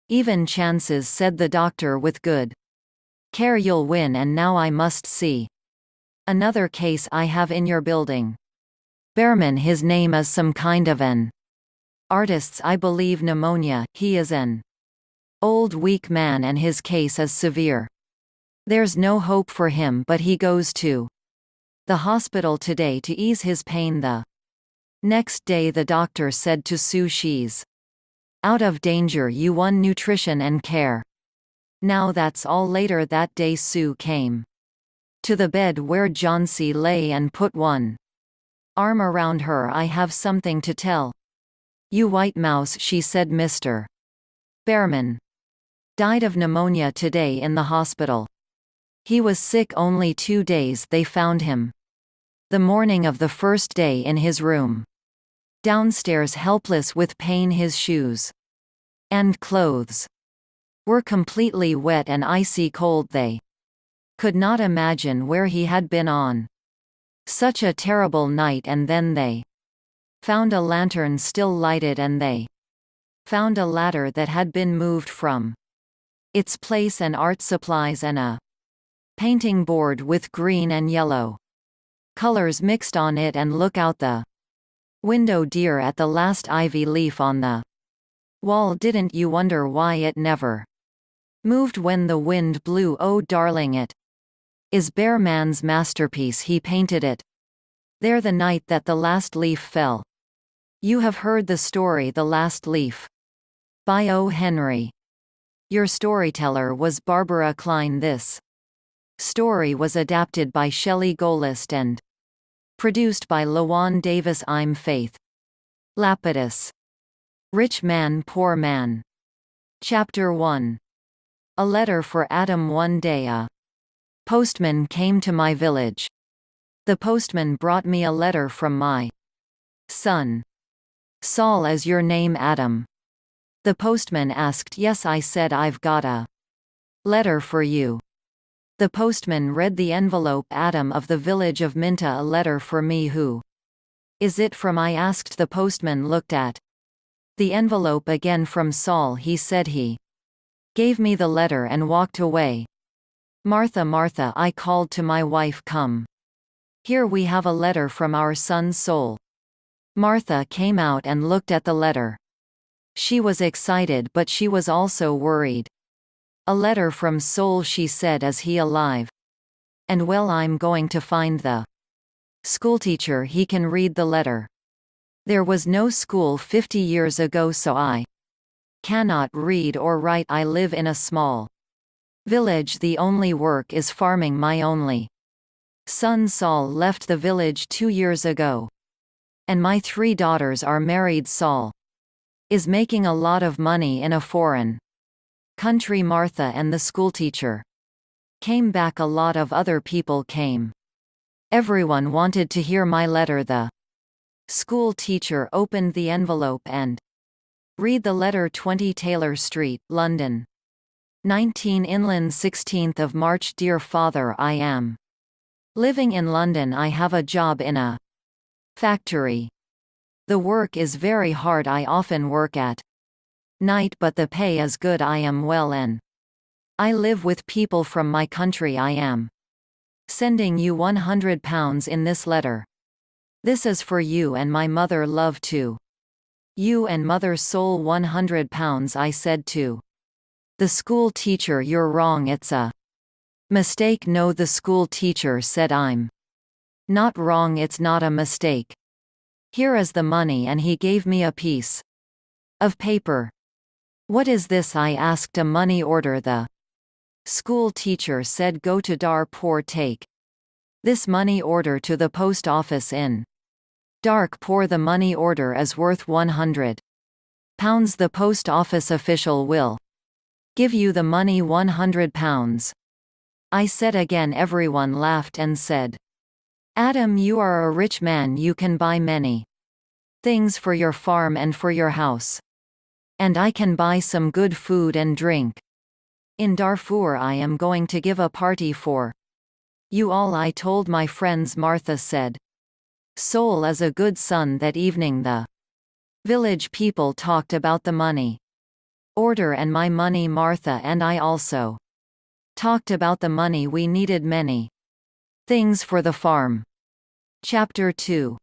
S1: Even chances, said the doctor with good care, you'll win. And now I must see another case I have in your building. Behrman, his name is some kind of an artist, I believe. Pneumonia. He is an old weak man and his case is severe. There's no hope for him, but he goes to the hospital today to ease his pain. The next day the doctor said to Sue, she's out of danger. You won nutrition and care. Now that's all. Later that day Sue came to the bed where John C. lay and put one arm around her. I have something to tell you, White Mouse, she said. Mr. Behrman died of pneumonia today in the hospital. He was sick only 2 days. They found him the morning of the first day in his room downstairs, helpless with pain. His shoes and clothes were completely wet and icy cold. They could not imagine where he had been on such a terrible night. And then they found a lantern still lighted, and they found a ladder that had been moved from its place, and art supplies, and a painting board with green and yellow colors mixed on it. And look out the window, dear, at the last ivy leaf on the wall. Didn't you wonder why it never moved when the wind blew? Oh darling, it is Behrman's masterpiece. He painted it there the night that the last leaf fell. You have heard the story The Last Leaf by O. Henry. Your storyteller was Barbara Klein. This story was adapted by Shelley Golist and produced by Lawan Davis. I'm Faith Lapidus. Rich Man, Poor Man. Chapter 1. A letter for Adam. One day a postman came to my village. The postman brought me a letter from my son Saul. Is your name Adam? The postman asked. Yes, I said. I've got a letter for you. The postman read the envelope. Adam of the village of Minta. A letter for me. Who is it from? I asked. The postman looked at the envelope again. From Saul, he said. He gave me the letter and walked away. Martha, Martha, I called to my wife, come here, we have a letter from our son Saul. Martha came out and looked at the letter. She was excited, but she was also worried. A letter from Saul, she said. Is he alive? And well, I'm going to find the schoolteacher. He can read the letter. There was no school 50 years ago, so I cannot read or write. I live in a small village. The only work is farming. My only son Saul left the village 2 years ago. And my 3 daughters are married. Saul is making a lot of money in a foreign country. Martha and the schoolteacher came back. A lot of other people came. Everyone wanted to hear my letter. The school teacher opened the envelope and read the letter. 20 Taylor Street, London. 19 Inland, 16th of March. Dear Father, I am living in London. I have a job in a factory. The work is very hard. I often work at night, but the pay is good. I am well and I live with people from my country. I am sending you £100 in this letter. This is for you and my mother. Love to you and mother. Soul. £100. I said to the school teacher, you're wrong. It's a mistake. No, the school teacher said, I'm not wrong. It's not a mistake. Here is the money, and he gave me a piece of paper. What is this? I asked. A money order. The school teacher said, go to Darpur. Take this money order to the post office in Darpur. The money order is worth £100. The post office official will give you the money. £100. I said again. Everyone laughed and said, Adam, you are a rich man. You can buy many things for your farm and for your house. And I can buy some good food and drink. In Darfur I am going to give a party for you all. I told my friends. Martha said, Soul is a good son. That evening the village people talked about the money order and my money. Martha and I also talked about the money. We needed many things for the farm. Chapter 2.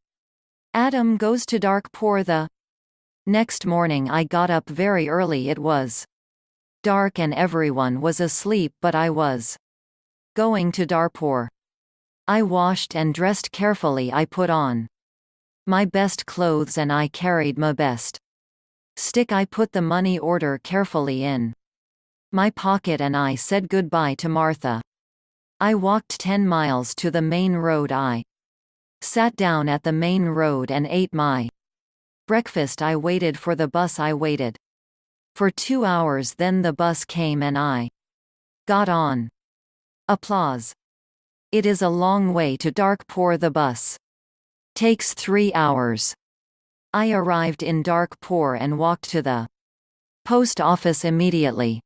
S1: Adam goes to Darpur. The next morning I got up very early. It was dark and everyone was asleep, but I was going to Darpur. I washed and dressed carefully. I put on my best clothes and I carried my best stick. I put the money order carefully in my pocket and I said goodbye to Martha. I walked 10 miles to the main road. I sat down at the main road and ate my breakfast. I waited for the bus. I waited for 2 hours. Then the bus came and I got on. Applause. It is a long way to Darpur. The bus takes 3 hours. I arrived in Darpur and walked to the post office immediately.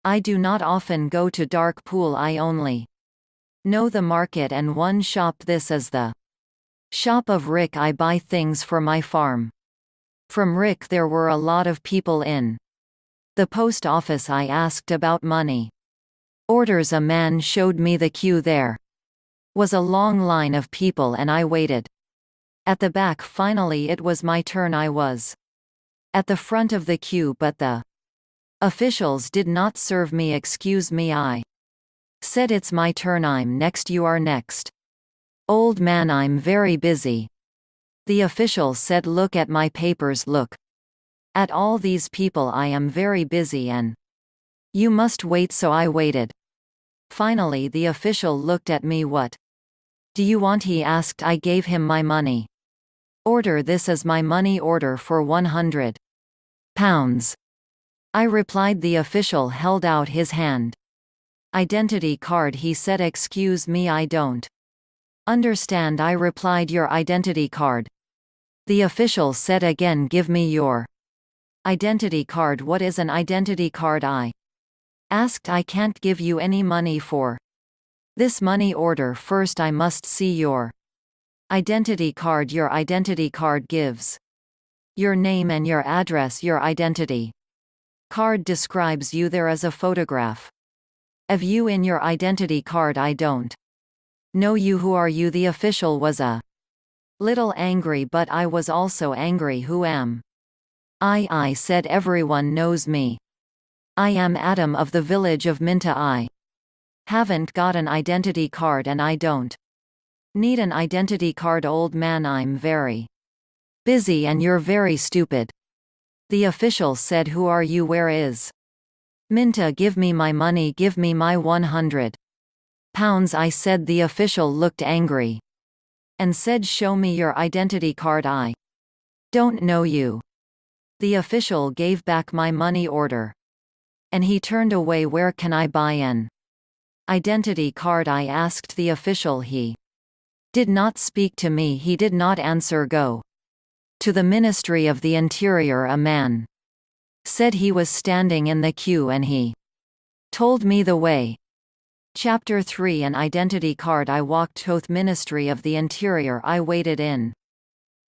S1: I do not often go to Darpur. I only know the market and one shop. This is the shop of Rick. I buy things for my farm. From Rick there were a lot of people in the post office. I asked about money orders. A man showed me the queue. There was a long line of people and I waited at the back. Finally it was my turn. I was at the front of the queue, but the officials did not serve me. Excuse me, I said. It's my turn. I'm next. You are next. Old man, I'm very busy. The official said, look at my papers. Look at all these people. I am very busy and you must wait. So I waited. Finally the official looked at me. What do you want? He asked. I gave him my money order. This is my money order for £100. I replied. The official held out his hand. Identity card, he said. Excuse me, I don't understand. I replied, your identity card. The official said again, give me your identity card. What is an identity card? I asked. I can't give you any money for this money order. First I must see your identity card. Your identity card gives your name and your address. Your identity card describes you. There is a photograph of you in your identity card. I don't know you. Who are you? The official was a little angry, but I was also angry. Who am I said. Everyone knows me. I am Adam of the village of Minta. I haven't got an identity card and I don't need an identity card. Old man, I'm very busy and you're very stupid. The official said, "Who are you? Where is Minta? Give me my money, give me my £100. I said. The official looked angry and said, "Show me your identity card. I don't know you." The official gave back my money order and he turned away. "Where can I buy an identity card?" I asked the official. He did not speak to me. He did not answer. "Go to the Ministry of the Interior." A man said he was standing in the queue and he told me the way. Chapter 3: An identity card. I walked to the Ministry of the Interior. I waited in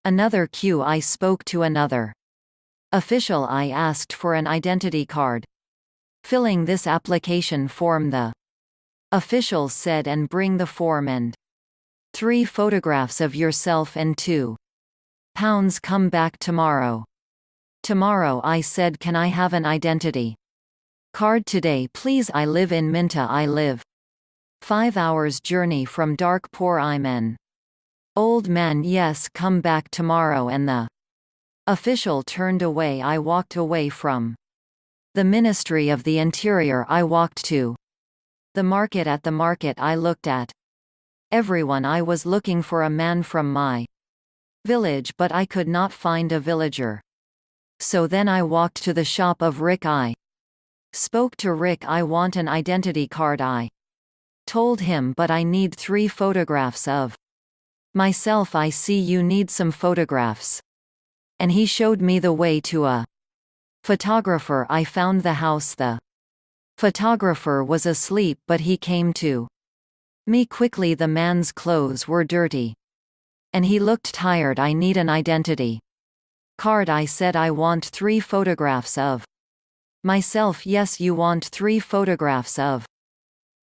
S1: another queue. I spoke to another official. I asked for an identity card. Filling this application form, the official said, "And bring the form and 3 photographs of yourself and £2. Come back tomorrow." "Tomorrow?" I said. "Can I have an identity card today, please? I live in Minta. I live 5 hours journey from Darkpur. I'm an old man." "Yes, come back tomorrow." And the official turned away. I walked away from the Ministry of the Interior. I walked to the market. At the market I looked at everyone. I was looking for a man from my village, but I could not find a villager. So then I walked to the shop of Rick. I spoke to Rick. "I want an identity card," I told him, "but I need 3 photographs of myself." "I see you need some photographs." And he showed me the way to a photographer. I found the house. The photographer was asleep, but he came to me quickly. The man's clothes were dirty and he looked tired. "I need an identity card," I said. "I want 3 photographs of myself." "Yes, you want 3 photographs of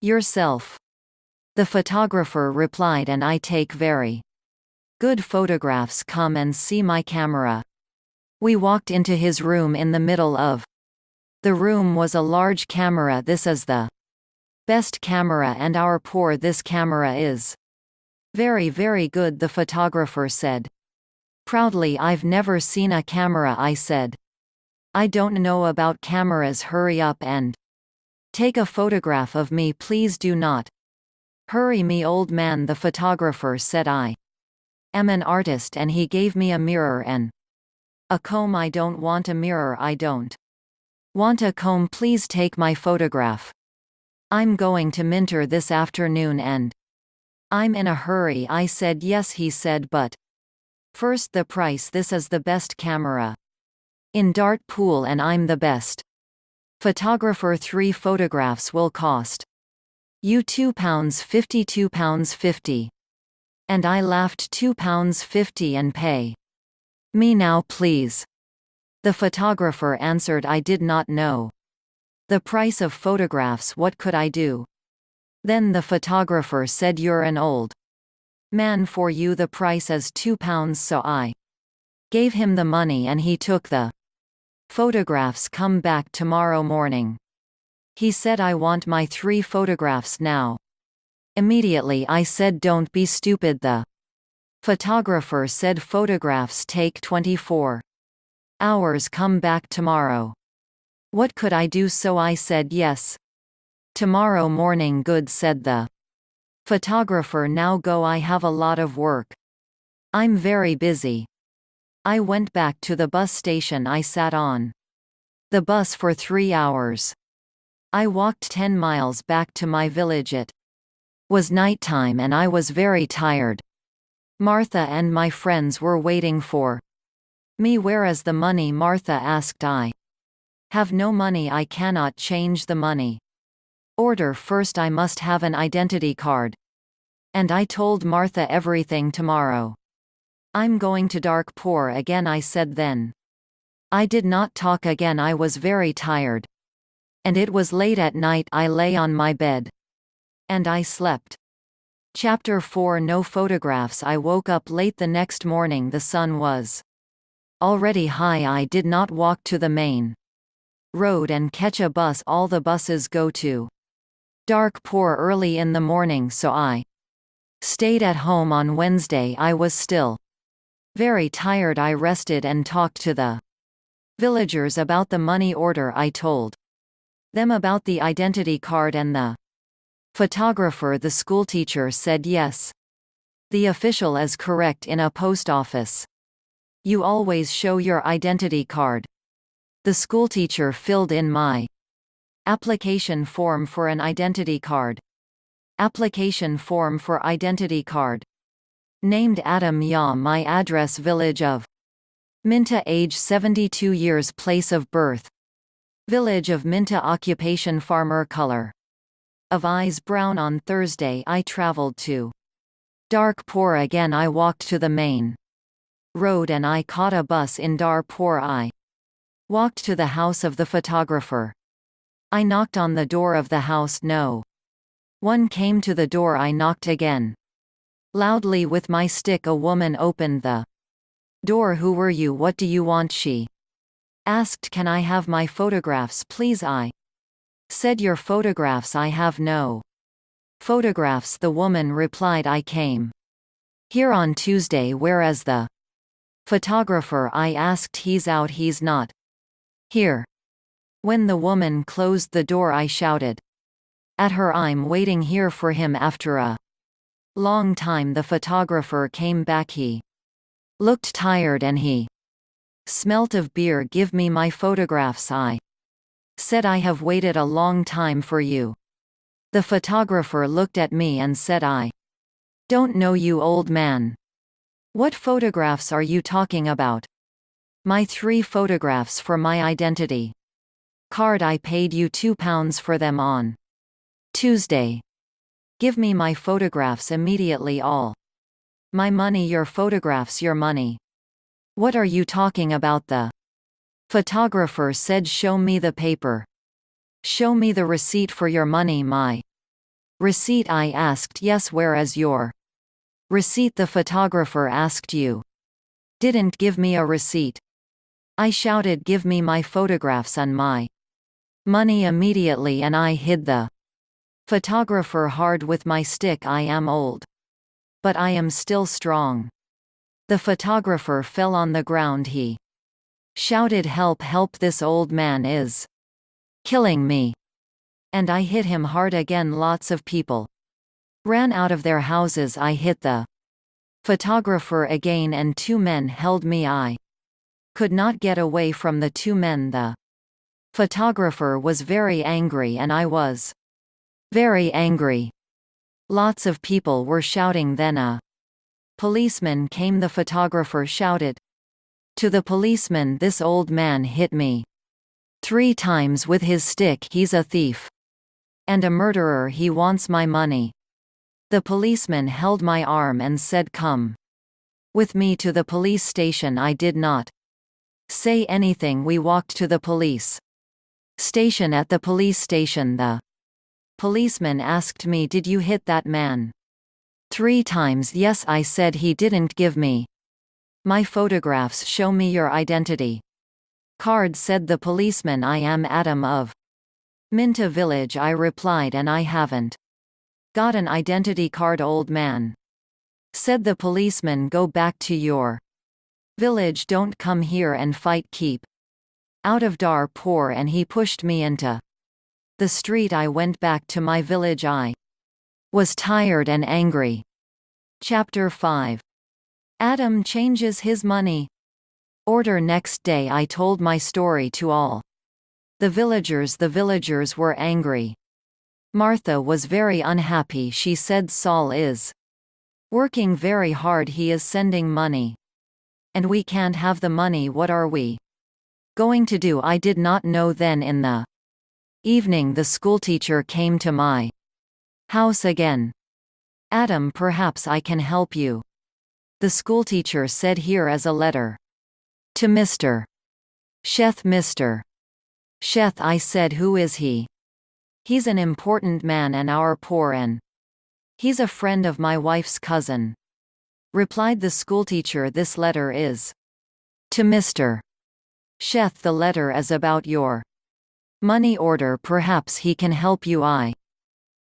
S1: yourself," the photographer replied, "and I take very good photographs. Come and see my camera." We walked into his room. In the middle of the room was a large camera. "This is the best camera and our poor. This camera is very, very good," the photographer said proudly. "I've never seen a camera," I said. "I don't know about cameras. Hurry up and take a photograph of me, please. Do not hurry me, old man," the photographer said. "I am an artist," and he gave me a mirror and a comb. "I don't want a mirror. I don't want a comb. Please take my photograph. I'm going to Minter this afternoon and I'm in a hurry." I said. "Yes," he said, "but first the price. This is the best camera in Dartpool and I'm the best photographer. 3 photographs will cost you £2.50. £2.50. And I laughed. £2.50 and pay me now, please?" The photographer answered. I did not know the price of photographs. What could I do? Then the photographer said, "You're an old man. For you the price is £2. So I gave him the money and he took the photographs. "Come back tomorrow morning," he said. "I want my 3 photographs now." Immediately I said, "Don't be stupid." The photographer said, "Photographs take 24 hours. Come back tomorrow." What could I do? So I said, "Yes, tomorrow morning." "Good," said the photographer. "Now go. I have a lot of work. I'm very busy." I went back to the bus station. I sat on the bus for 3 hours. I walked 10 miles back to my village. It was nighttime and I was very tired. Martha and my friends were waiting for me. "Where is the money?" Martha asked. "I have no money. I cannot change the money order. First I must have an identity card." And I told Martha everything. "Tomorrow I'm going to Darkpur again," I said. Then I did not talk again. I was very tired and it was late at night. I lay on my bed and I slept. Chapter 4: No photographs. I woke up late the next morning. The sun was already high. I did not walk to the main road and catch a bus. All the buses go to Darkpur early in the morning, so I stayed at home. On Wednesday I was still very tired. I rested and talked to the villagers about the money order. I told them about the identity card and the photographer. The schoolteacher said yes. The official is correct in a post office. You always show your identity card. The schoolteacher filled in my application form for an identity card. Application form for identity card. Named Adam Ya. My address village of Minta, age 72 years, place of birth village of Minta, occupation farmer, color of eyes brown. On Thursday I traveled to Darkpur again. I walked to the main road and I caught a bus in Darpur. I walked to the house of the photographer. I knocked on the door of the house. No one came to the door. I knocked again loudly with my stick. A woman opened the door. Who were you? What do you want? She asked. Can I have my photographs, please? I said, your photographs? I have no photographs. The woman replied, I came here on Tuesday. Where is the photographer? I asked. He's out. He's not here. When the woman closed the door, I shouted at her, I'm waiting here for him. After a long time the photographer came back. He looked tired and he smelt of beer. Give me my photographs, I said. I have waited a long time for you. The photographer looked at me and said, I don't know you, old man. What photographs are you talking about? My 3 photographs for my identity card. I paid you £2 for them on Tuesday. Give me my photographs immediately. All my money. Your photographs? Your money? What are you talking about? The photographer said, show me the paper. Show me the receipt for your money. My receipt? I asked. Yes. Where is your receipt? The photographer asked. You didn't give me a receipt. I shouted, give me my photographs and my money immediately, and I hit the photographer hard with my stick. I am old, but I am still strong. The photographer fell on the ground. He shouted, help, help, this old man is killing me. And I hit him hard again. Lots of people ran out of their houses. I hit the photographer again and 2 men held me. I could not get away from the 2 men. The photographer was very angry and I was very angry. Lots of people were shouting. Then a policeman came. The photographer shouted to the policeman, this old man hit me 3 times with his stick. He's a thief and a murderer. He wants my money. The policeman held my arm and said, come with me to the police station. I did not say anything. We walked to the police station. At the police station, the policeman asked me, did you hit that man 3 times? Yes, I said. He didn't give me my photographs. Show me your identity card, said the policeman. I am Adam of Minta village, I replied, and I haven't got an identity card. Old man, said the policeman, go back to your village. Don't come here and fight. Keep out of Darpur. And he pushed me into the street. I went back to my village. I was tired and angry. Chapter 5. Adam changes his money order. Next day I told my story to all the villagers. The villagers were angry. Martha was very unhappy. She said, Saul is working very hard. He is sending money. And we can't have the money. What are we going to do? I did not know. Then in the evening the schoolteacher came to my house again. Adam, perhaps I can help you. The schoolteacher said, here is a letter to Mr. Sheth. Mr. Sheth, I said. Who is he? He's an important man and our poor, and he's a friend of my wife's cousin, replied the schoolteacher. This letter is to Mr. Sheth. The letter is about your money order. Perhaps he can help you. I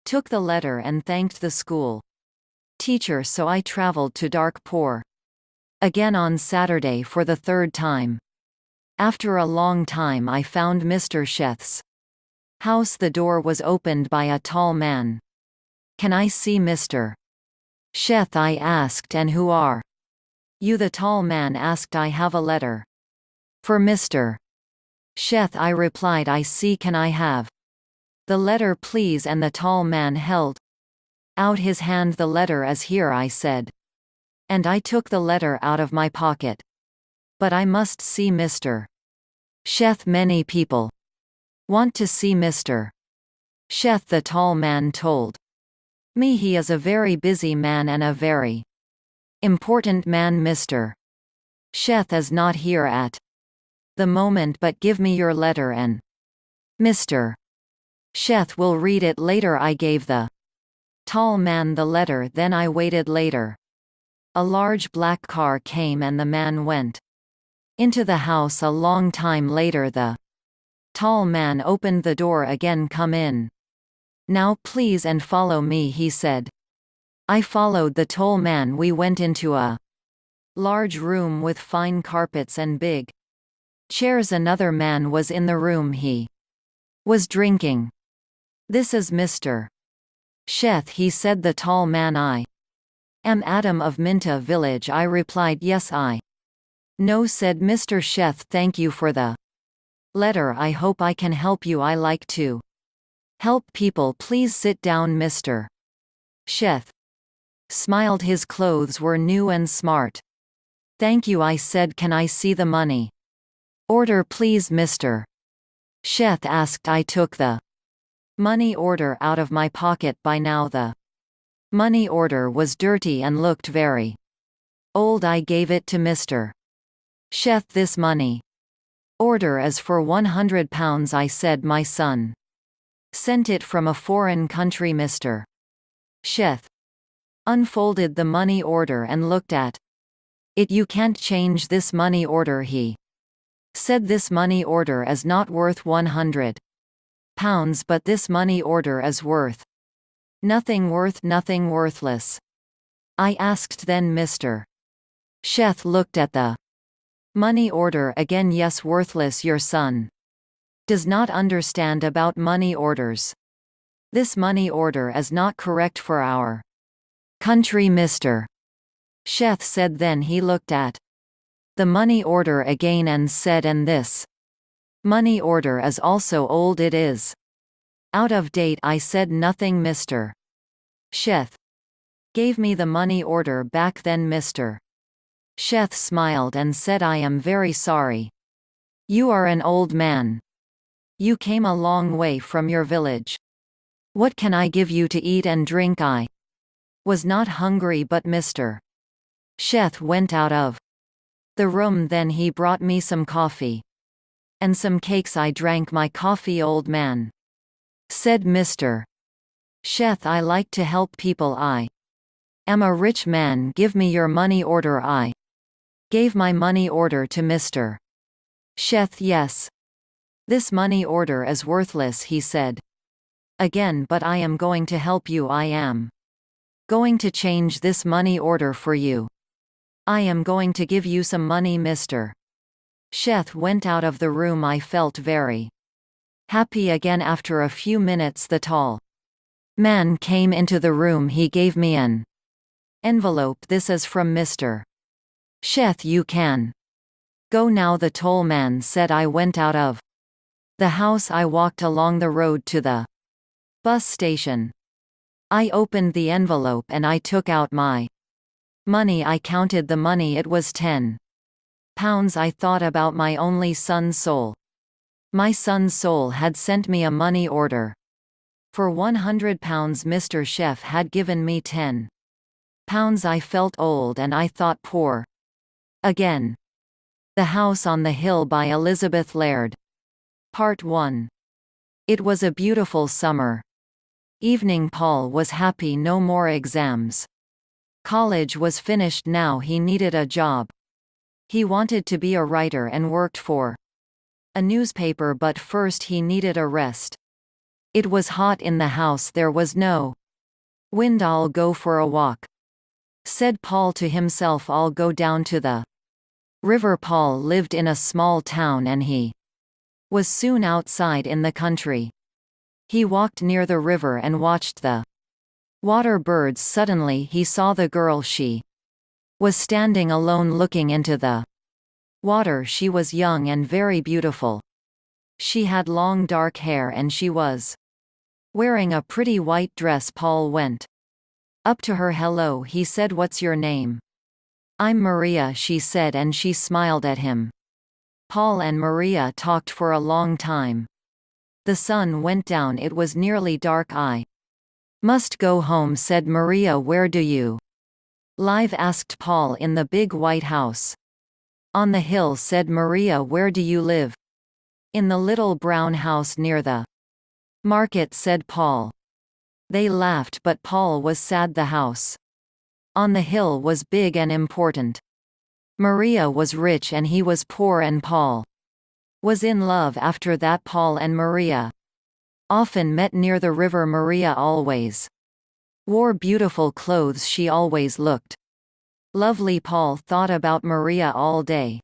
S1: took the letter and thanked the school teacher. So I traveled to Darkpur again on Saturday for the 3rd time. After a long time I found Mr. Sheth's house. The door was opened by a tall man. "Can I see Mr. Sheth?" I asked. "And who are you?" the tall man asked. "I have a letter for Mr. Sheth," I replied. "I see. Can I have the letter, please?" And the tall man held out his hand. "The letter is here," I said. And I took the letter out of my pocket. "But I must see Mr. Sheth. Many people want to see Mr. Sheth," the tall man told me. "He is a very busy man and a very important man. Mr. Sheth is not here at the moment, but give me your letter and Mr. Sheth will read it later." I gave the tall man the letter. Then I waited. Later, a large black car came and the man went into the house. A long time later the tall man opened the door again. "Come in now, please, and follow me," he said. I followed the tall man. We went into a large room with fine carpets and big chairs. Another man was in the room. He was drinking. "This is Mr. Sheth," he said. The tall man. "I am Adam of Minta village," I replied. "Yes, I know," said Mr. Sheth. "Thank you for the letter. I hope I can help you. I like to help people. Please sit down." Mr. Sheth smiled. His clothes were new and smart. "Thank you," I said. "Can I see the money order, please?" Mr. Sheth asked. I took the money order out of my pocket. By now the money order was dirty and looked very old. I gave it to Mr. Sheth. "This money order is for £100, I said. "My son sent it from a foreign country." Mr. Sheth unfolded the money order and looked at it. "You can't change this money order," he said. "This money order is not worth £100, but this money order is worth nothing. Worth nothing. Worthless," I asked. Then Mr. Sheth looked at the money order again. "Yes, worthless. Your son does not understand about money orders. This money order is not correct for our country." Mr. Sheth said. Then he looked at the money order again and said, "And this money order is also old. It is out of date." I said nothing. Mr. Sheth gave me the money order back. Then Mr. Sheth smiled and said, "I am very sorry. You are an old man. You came a long way from your village. What can I give you to eat and drink?" I was not hungry, but Mr. Sheth went out of the room. Then he brought me some coffee and some cakes. I drank my coffee. "Old man," said Mr. Sheth, "I like to help people. I am a rich man. Give me your money order." I gave my money order to Mr. Sheth. "Yes, this money order is worthless," he said again, "but I am going to help you. I am going to change this money order for you. I am going to give you some money." Mr. Sheth went out of the room. I felt very happy again. After a few minutes the tall man came into the room. He gave me an envelope. "This is from Mr. Sheth. You can go now," the tall man said. I went out of the house. I walked along the road to the bus station. I opened the envelope and I took out my money. I counted the money. It was £10. I thought about my only son's soul. My son's soul had sent me a money order for £100. Mr. Sheth had given me £10. I felt old and I thought poor again. The House on the Hill by Elizabeth Laird. Part 1. It was a beautiful summer evening. Paul was happy. No more exams. College was finished now. He needed a job. He wanted to be a writer and worked for a newspaper, but first he needed a rest. It was hot in the house. There was no wind. "I'll go for a walk," said Paul to himself. "I'll go down to the River Paul lived in a small town and he was soon outside in the country. He walked near the river and watched the water birds. Suddenly he saw the girl. She was standing alone looking into the water. She was young and very beautiful. She had long dark hair and she was wearing a pretty white dress. Paul went up to her. "Hello," he said. "What's your name?" "I'm Maria," she said, and she smiled at him. Paul and Maria talked for a long time. The sun went down. It was nearly dark. "I must go home," said Maria. "Where do you live?" asked Paul. "In the big white house on the hill," said Maria. "Where do you live?" "In the little brown house near the market," said Paul. They laughed, but Paul was sad. The house on the hill was big and important. Maria was rich and he was poor, and Paul was in love. After that, Paul and Maria often met near the river. Maria always wore beautiful clothes. She always looked lovely. Paul thought about Maria all day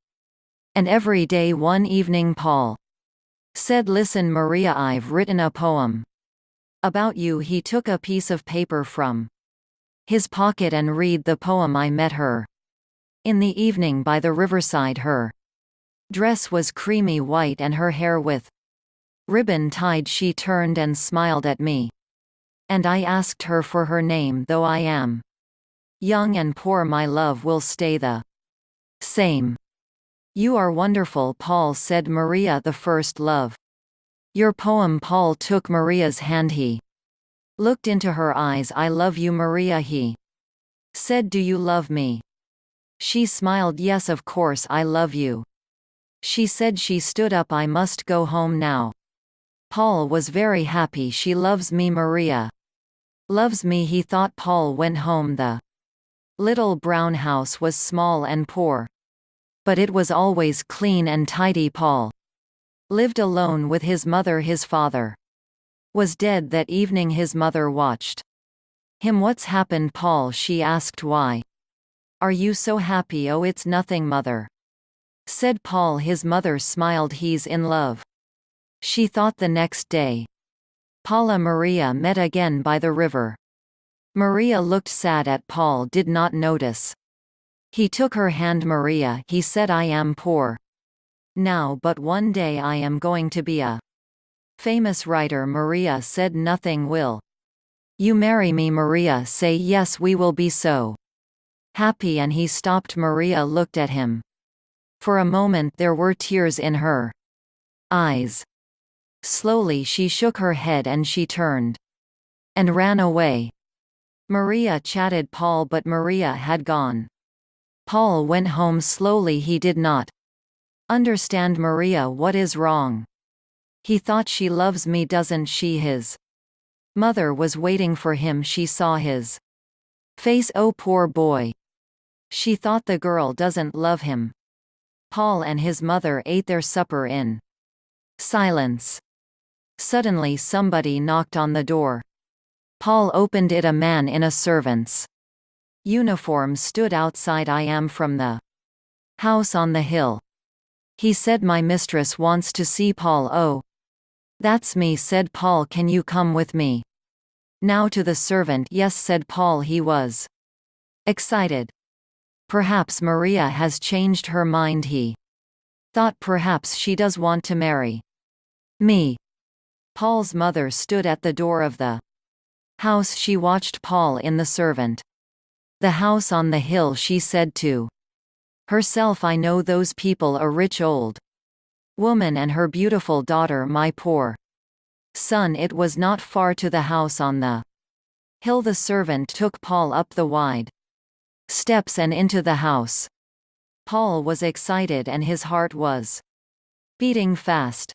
S1: and every day. One evening Paul said, "Listen, Maria, I've written a poem about you." He took a piece of paper from his pocket and read the poem. "I met her in the evening by the riverside. Her dress was creamy white and her hair with ribbon tied. She turned and smiled at me, and I asked her for her name. Though I am young and poor, my love will stay the same." "You are wonderful," Paul said. "Maria, the first love your poem." Paul took Maria's hand. He looked into her eyes. "I love you, Maria," he said. "Do you love me?" She smiled. "Yes, of course I love you," she said. She stood up. "I must go home now." Paul was very happy. "She loves me. Maria loves me," he thought. Paul went home. The little brown house was small and poor, but it was always clean and tidy. Paul lived alone with his mother. His father was dead that evening. His mother watched him. "What's happened, Paul?" she asked. "Why are you so happy?" "Oh, it's nothing, mother," said Paul. His mother smiled. "He's in love," she thought. The next day, Paul and Maria met again by the river. Maria looked sad at Paul. Did not notice. He took her hand. "Maria," he said, "I am poor now, but one day I am going to be a famous writer." Maria said, "Nothing. Will you marry me?" Maria said, "Yes, we will be so happy." And he stopped. Maria looked at him. For a moment there were tears in her eyes. Slowly she shook her head and she turned and ran away. Maria chatted Paul, but Maria had gone. Paul went home slowly. He did not understand. "Maria, what is wrong?" he thought. "She loves me, doesn't she?" His mother was waiting for him. She saw his face. "Oh, poor boy," she thought. "The girl doesn't love him." Paul and his mother ate their supper in silence. Suddenly somebody knocked on the door. Paul opened it. A man in a servant's uniform stood outside. "I am from the house on the hill," he said. "My mistress wants to see Paul." "Oh, that's me," said Paul. "Can you come with me now?" To the servant. "Yes," said Paul. He was excited. Perhaps Maria has changed her mind, he thought. Perhaps she does want to marry me. Paul's mother stood at the door of the house. She watched Paul in the servant. "The house on the hill," she said to herself. "I know those people, a rich old woman and her beautiful daughter. My poor son." It was not far to the house on the hill. The servant took Paul up the wide steps and into the house. Paul was excited and his heart was beating fast.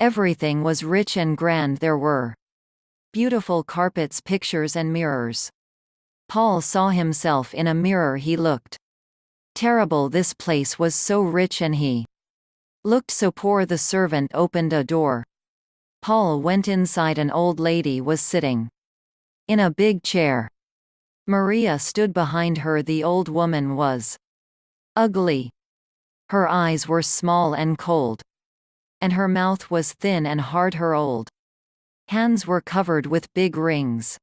S1: Everything was rich and grand. There were beautiful carpets, pictures and mirrors. Paul saw himself in a mirror. He looked terrible. This place was so rich and he looked so poor. The servant opened a door. Paul went inside. An old lady was sitting in a big chair. Maria stood behind her. The old woman was ugly. Her eyes were small and cold. And her mouth was thin and hard. Her old hands were covered with big rings.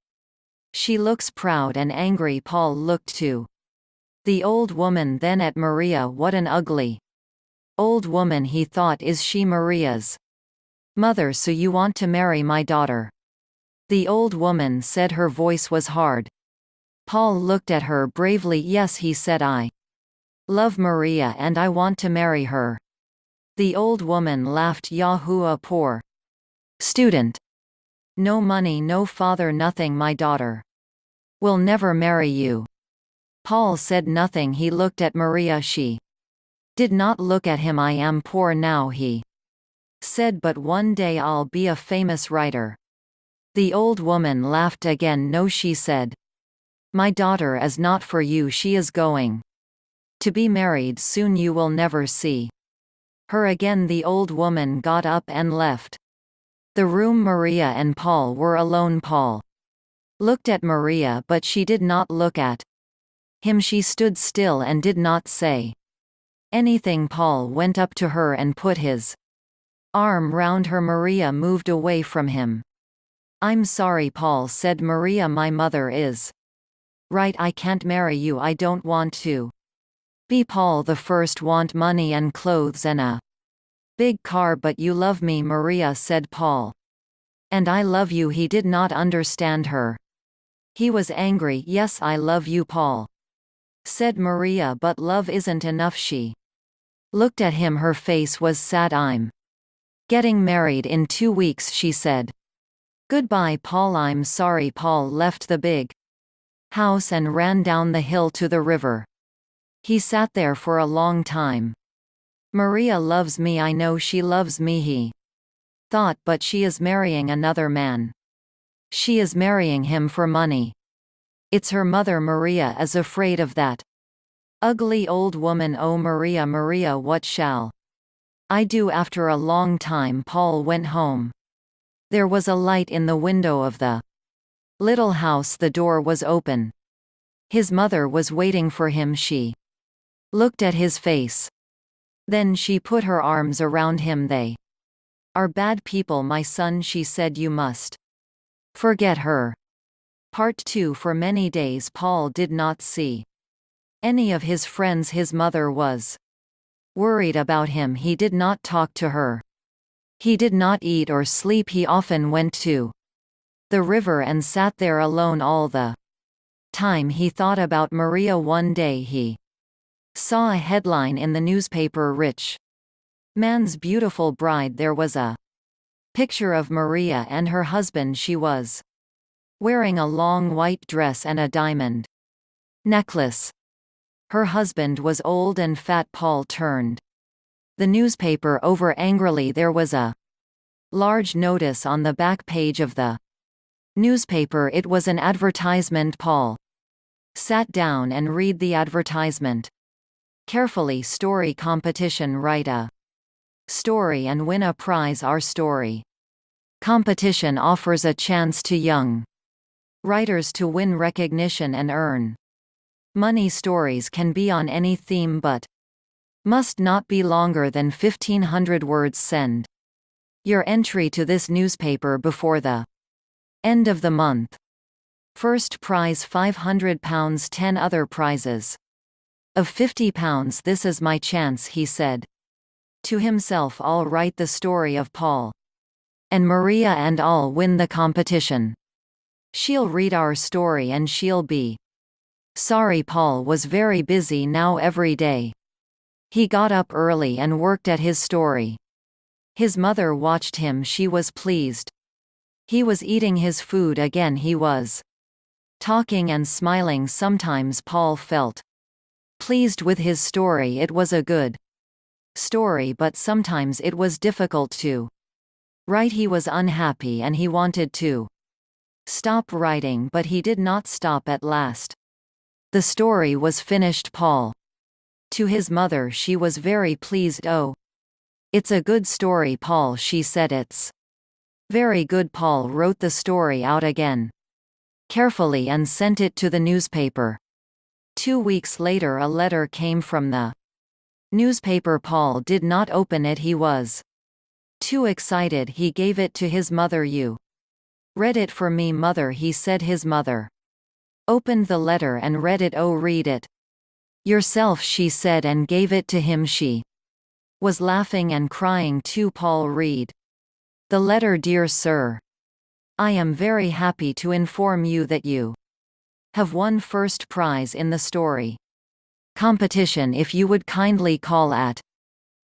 S1: She looks proud and angry. Paul looked too. The old woman then at Maria. What an ugly old woman, he thought. Is she Maria's mother? So you want to marry my daughter? The old woman said. Her voice was hard. Paul looked at her bravely. Yes, he said, I love Maria and I want to marry her. The old woman laughed. Yahoo, a poor student. No money, no father, nothing. My daughter will never marry you. Paul said nothing. He looked at Maria. She did not look at him. I am poor now, he said, but one day I'll be a famous writer. The old woman laughed again. No, she said. My daughter is not for you. She is going to be married soon. You will never see her again. The old woman got up and left the room. Maria and Paul were alone. Paul looked at Maria, but she did not look at him. She stood still and did not say anything. Paul went up to her and put his arm round her. Maria moved away from him. I'm sorry, Paul said. Maria, my mother is right. I can't marry you. I don't want to be Paul the first. Want money and clothes and a big car, but you love me, Maria said. Paul, and I love you. He did not understand her. He was angry. Yes, I love you, Paul said Maria, but love isn't enough. She looked at him. Her face was sad. I'm getting married in 2 weeks, she said. Goodbye, Paul. I'm sorry. Paul left the big house and ran down the hill to the river. He sat there for a long time. Maria loves me. I know she loves me, he thought, but she is marrying another man. She is marrying him for money. It's her mother. Maria is afraid of that ugly old woman. Oh, Maria, Maria, what shall I do? After a long time, Paul went home. There was a light in the window of the little house. The door was open. His mother was waiting for him. She looked at his face. Then she put her arms around him. They are bad people, my son, she said. You must forget her. Part 2. For many days Paul did not see any of his friends. His mother was worried about him. He did not talk to her. He did not eat or sleep. He often went to the river and sat there alone all the time. He thought about Maria. One day he saw a headline in the newspaper, Rich Man's Beautiful Bride. There was a picture of Maria and her husband. She was wearing a long white dress and a diamond necklace. Her husband was old and fat. Paul turned the newspaper over angrily. There was a large notice on the back page of the newspaper. It was an advertisement. Paul sat down and read the advertisement carefully. Story competition. Write a story and win a prize. Our story competition offers a chance to young writers to win recognition and earn money. Stories can be on any theme but must not be longer than 1,500 words. Send your entry to this newspaper before the end of the month. First prize £500, 10 other prizes of £50. This is my chance, he said to himself. I'll write the story of Paul and Maria and I'll win the competition. She'll read our story and she'll be sorry. Paul was very busy now. Every day he got up early and worked at his story. His mother watched him. She was pleased. He was eating his food again. He was talking and smiling. Sometimes Paul felt pleased with his story. It was a good story, but sometimes it was difficult to write. He was unhappy and he wanted to stop writing, but he did not stop. At last the story was finished. Paul to his mother. She was very pleased. Oh, it's a good story, Paul, she said. It's very good. Paul wrote the story out again carefully and sent it to the newspaper. 2 weeks later a letter came from the Newspaper. Paul did not open it. He was too excited. He gave it to his mother. You read it for me, mother, he said. His mother opened the letter and read it. Oh, read it yourself, she said, and gave it to him. She was laughing and crying too. Paul, read the letter. Dear sir, I am very happy to inform you that you have won first prize in the story competition. If you would kindly call at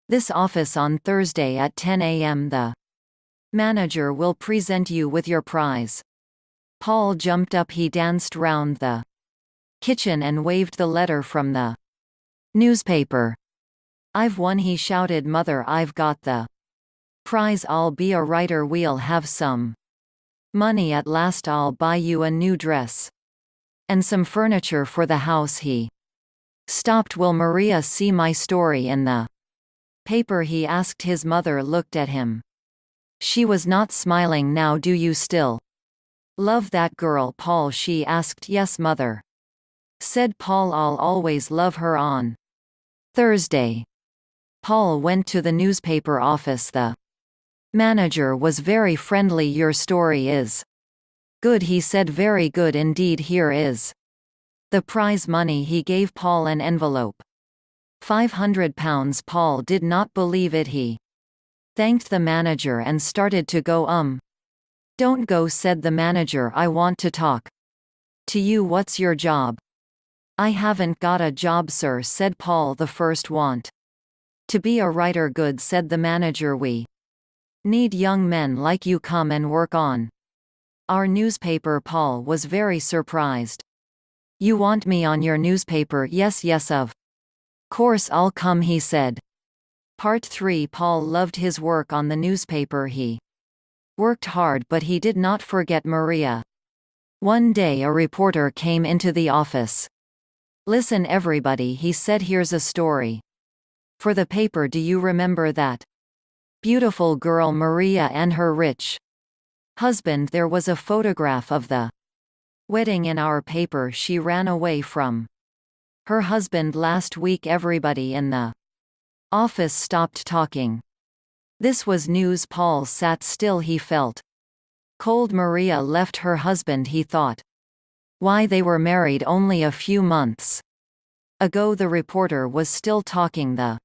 S1: this office on Thursday at 10 a.m., the manager will present you with your prize. Paul jumped up. He danced round the kitchen and waved the letter from the newspaper. I've won, he shouted. Mother, I've got the prize. I'll be a writer. We'll have some money at last. I'll buy you a new dress and some furniture for the house. He stopped. Will Maria see my story in the paper? He asked. His mother looked at him. She was not smiling now. Do you still love that girl, Paul? She asked. Yes, mother, said Paul. I'll always love her. On Thursday, Paul went to the newspaper office. The manager was very friendly. Your story is good, he said. Very good indeed. Here is the prize money. He gave Paul an envelope. £500. Paul did not believe it. He thanked the manager and started to go. Don't go, said the manager. I want to talk to you. What's your job? I haven't got a job, sir, said Paul. The first want to be a writer. Good, said the manager. We need young men like you. Come and work on our newspaper. Paul was very surprised. You want me on your newspaper? Yes, yes, of course I'll come, he said. Part 3. Paul loved his work on the newspaper. He worked hard, but he did not forget Maria. One day a reporter came into the office. Listen everybody, he said, here's a story for the paper. Do you remember that beautiful girl Maria and her rich husband? There was a photograph of the wedding in our paper. She ran away from her husband last week. Everybody in the office stopped talking. This was news. Paul sat still. He felt cold. Maria left her husband, he thought. Why, they were married only a few months ago. The reporter was still talking. The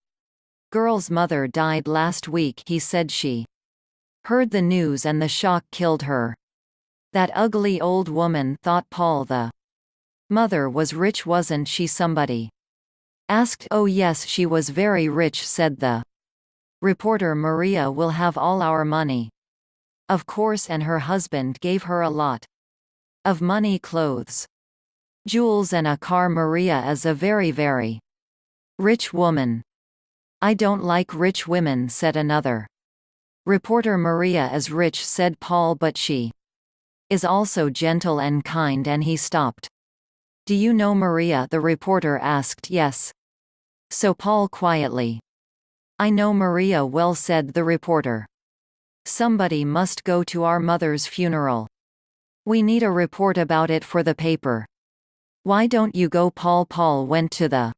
S1: girl's mother died last week, he said. She heard the news and the shock killed her. That ugly old woman, thought Paul. The mother was rich, wasn't she? Somebody asked. Oh yes, she was very rich, said the reporter. Maria will have all our money, of course, and her husband gave her a lot of money, clothes, jewels, and a car. Maria is a very, very rich woman. I don't like rich women, said another reporter. Maria is rich, said Paul, but she is also gentle and kind. And he stopped. Do you know Maria? The reporter asked. Yes. So Paul quietly. I know Maria well, said the reporter. Somebody must go to our mother's funeral. We need a report about it for the paper. Why don't you go, Paul? Paul went to the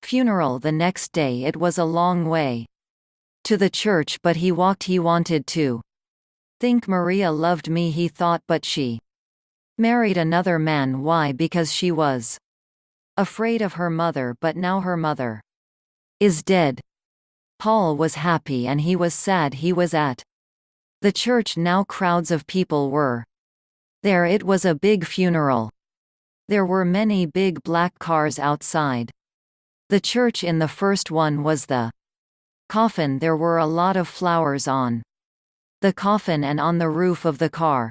S1: funeral the next day. It was a long way to the church, but he walked. He wanted to think Maria loved me, he thought, but she married another man. Why? Because she was afraid of her mother, but now her mother is dead. Paul was happy and he was sad. He was at the church now. Crowds of people were there. It was a big funeral. There were many big black cars outside the church. In the first one was the coffin. There were a lot of flowers on the coffin and on the roof of the car.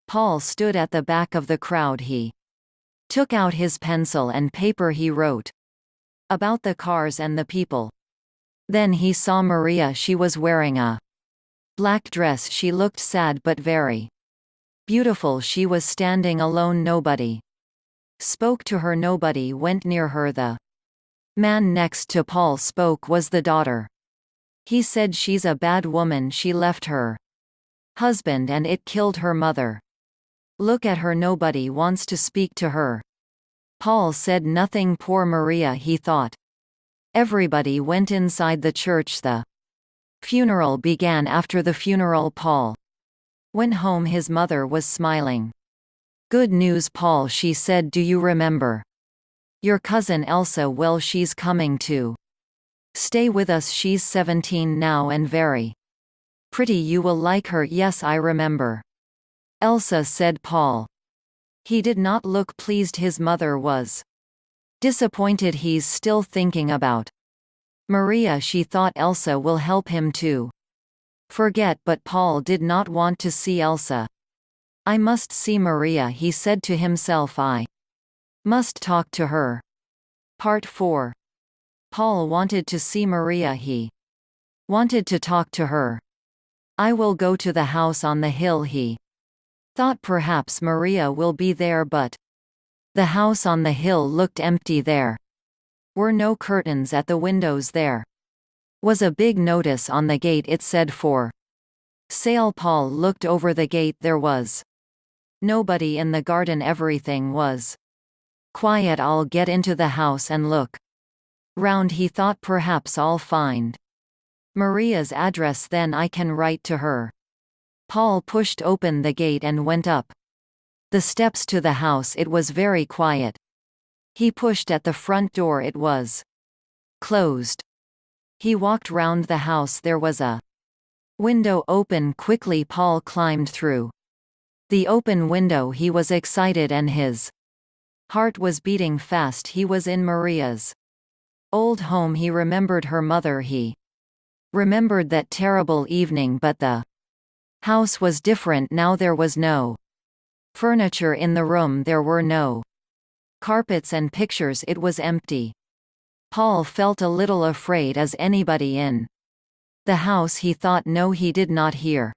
S1: Paul stood at the back of the crowd. He took out his pencil and paper. He wrote about the cars and the people. Then he saw Maria. She was wearing a black dress. She looked sad but very beautiful. She was standing alone. Nobody spoke to her. Nobody went near her. The man next to Paul spoke. Was the daughter. He said, she's a bad woman. She left her husband and it killed her mother. Look at her. Nobody wants to speak to her. Paul said nothing. Poor Maria, he thought. Everybody went inside the church. The funeral began. After the funeral, Paul went home. His mother was smiling. "Good news, Paul," she said. "Do you remember your cousin Elsa? Well, she's coming to stay with us. She's 17 now and very pretty. You will like her." "Yes, I remember Elsa," said Paul. He did not look pleased. His mother was disappointed. He's still thinking about Maria. She thought Elsa will help him to forget, but Paul did not want to see Elsa. "I must see Maria," he said to himself. "I must talk to her." Part 4. Paul wanted to see Maria. He wanted to talk to her. "I will go to the house on the hill," he thought. "Perhaps Maria will be there." But the house on the hill looked empty. There were no curtains at the windows. There was a big notice on the gate. It said "For sale." Paul looked over the gate. There was nobody in the garden. Everything was quiet. "I'll get into the house and look round," he thought. "Perhaps I'll find Maria's address. Then I can write to her." Paul pushed open the gate and went up the steps to the house. It was very quiet. He pushed at the front door. It was closed. He walked round the house. There was a window open. Quickly Paul climbed through the open window. He was excited and his heart was beating fast. He was in Maria's old home. He remembered her mother. He remembered that terrible evening. But the house was different now. There was no furniture in the room. There were no carpets and pictures. It was empty. Paul felt a little afraid. Is anybody in the house? He thought. No, he did not hear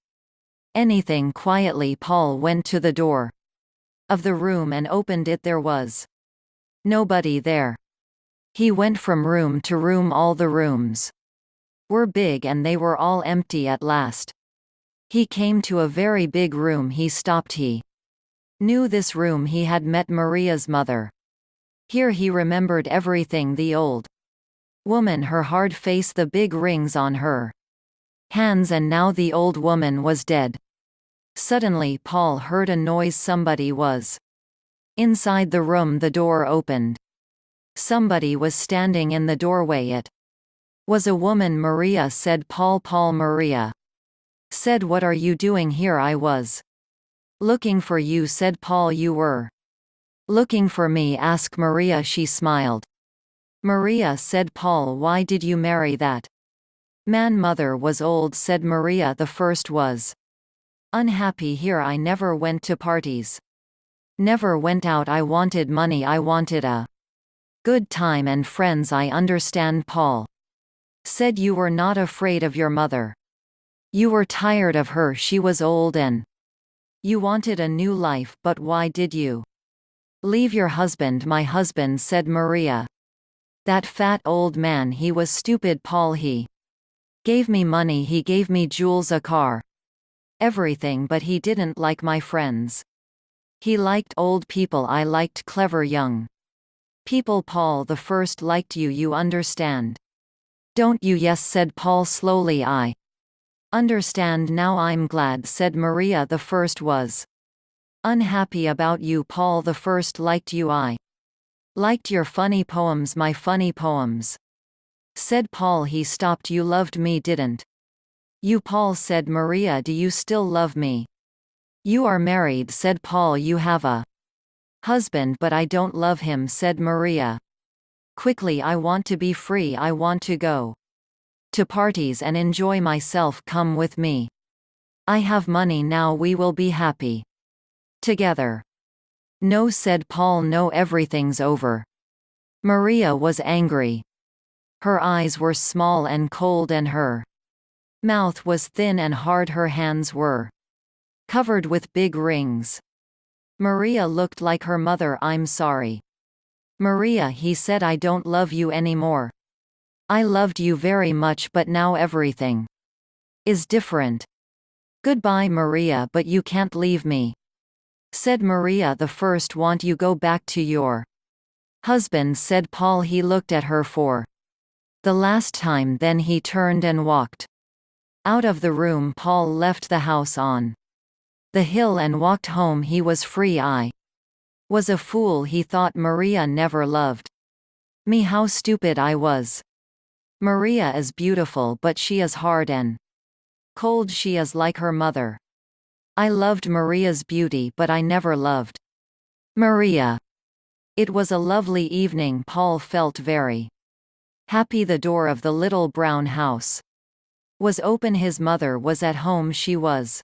S1: anything. Quietly Paul went to the door of the room and opened it. There was nobody there. He went from room to room. All the rooms were big and they were all empty. At last he came to a very big room. He stopped. He knew this room. He had met Maria's mother here. He remembered everything: the old woman, her hard face, the big rings on her hands, and now the old woman was dead. Suddenly Paul heard a noise. Somebody was inside the room. The door opened. Somebody was standing in the doorway. It was a woman. "Maria," said Paul. Maria said, "What are you doing here?" "I was looking for you," said Paul. "You were looking for me?" asked Maria. She smiled. "Maria," said Paul, "why did you marry that man?" "Mother was old," said Maria. "The first was unhappy here. I never went to parties, never went out. I wanted money. I wanted a good time and friends." "I understand." Paul said. "You were not afraid of your mother. You were tired of her. She was old and you wanted a new life. But why did you leave your husband?" "My husband," said Maria. "That fat old man. He was stupid." Paul, "He gave me money. He gave me jewels, a car, everything, but he didn't like my friends. He liked old people. I liked clever young people." "Paul the first liked you. You understand, don't you?" "Yes," said Paul slowly. "I understand now. I'm glad," said Maria. "The first was unhappy about you." "Paul the first liked you. I liked your funny poems." "My funny poems," said Paul. He stopped. "You loved me, didn't you?" Paul said. "Maria, do you still love me?" "You are married," said Paul. "You have a husband." "But I don't love him," said Maria quickly. "I want to be free. I want to go to parties and enjoy myself. Come with me. I have money now. We will be happy together." "No," said Paul. "No, everything's over." Maria was angry. Her eyes were small and cold and her mouth was thin and hard. Her hands were covered with big rings. Maria looked like her mother. "I'm sorry, Maria," he said. "I don't love you anymore. I loved you very much, but now everything is different. Goodbye, Maria, but you can't leave me," said Maria. "The first want you go back to your husband," said Paul. He looked at her for The last time then he turned and walked out of the room. Paul left the house on the hill and walked home. He was free. I was a fool, he thought. Maria never loved me. How stupid I was. Maria is beautiful, but she is hard and cold. She is like her mother. I loved Maria's beauty, but I never loved Maria. It was a lovely evening. Paul felt very happy. The door of the little brown house was open. His mother was at home. She was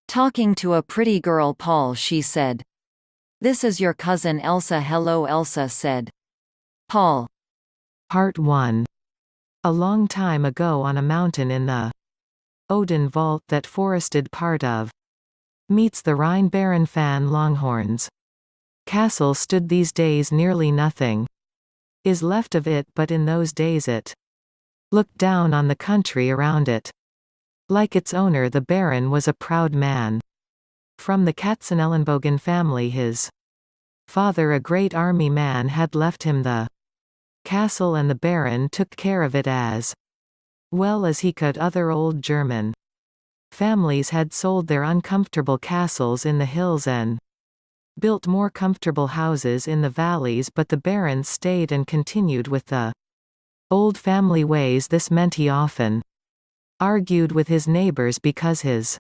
S1: talking to a pretty girl. Paul, she said. This is your cousin Elsa. Hello, Elsa said Paul.
S2: Part 1. A long time ago, on a mountain in the Odenwald, that forested part of meets the Rhine, Baron van Longhorn's castle stood. These days nearly nothing is left of it, but in those days it looked down on the country around it. Like its owner, the Baron was a proud man. From the Katzenelnbogen family, his father, a great army man, had left him the castle, and the Baron took care of it as well as he could. Other old German families had sold their uncomfortable castles in the hills and built more comfortable houses in the valleys, but the Baron stayed and continued with the old family ways. This meant he often argued with his neighbors because his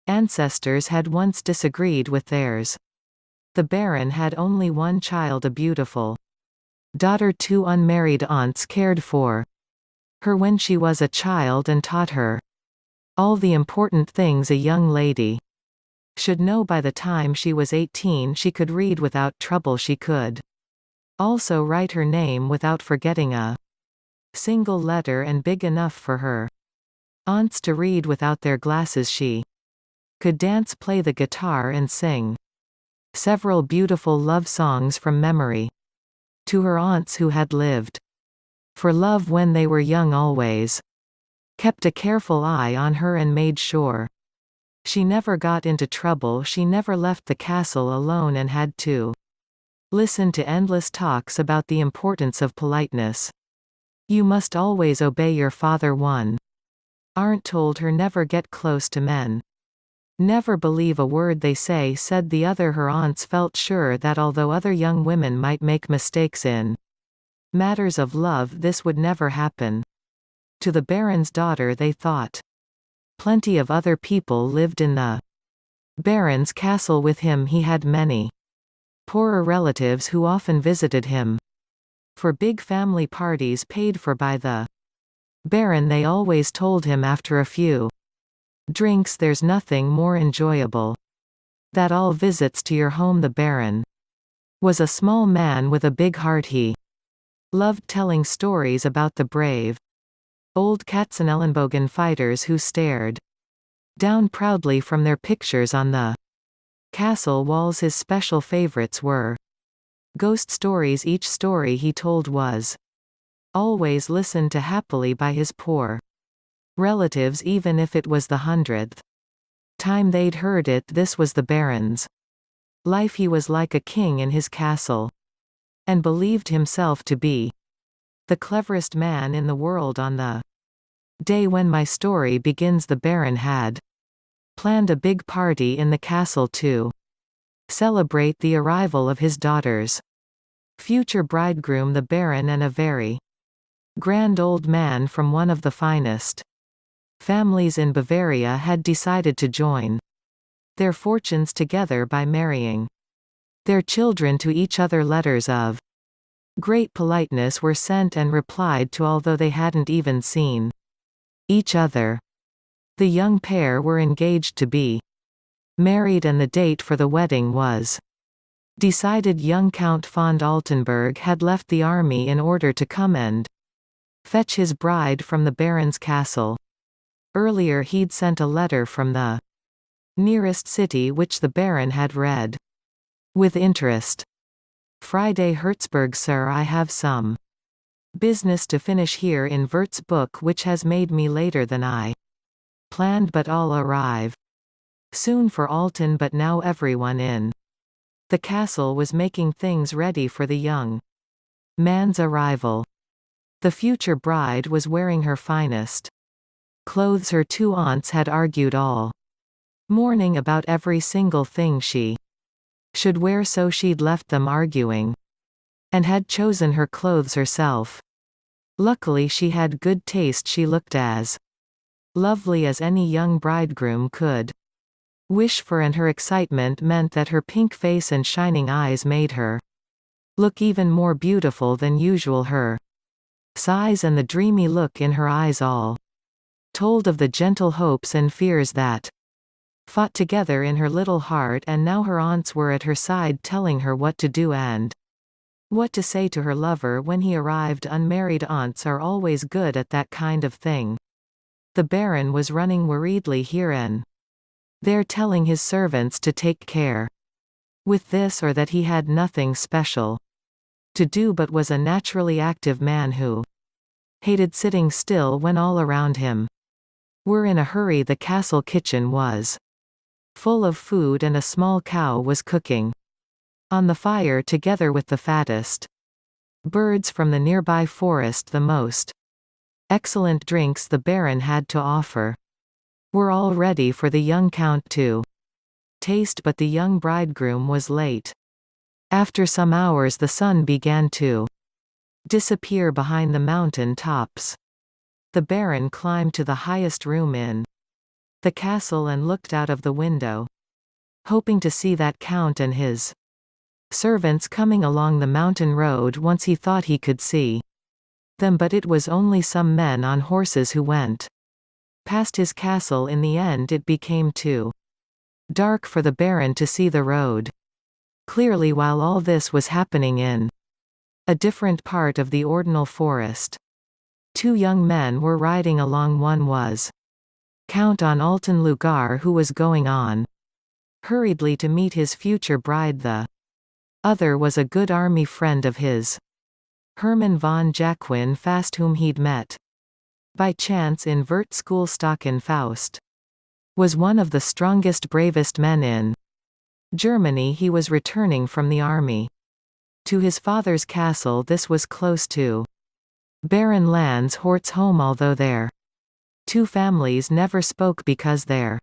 S2: ancestors had once disagreed with theirs. The Baron had only one child, a beautiful daughter. Two unmarried aunts cared for her when she was a child and taught her all the important things a young lady should know. By the time she was 18, she could read without trouble. She could also write her name without forgetting a single letter, and big enough for her aunts to read without their glasses. She could dance, play the guitar, and sing several beautiful love songs from memory to her aunts, who had lived for love when they were young, always kept a careful eye on her and made sure she never got into trouble. She never left the castle alone and had to listen to endless talks about the importance of politeness. You must always obey your father. One aunt told her, never get close to men. Never believe a word they say, said the other. Her aunts felt sure that although other young women might make mistakes in matters of love, this would never happen to the Baron's daughter. They thought plenty of other people lived in the Baron's castle with him. He had many poorer relatives who often visited him for big family parties paid for by the Baron. They always told him, after a few drinks, there's nothing more enjoyable than all visits to your home. The Baron was a small man with a big heart. He loved telling stories about the brave old Katzenelnbogen fighters who stared down proudly from their pictures on the castle walls. His special favorites were ghost stories. Each story he told was always listened to happily by his poor relatives, even if it was the 100th time they'd heard it. This was the Baron's life. He was like a king in his castle, and believed himself to be the cleverest man in the world. On the day when my story begins, the Baron had planned a big party in the castle to celebrate the arrival of his daughter's future bridegroom, the Baron, and a very grand old man from one of the finest families in Bavaria had decided to join their fortunes together by marrying their children to each other. Letters of great politeness were sent and replied to, although they hadn't even seen each other. The young pair were engaged to be married, and the date for the wedding was decided. Young Count von Altenburg had left the army in order to come and fetch his bride from the Baron's castle. Earlier he'd sent a letter from the nearest city which the Baron had read with interest. Friday Hertzberg, sir, I have some business to finish here in Würzburg which has made me later than I planned, but I'll arrive soon for Alten. But now everyone in the castle was making things ready for the young man's arrival. The future bride was wearing her finest clothes. Her two aunts had argued all morning about every single thing she should wear, so she'd left them arguing and had chosen her clothes herself. Luckily she had good taste. She looked as lovely as any young bridegroom could wish for, and her excitement meant that her pink face and shining eyes made her look even more beautiful than usual. Her size and the dreamy look in her eyes all told of the gentle hopes and fears that fought together in her little heart. And now her aunts were at her side, telling her what to do and what to say to her lover when he arrived. Unmarried aunts are always good at that kind of thing. The Baron was running worriedly here and there, telling his servants to take care with this or that. He had nothing special to do, but was a naturally active man who hated sitting still when all around him were in a hurry. The castle kitchen was full of food, and a small cow was cooking on the fire together with the fattest birds from the nearby forest. The most excellent drinks the Baron had to offer were all ready for the young count to taste, but the young bridegroom was late. After some hours the sun began to disappear behind the mountain tops. The Baron climbed to the highest room in the castle and looked out of the window, hoping to see that count and his servants coming along the mountain road. Once he thought he could see them, but it was only some men on horses who went past his castle. In the end it became too dark for the Baron to see the road clearly. While all this was happening in a different part of the Ordinal forest, two young men were riding along. One was Count on Alten Lugar, who was going on hurriedly to meet his future bride. The other was a good army friend of his, Hermann von Jacquin Fast, whom he'd met by chance in Vert School. Stockin Faust was one of the strongest, bravest men in Germany. He was returning from the army to his father's castle. This was close to Baron Landshort's home, although their two families never spoke because their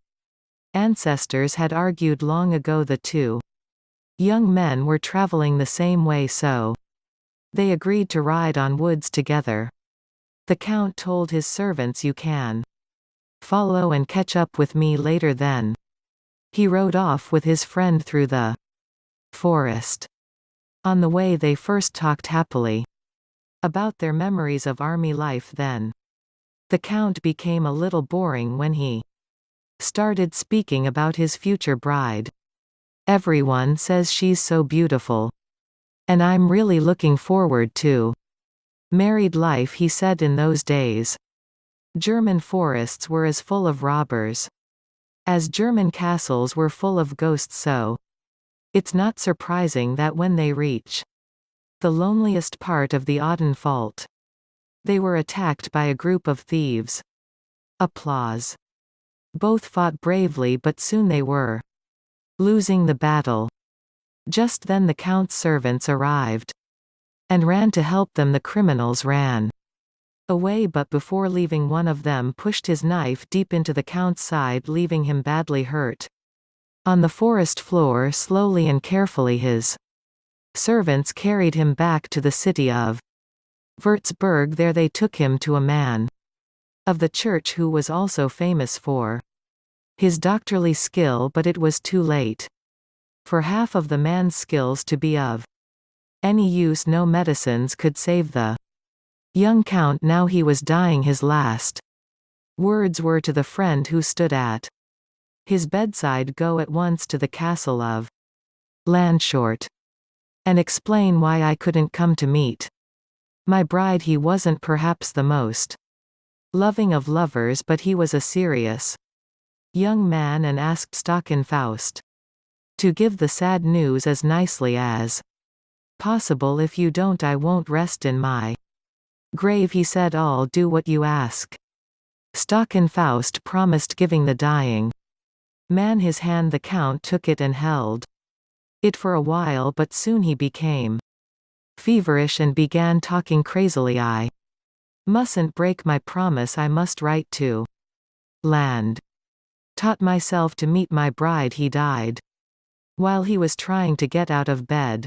S2: ancestors had argued long ago. The two young men were traveling the same way, so they agreed to ride on woods together. The Count told his servants, "You can follow and catch up with me later." Then he rode off with his friend through the forest. On the way they first talked happily about their memories of army life. Then the Count became a little boring when he started speaking about his future bride. "Everyone says she's so beautiful. And I'm really looking forward to married life," he said. In those days, German forests were as full of robbers as German castles were full of ghosts, so it's not surprising that when they reach the loneliest part of the Odenwald, they were attacked by a group of thieves. Applause. Both fought bravely, but soon they were losing the battle. Just then the Count's servants arrived and ran to help them. The criminals ran away, but before leaving one of them pushed his knife deep into the Count's side, leaving him badly hurt. On the forest floor, slowly and carefully, his servants carried him back to the city of Würzburg. There they took him to a man of the church who was also famous for his doctorly skill, but it was too late for half of the man's skills to be of any use. No medicines could save the young Count. Now he was dying. His last words were to the friend who stood at his bedside, "Go at once to the castle of Landshort and explain why I couldn't come to meet my bride." He wasn't perhaps the most loving of lovers, but he was a serious young man and asked Stockin Faust to give the sad news as nicely as possible. "If you don't, I won't rest in my grave," he said. "I'll do what you ask." Stockin Faust promised, giving the dying man his hand. The Count took it and held it for a while, but soon he became feverish and began talking crazily. "I Mustn't break my promise, I must write to land. Taught myself to meet my bride, he died while he was trying to get out of bed.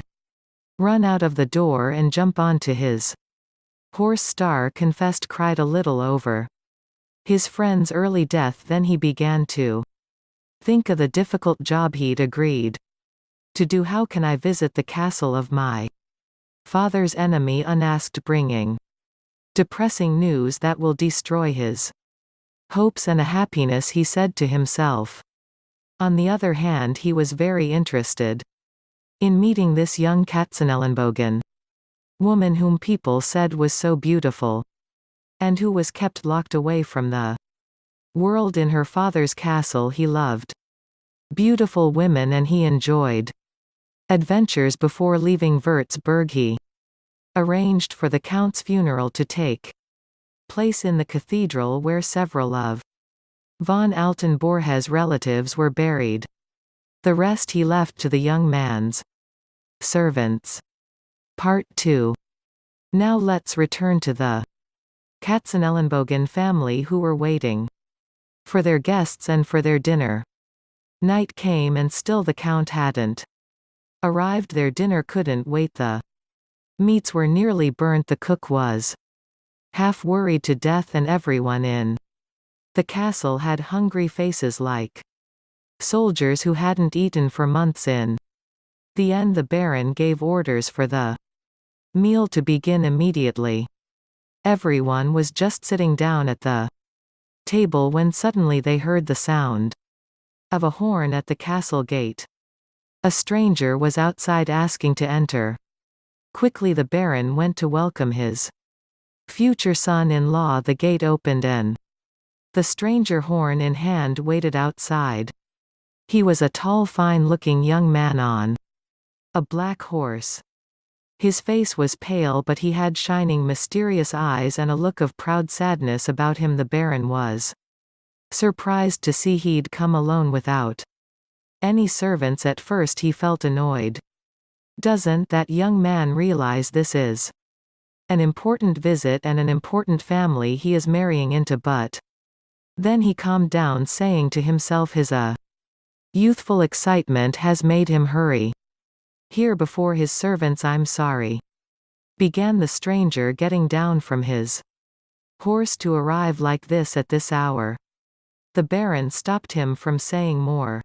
S2: Run out of the door and jump onto his horse. Star confessed, cried a little over his friend's early death. Then he began to think of the difficult job he'd agreed to do. How can I visit the castle of my father's enemy unasked, bringing depressing news that will destroy his hopes and a happiness, he said to himself. On the other hand, he was very interested in meeting this young Katzenelnbogen woman whom people said was so beautiful, and who was kept locked away from the world in her father's castle. He loved beautiful women and he enjoyed adventures. Before leaving Würzburg, he arranged for the Count's funeral to take place in the cathedral where several of von Altenborg's relatives were buried. The rest he left to the young man's servants. Part 2. Now let's return to the Katzenelnbogen family, who were waiting for their guests and for their dinner. Night came and still the Count hadn't arrived. Their dinner couldn't wait. The meats were nearly burnt. The cook was half worried to death, and everyone in the castle had hungry faces like soldiers who hadn't eaten for months. In the end, the Baron gave orders for the meal to begin immediately. Everyone was just sitting down at the table when suddenly they heard the sound of a horn at the castle gate. A stranger was outside asking to enter. Quickly the Baron went to welcome his future son-in-law. The gate opened and the stranger, horn in hand, waited outside. He was a tall, fine-looking young man on a black horse. His face was pale, but he had shining, mysterious eyes and a look of proud sadness about him. The Baron was surprised to see he'd come alone without any servants. At first he felt annoyed. Doesn't that young man realize this is an important visit and an important family he is marrying into? But then he calmed down, saying to himself his youthful excitement has made him hurry here before his servants. I'm sorry, began the stranger, getting down from his horse, to arrive like this at this hour. The Baron stopped him from saying more.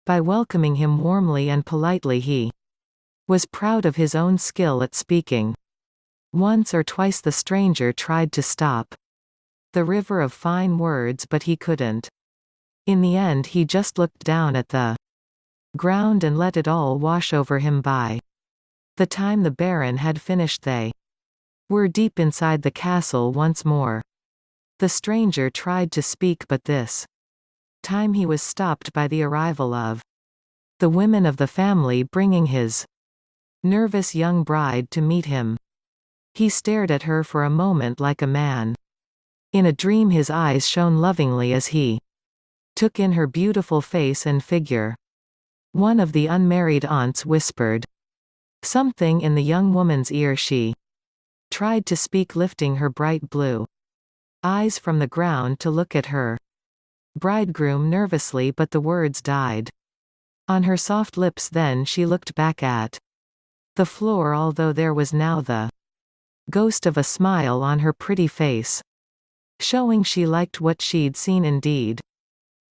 S2: By welcoming him warmly and politely, he was proud of his own skill at speaking. Once or twice the stranger tried to stop the river of fine words, but he couldn't. In the end he just looked down at the ground and let it all wash over him. By the time the Baron had finished, they were deep inside the castle once more. The stranger tried to speak, but this time he was stopped by the arrival of the women of the family, bringing his nervous young bride to meet him. He stared at her for a moment like a man in a dream. His eyes shone lovingly as he took in her beautiful face and figure. One of the unmarried aunts whispered something in the young woman's ear. She tried to speak, lifting her bright blue eyes from the ground to look at her bridegroom nervously, but the words died on her soft lips. Then she looked back at the floor, although there was now the ghost of a smile on her pretty face, showing she liked what she'd seen. Indeed,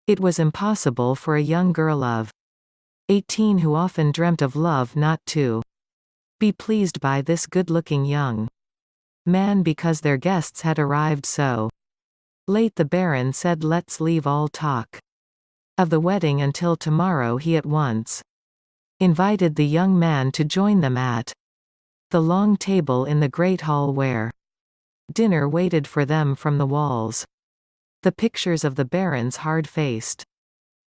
S2: it was impossible for a young girl of 18, who often dreamt of love, not to be pleased by this good-looking young man. Because their guests had arrived so late, the Baron said, let's leave all talk of the wedding until tomorrow. He at once invited the young man to join them at the long table in the great hall where dinner waited for them from the walls. The pictures of the Baron's hard-faced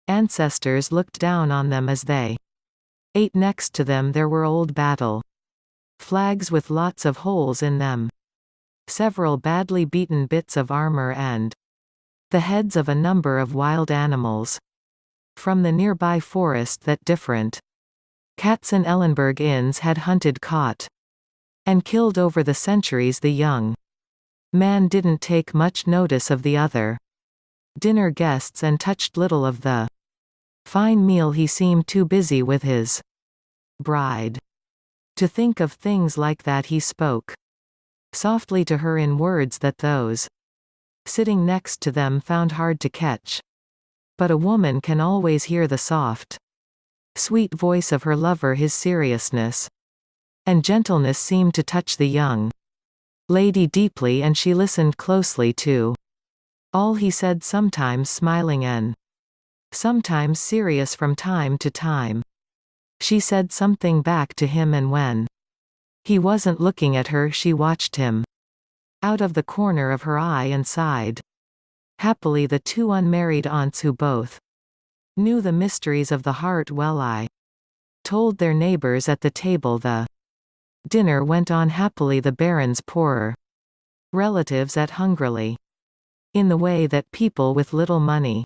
S2: ancestors looked down on them as they ate. Next to them there were old battle flags with lots of holes in them, several badly beaten bits of armor, and the heads of a number of wild animals from the nearby forest that different Katzenelnbogen inns had hunted, caught, and killed over the centuries. The young Man didn't take much notice of the other dinner guests and touched little of the fine meal. He seemed too busy with his bride to think of things like that. He spoke softly to her in words that those sitting next to them found hard to catch. But a woman can always hear the soft, sweet voice of her lover. His seriousness and gentleness seemed to touch the young lady deeply, and she listened closely to all he said, sometimes smiling and sometimes serious. From time to time, she said something back to him, and when he wasn't looking at her, she watched him out of the corner of her eye and sighed happily. The two unmarried aunts, who both knew the mysteries of the heart well, I told their neighbors at the table. The dinner went on happily. The Baron's poorer relatives ate hungrily, in the way that people with little money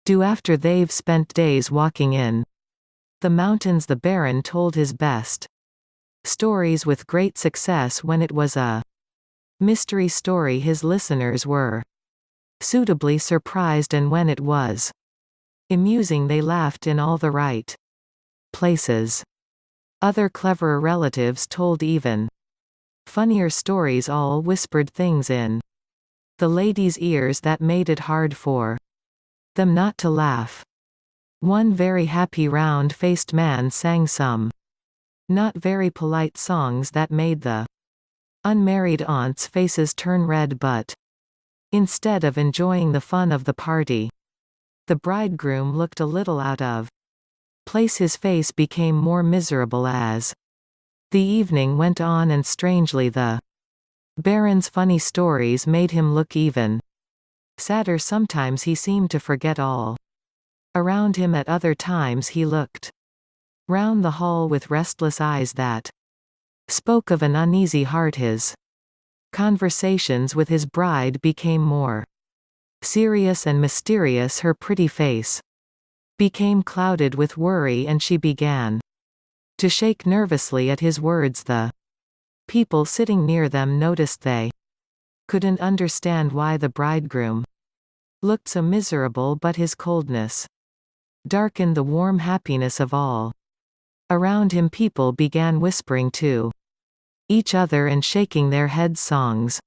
S2: do after they've spent days walking in the mountains. The Baron told his best stories with great success. When it was a mystery story, his listeners were suitably surprised, and when it was amusing, they laughed in all the right places. Other cleverer relatives told even funnier stories. All whispered things in the ladies' ears that made it hard for them not to laugh. One very happy round-faced man sang some not very polite songs that made the unmarried aunts' faces turn red, but instead of enjoying the fun of the party, the bridegroom looked a little out of place. His face became more miserable as the evening went on, and strangely the Baron's funny stories made him look even sadder. Sometimes he seemed to forget all around him. At other times he looked round the hall with restless eyes that spoke of an uneasy heart. His conversations with his bride became more serious and mysterious. Her pretty face became clouded with worry, and she began to shake nervously at his words. The people sitting near them noticed they couldn't understand why the bridegroom looked so miserable, but his coldness darkened the warm happiness of all around him. People began whispering to each other and shaking their heads. Songs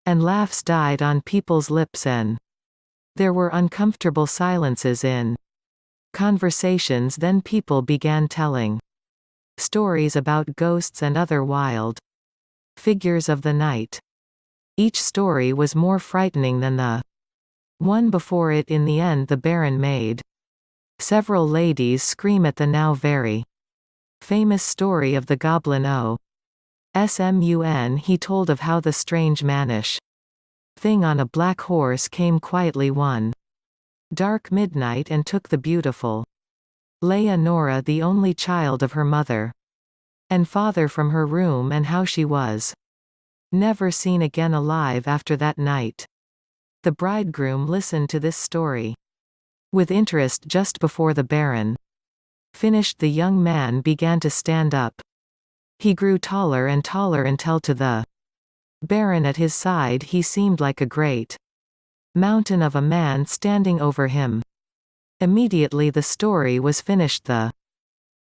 S2: and laughs died on people's lips, and there were uncomfortable silences in conversations. Then people began telling stories about ghosts and other wild figures of the night. Each story was more frightening than the one before it. In the end, the Baron made several ladies scream at the now very famous story of the Goblin O. Smun. He told of how the strange mannish thing on a black horse came quietly one dark midnight and took the beautiful Leonora, the only child of her mother and father, from her room, and how she was never seen again alive after that night. The bridegroom listened to this story with interest. Just before the Baron finished, the young man began to stand up. He grew taller and taller until to the Baron at his side he seemed like a great mountain of a man standing over him. Immediately the story was finished, the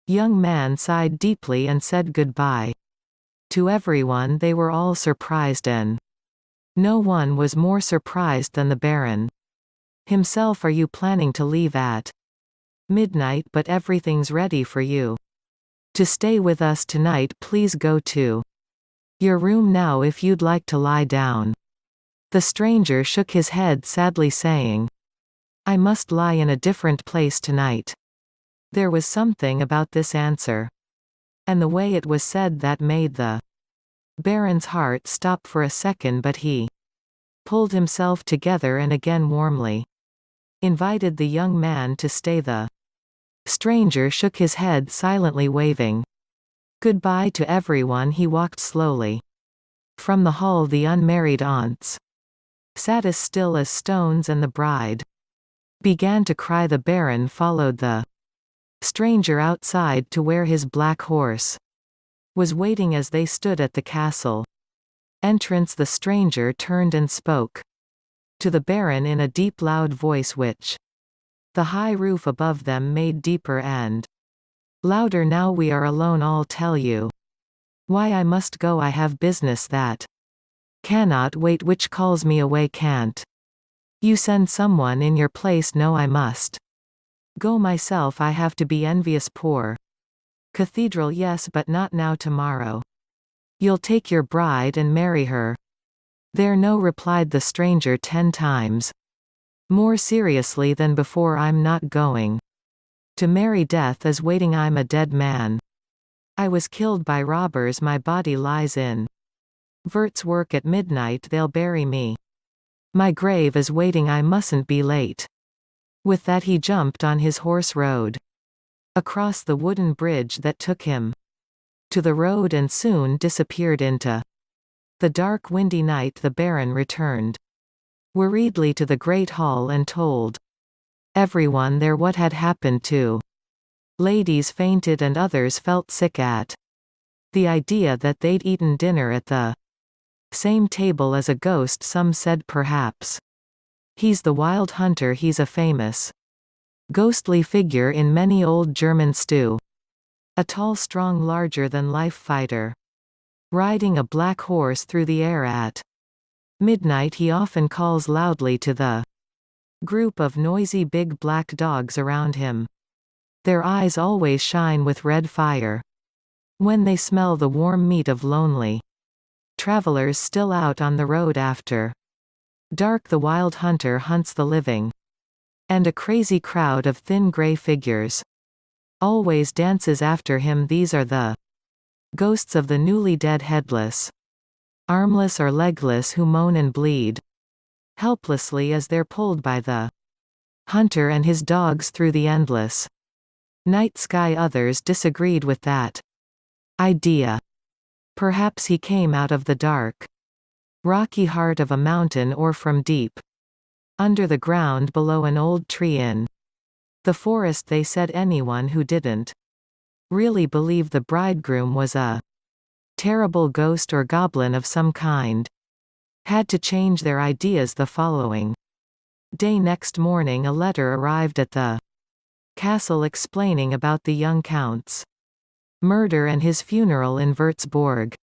S2: young man sighed deeply and said goodbye to everyone. They were all surprised, and no one was more surprised than the Baron himself. Are you planning to leave at midnight? But everything's ready for you to stay with us tonight. Please go to your room now if you'd like to lie down. The stranger shook his head sadly, saying, I must lie in a different place tonight. There was something about this answer, and the way it was said, that made the Baron's heart stop for a second, but he pulled himself together and again warmly invited the young man to stay. The stranger shook his head silently, waving goodbye to everyone. He walked slowly from the hall. The unmarried aunts sat as still as stones, and the bride began to cry. The Baron followed the stranger outside to where his black horse was waiting. As they stood at the castle Entrance. The stranger turned and spoke to the Baron in a deep loud voice which the high roof above them made deeper and louder. Now we are alone. I'll tell you why I must go. I have business that cannot wait, which calls me away. Can't you send someone in your place? No, I must go myself. I have to be envious. Poor Cathedral. Yes, but not now. Tomorrow you'll take your bride and marry her. There. No, replied the stranger 10 times more seriously than before. I'm not going to marry. Death is waiting. I'm a dead man. I was killed by robbers. My body lies in Vert's work. At midnight they'll bury me. My grave is waiting. I mustn't be late. With that he jumped on his horse, rode across the wooden bridge that took him to the road, and soon disappeared into the dark windy night. The Baron returned worriedly to the great hall and told everyone there what had happened to ladies fainted and others felt sick at the idea that they'd eaten dinner at the same table as a ghost. Some said perhaps he's the Wild Hunter. He's a famous ghostly figure in many old German stew. A tall, strong, larger-than-life fighter, riding a black horse through the air at midnight. He often calls loudly to the group of noisy big black dogs around him. Their eyes always shine with red fire when they smell the warm meat of lonely travelers still out on the road after dark. The Wild Hunter hunts the living, and a crazy crowd of thin gray figures always dances after him. These are the ghosts of the newly dead, headless, armless or legless, who moan and bleed helplessly as they're pulled by the hunter and his dogs through the endless night sky. Others disagreed with that idea. Perhaps he came out of the dark, rocky heart of a mountain, or from deep under the ground below an old tree in the forest. They said anyone who didn't really believe the bridegroom was a terrible ghost or goblin of some kind had to change their ideas. The following day, next morning, a letter arrived at the castle explaining about the young count's murder and his funeral in Würzburg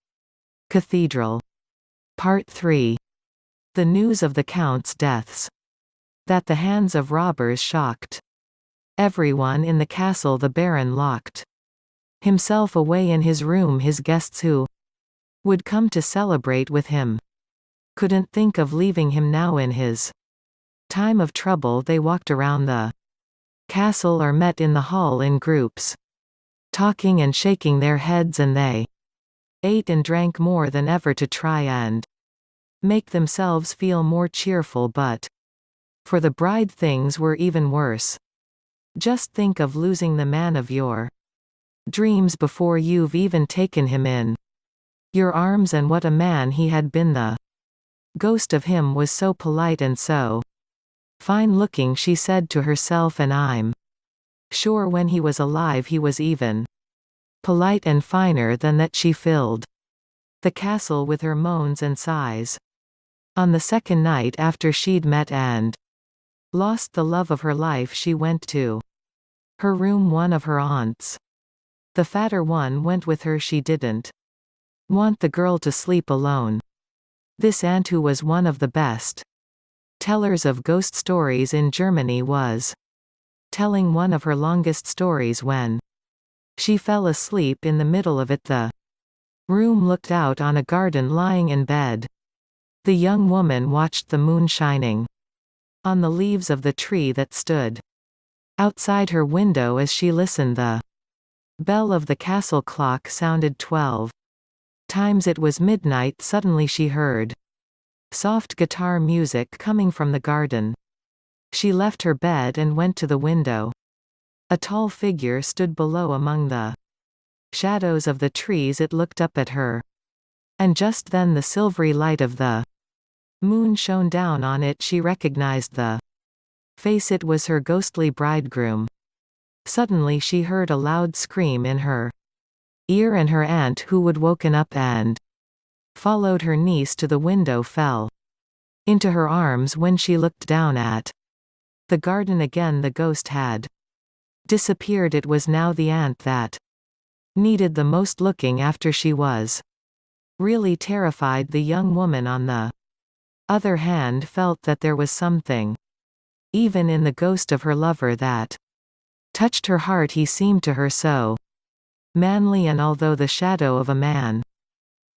S2: Cathedral. Part 3. The news of the count's deaths, that the hands of robbers, shocked everyone in the castle. The Baron locked himself away in his room. His guests, who would come to celebrate with him, couldn't think of leaving him now in his time of trouble. They walked around the castle or met in the hall in groups, talking and shaking their heads, and they ate and drank more than ever to try and make themselves feel more cheerful. But for the bride things were even worse. Just think of losing the man of your dreams before you've even taken him in your arms, and what a man he had been. The ghost of him was so polite and so fine looking, she said to herself, and I'm sure when he was alive he was even polite and finer than that. She filled the castle with her moans and sighs. On the second night after she'd met and lost the love of her life, she went to her room. One of her aunts, the fatter one, went with her. She didn't want the girl to sleep alone. This aunt, who was one of the best tellers of ghost stories in Germany, was telling one of her longest stories when she fell asleep in the middle of it. The room looked out on a garden. Lying in bed, the young woman watched the moon shining on the leaves of the tree that stood outside her window. As she listened, the bell of the castle clock sounded 12 times. It was midnight. Suddenly she heard soft guitar music coming from the garden. She left her bed and went to the window. A tall figure stood below among the shadows of the trees. It looked up at her, and just then the silvery light of the moon shone down on it. She recognized the face. It was her ghostly bridegroom. Suddenly she heard a loud scream in her ear, and her aunt, who would woken up and followed her niece to the window, fell into her arms when she looked down at the garden again. The ghost had disappeared. It was now the aunt that needed the most looking after. She was really terrified. The young woman, on the other hand, felt that there was something even in the ghost of her lover that touched her heart. He seemed to her so manly, and although the shadow of a man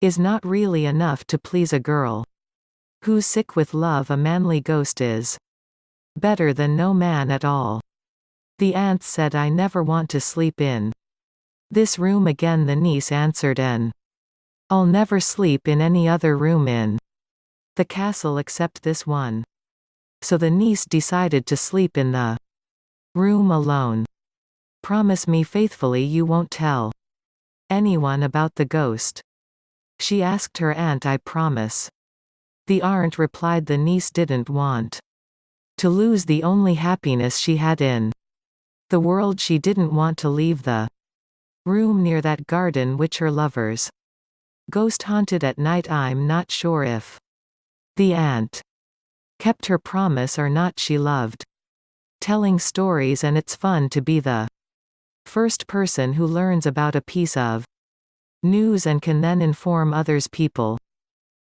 S2: is not really enough to please a girl who's sick with love, a manly ghost is better than no man at all. The aunt said, I never want to sleep in this room again. The niece answered, and I'll never sleep in any other room in the castle except this one. So the niece decided to sleep in the room alone. Promise me faithfully you won't tell anyone about the ghost, she asked her aunt. I promise. The aunt replied. The niece didn't want to lose the only happiness she had in the world. She didn't want to leave the room near that garden which her lover's ghost haunted at night. I'm not sure if the aunt kept her promise or not. She loved telling stories, and it's fun to be the first person who learns about a piece of news and can then inform others. People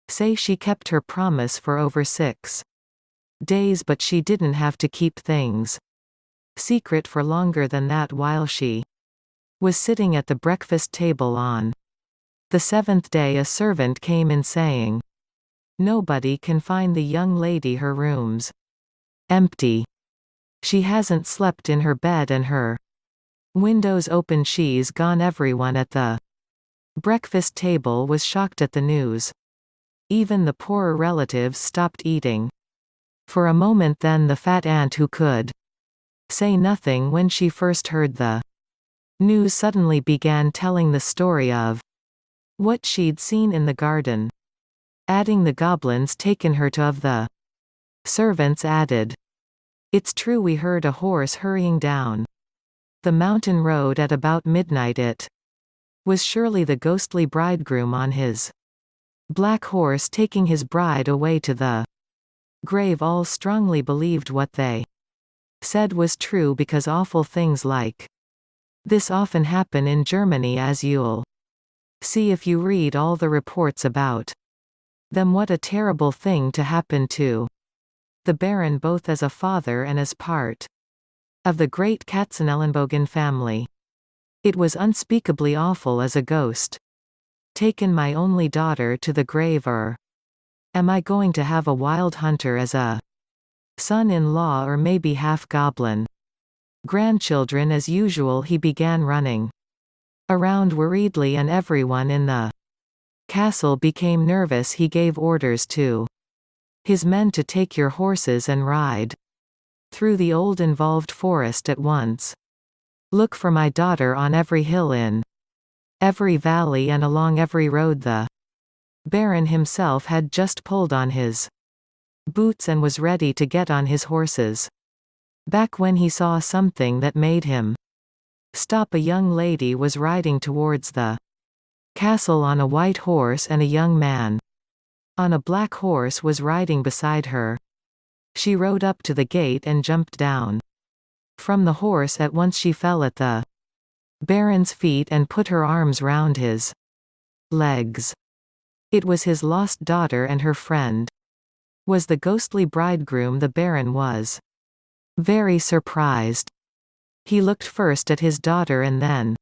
S2: say she kept her promise for over 6 days, but she didn't have to keep things secret for longer than that. While she was sitting at the breakfast table on the 7th day, a servant came in saying, nobody can find the young lady. Her room's empty. She hasn't slept in her bed and her windows open. She's gone. Everyone at the breakfast table was shocked at the news. Even the poorer relatives stopped eating for a moment. Then the fat aunt, who could say nothing when she first heard the news, suddenly began telling the story of what she'd seen in the garden, adding the goblins taken her to. Of the servants added, it's true, we heard a horse hurrying down the mountain road at about midnight. It was surely the ghostly bridegroom on his black horse taking his bride away to the grave. All strongly believed what they said was true, because awful things like this often happen in Germany, as you'll see if you read all the reports about them. What a terrible thing to happen to the Baron, both as a father and as part of the great Katzenelnbogen family. It was unspeakably awful. As a ghost taken my only daughter to the grave, or am I going to have a wild hunter as a son-in-law, or maybe half-goblin grandchildren? As usual, he began running around worriedly, and everyone in the castle became nervous. He gave orders to his men to take your horses and ride through the old involved forest at once. Look for my daughter on every hill, in every valley, and along every road. The Baron himself had just pulled on his boots and was ready to get on his horses back when he saw something that made him stop. A young lady was riding towards the castle on a white horse, and a young man on a black horse was riding beside her. She rode up to the gate and jumped down from the horse. At once she fell at the Baron's feet and put her arms round his legs. It was his lost daughter, and her friend was the ghostly bridegroom. The Baron was very surprised. He looked first at his daughter and then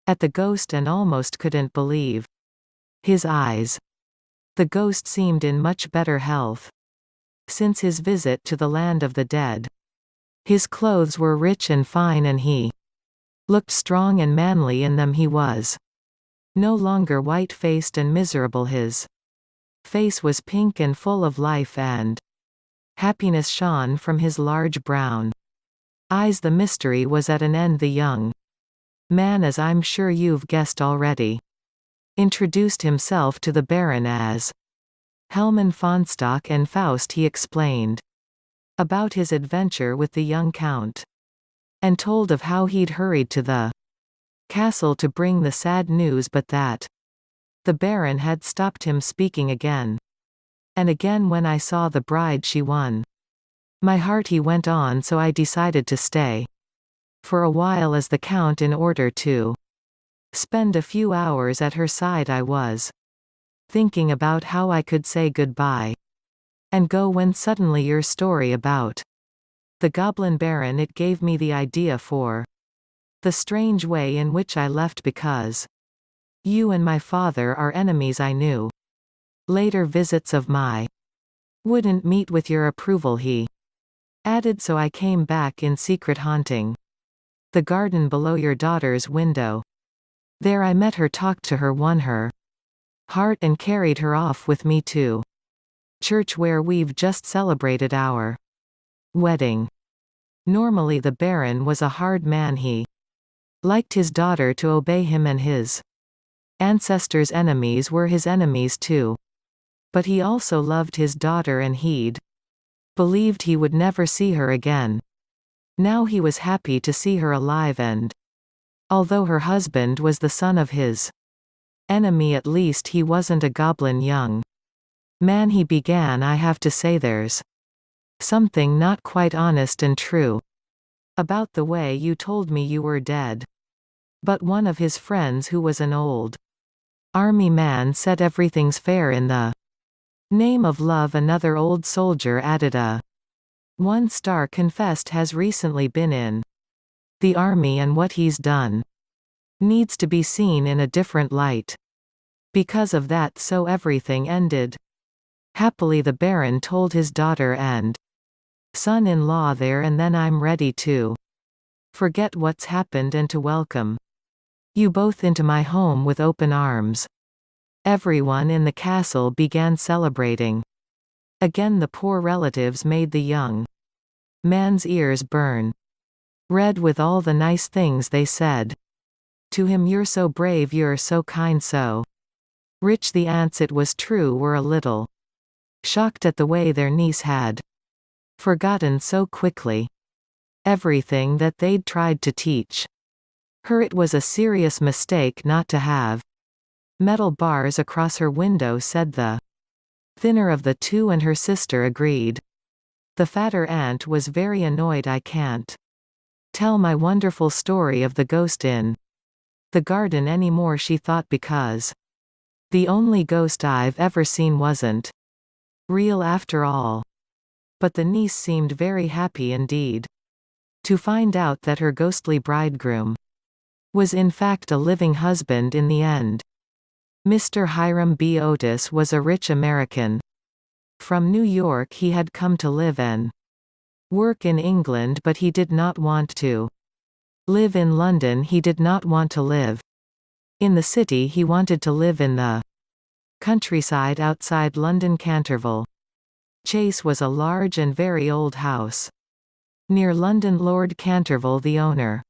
S2: at the ghost, and almost couldn't believe his eyes. The ghost seemed in much better health since his visit to the land of the dead. His clothes were rich and fine, and he looked strong and manly in them. He was no longer white-faced and miserable. His face was pink and full of life, and happiness shone from his large brown eyes. The mystery was at an end. The young man, as I'm sure you've guessed already, introduced himself to the Baron as Helman von Stock and Faust. He explained about his adventure with the young count, and told of how he'd hurried to the castle to bring the sad news, but that The Baron had stopped him speaking again. And again when I saw the bride she won my heart, he went on, so I decided to stay for a while as the Count in order to spend a few hours at her side. I was thinking about how I could say goodbye and go when suddenly your story about the Goblin Baron, it gave me the idea for the strange way in which I left, because you and my father are enemies. I knew later visits of my wouldn't meet with your approval, he added, so I came back in secret, haunting the garden below your daughter's window. There I met her, talked to her, won her heart, and carried her off with me to church where we've just celebrated our wedding. Normally the Baron was a hard man. He liked his daughter to obey him, and his ancestors' enemies were his enemies too. But he also loved his daughter, and he'd believed he would never see her again. Now he was happy to see her alive, and although her husband was the son of his enemy, at least he wasn't a goblin. Young man, he began, I have to say there's something not quite honest and true about the way you told me you were dead. But one of his friends, who was an old army man, said everything's fair in the name of love. Another old soldier added, a 1-star confessed has recently been in the army, and what he's done needs to be seen in a different light. Because of that, so everything ended happily. The Baron told his daughter and son-in-law there and then, I'm ready to forget what's happened and to welcome you both into my home with open arms. Everyone in the castle began celebrating. Again the poor relatives made the young man's ears burn red with all the nice things they said to him. You're so brave, you're so kind, so rich. The aunts, it was true, were a little shocked at the way their niece had forgotten so quickly everything that they'd tried to teach her. It was a serious mistake not to have metal bars across her window, said the thinner of the two, and her sister agreed. The fatter aunt was very annoyed. I can't tell my wonderful story of the ghost in the garden anymore, she thought, because the only ghost I've ever seen wasn't real after all. But the niece seemed very happy indeed to find out that her ghostly bridegroom was in fact a living husband in the end. Mr. Hiram B. Otis was a rich American. From New York he had come to live and work in England, but he did not want to live in London. He did not want to live in the city. He wanted to live in the countryside outside London. Canterville Chase was a large and very old house near London. Lord Canterville, the owner,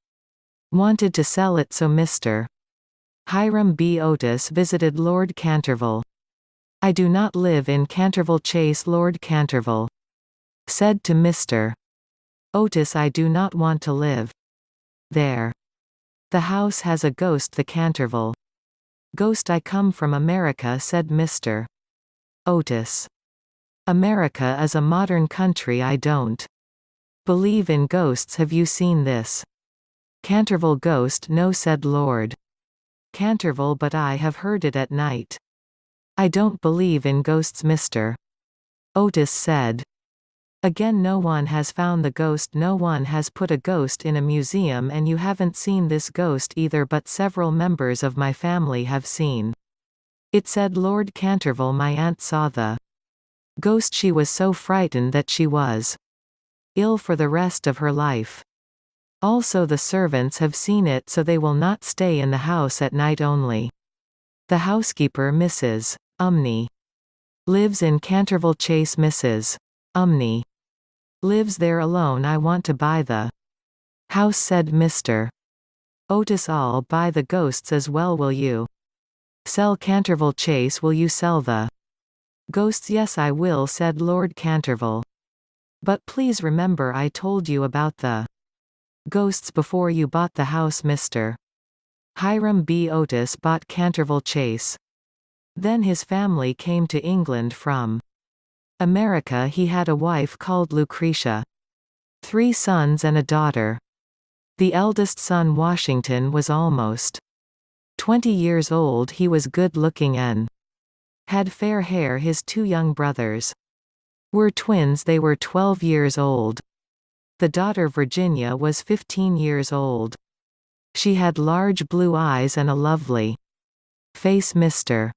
S2: wanted to sell it, so Mr. Hiram B. Otis visited Lord Canterville. I do not live in Canterville Chase, Lord Canterville said to Mr. Otis. I do not want to live there. The house has a ghost. The Canterville ghost. I come from America, said Mr. Otis. America is a modern country. I don't believe in ghosts. Have you seen this Canterville ghost? No, said Lord Canterville, but I have heard it at night. I don't believe in ghosts, Mr. Otis said. Again, no one has found the ghost. No one has put a ghost in a museum, and you haven't seen this ghost either, but several members of my family have seen it, said Lord Canterville. My aunt saw the ghost. She was so frightened that she was ill for the rest of her life. Also the servants have seen it, so they will not stay in the house at night. Only the housekeeper, Mrs. Umney, lives in Canterville Chase. Mrs. Umney lives there alone. I want to buy the house, said Mr. Otis. I'll buy the ghosts as well. Will you sell Canterville Chase? Will you sell the ghosts? Yes, I will, said Lord Canterville. But please remember I told you about the ghosts before you bought the house. Mr. Hiram B. Otis bought Canterville Chase Then his family came to England from America. He had a wife called Lucretia. 3 sons and a daughter. The eldest son Washington was almost 20 years old. He was good-looking and had fair hair. His 2 young brothers were twins. They were 12 years old. The daughter Virginia was 15 years old. She had large blue eyes and a lovely face. Mr.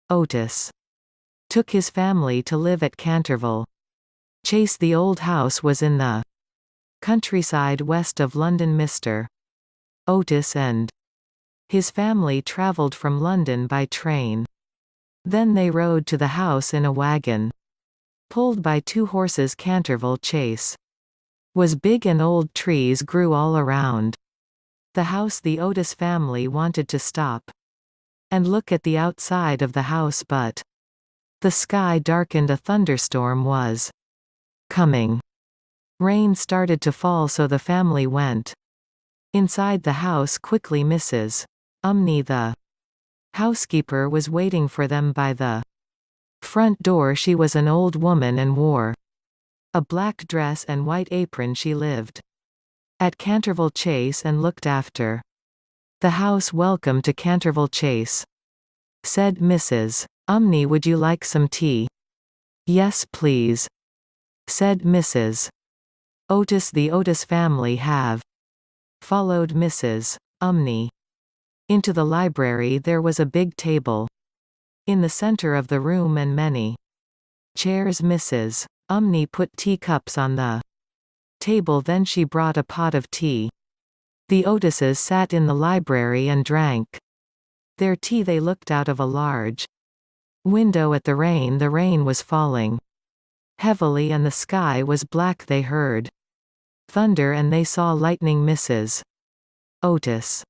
S2: Otis took his family to live at Canterville Chase. The old house was in the countryside west of London. Mr. Otis and his family travelled from London by train. Then they rode to the house in a wagon pulled by 2 horses. Canterville Chase was big and old trees grew all around the house. The Otis family wanted to stop and look at the outside of the house, but the sky darkened. A thunderstorm was coming. Rain started to fall, so the family went inside the house quickly. Mrs. Umney, the housekeeper, was waiting for them by the front door. She was an old woman and wore a black dress and white apron. She lived at Canterville Chase and looked after the house. "Welcome to Canterville Chase," said Mrs. Umney. "Would you like some tea?" "Yes, please," said Mrs. Otis. The Otis family have followed Mrs. Umney into the library. There was a big table in the center of the room and many chairs. Mrs. Umney put teacups on the table. Then she brought a pot of tea. The Otises sat in the library and drank their tea. They looked out of a large window at the rain. The rain was falling heavily and the sky was black. They heard thunder and they saw lightning. Mrs. Otis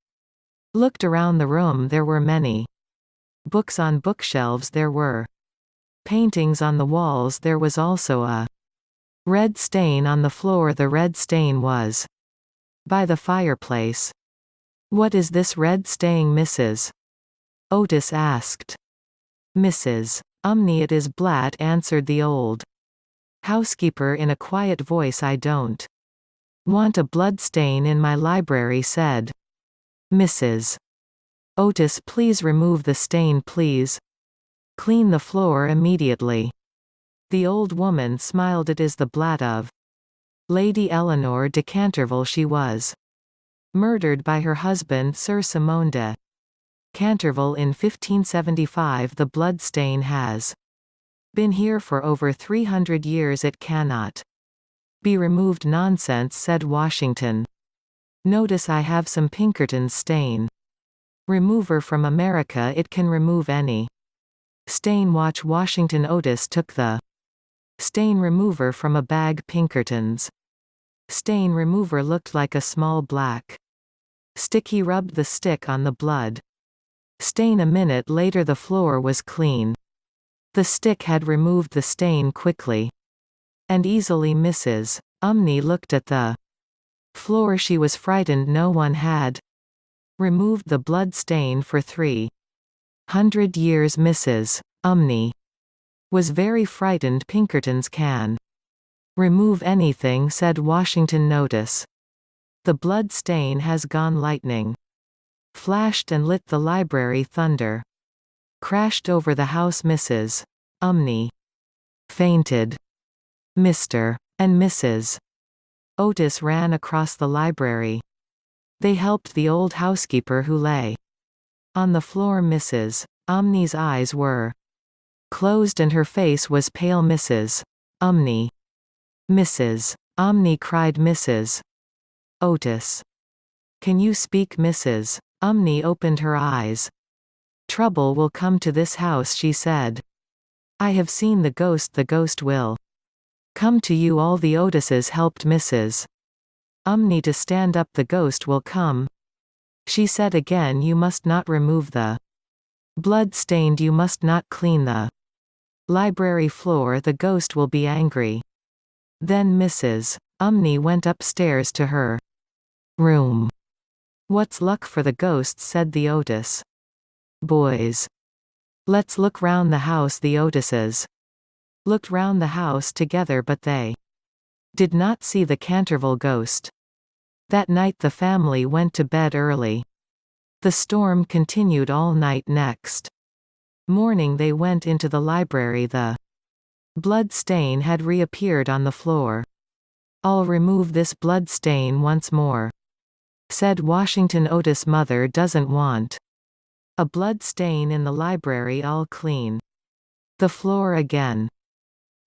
S2: looked around the room. There were many books on bookshelves. There were paintings on the walls. There was also a red stain on the floor. The red stain was by the fireplace. "What is this red stain?" Mrs. Otis asked Mrs. Umney. "It is blood," answered the old housekeeper in a quiet voice. "I don't want a blood stain in my library," said Mrs. Otis. "Please remove the stain. Please clean the floor immediately." The old woman smiled. "It is the blood of Lady Eleanor de Canterville. She was murdered by her husband Sir Simon de Canterville in 1575. The blood stain has been here for over 300 years. It cannot be removed." "Nonsense," said Washington. "Notice I have some Pinkerton's stain remover from America. It can remove any stain. Watch." Washington Otis took the stain remover from a bag. Pinkerton's stain remover looked like a small black stick. He rubbed the stick on the blood stain. A minute later the floor was clean. The stick had removed the stain quickly and easily. Mrs. Umney looked at the floor. She was frightened. No one had removed the blood stain for 300 years. Mrs. Umney was very frightened. "Pinkertons can remove anything," said Washington. "Notice the blood stain has gone." Lightning flashed and lit the library. Thunder crashed over the house. Mrs. Umney fainted. Mr. and Mrs. Otis ran across the library. They helped the old housekeeper who lay on the floor. Mrs. Umney's eyes were closed and her face was pale. "Mrs. Umney! Mrs. Umney!" cried Mrs. Otis. "Can you speak?" Mrs. Umney opened her eyes. "Trouble will come to this house," she said. "I have seen the ghost. The ghost will come to you." All the Otises helped Mrs. Umney to stand up. "The ghost will come," she said again. "You must not remove the blood stained. You must not clean the library floor. The ghost will be angry." Then Mrs. Umney went upstairs to her room. "What's luck for the ghosts?" said the Otis boys. Let's look round the house. The Otises looked round the house together, but they did not see the Canterville ghost. That night the family went to bed early. The storm continued all night. Next morning they went into the library. The blood stain had reappeared on the floor. "I'll remove this blood stain once more," said Washington. Otis' mother doesn't want a blood stain in the library. "I'll clean the floor again."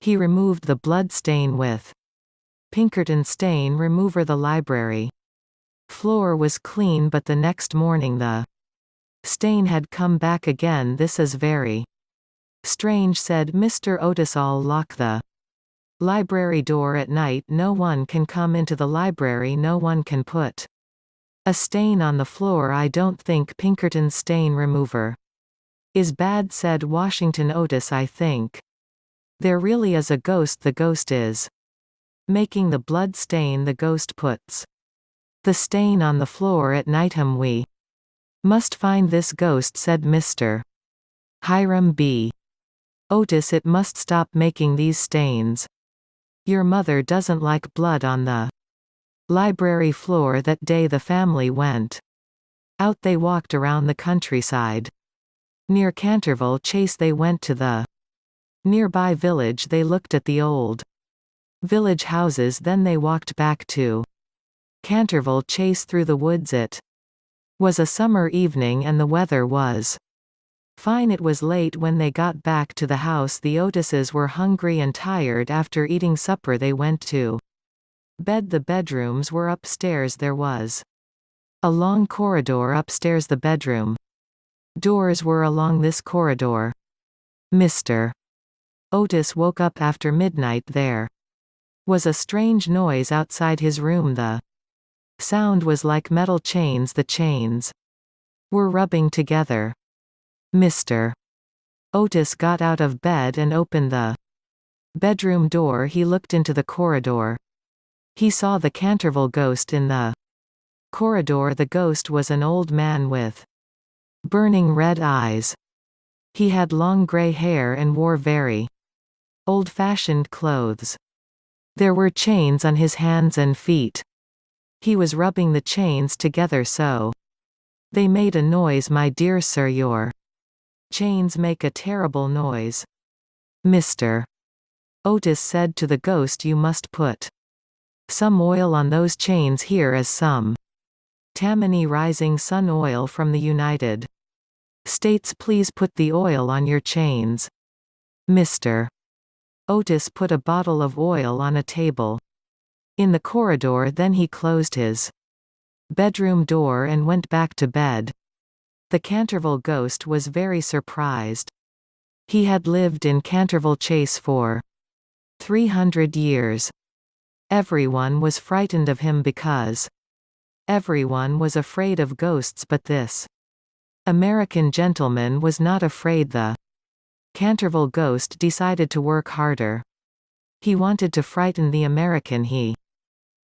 S2: He removed the blood stain with Pinkerton stain remover. The library floor was clean, but the next morning the stain had come back again. "This is very strange," said Mr. Otis. "I'll lock the library door at night. No one can come into the library. No one can put a stain on the floor. I don't think Pinkerton's stain remover is bad," said Washington. "Otis, I think there really is a ghost. The ghost is making the blood stain. The ghost puts the stain on the floor at night. We must find this ghost," said Mr. Hiram B. Otis. "It must stop making these stains. Your mother doesn't like blood on the library floor." That day the family went out. They walked around the countryside. Near Canterville Chase they went to the nearby village. They looked at the old village houses. Then they walked back to Canterville Chase through the woods. It was a summer evening and the weather was fine. It was late when they got back to the house. The Otises were hungry and tired. After eating supper they went to bed. The bedrooms were upstairs. There was a long corridor upstairs. The bedroom doors were along this corridor. Mr. Otis woke up after midnight. There was a strange noise outside his room. The sound was like metal chains. The chains were rubbing together. Mr. Otis got out of bed and opened the bedroom door. He looked into the corridor. He saw the Canterville ghost in the corridor. The ghost was an old man with burning red eyes. He had long gray hair and wore very old-fashioned clothes. There were chains on his hands and feet. He was rubbing the chains together so they made a noise. "My dear sir, your chains make a terrible noise," Mr. Otis said to the ghost. "You must put some oil on those chains. Here is some Tammany Rising Sun oil from the United States. Please put the oil on your chains." Mr. Otis put a bottle of oil on a table in the corridor. Then he closed his bedroom door and went back to bed. The Canterville ghost was very surprised. He had lived in Canterville Chase for 300 years. Everyone was frightened of him because everyone was afraid of ghosts, but this American gentleman was not afraid. The Canterville ghost decided to work harder. He wanted to frighten the American. He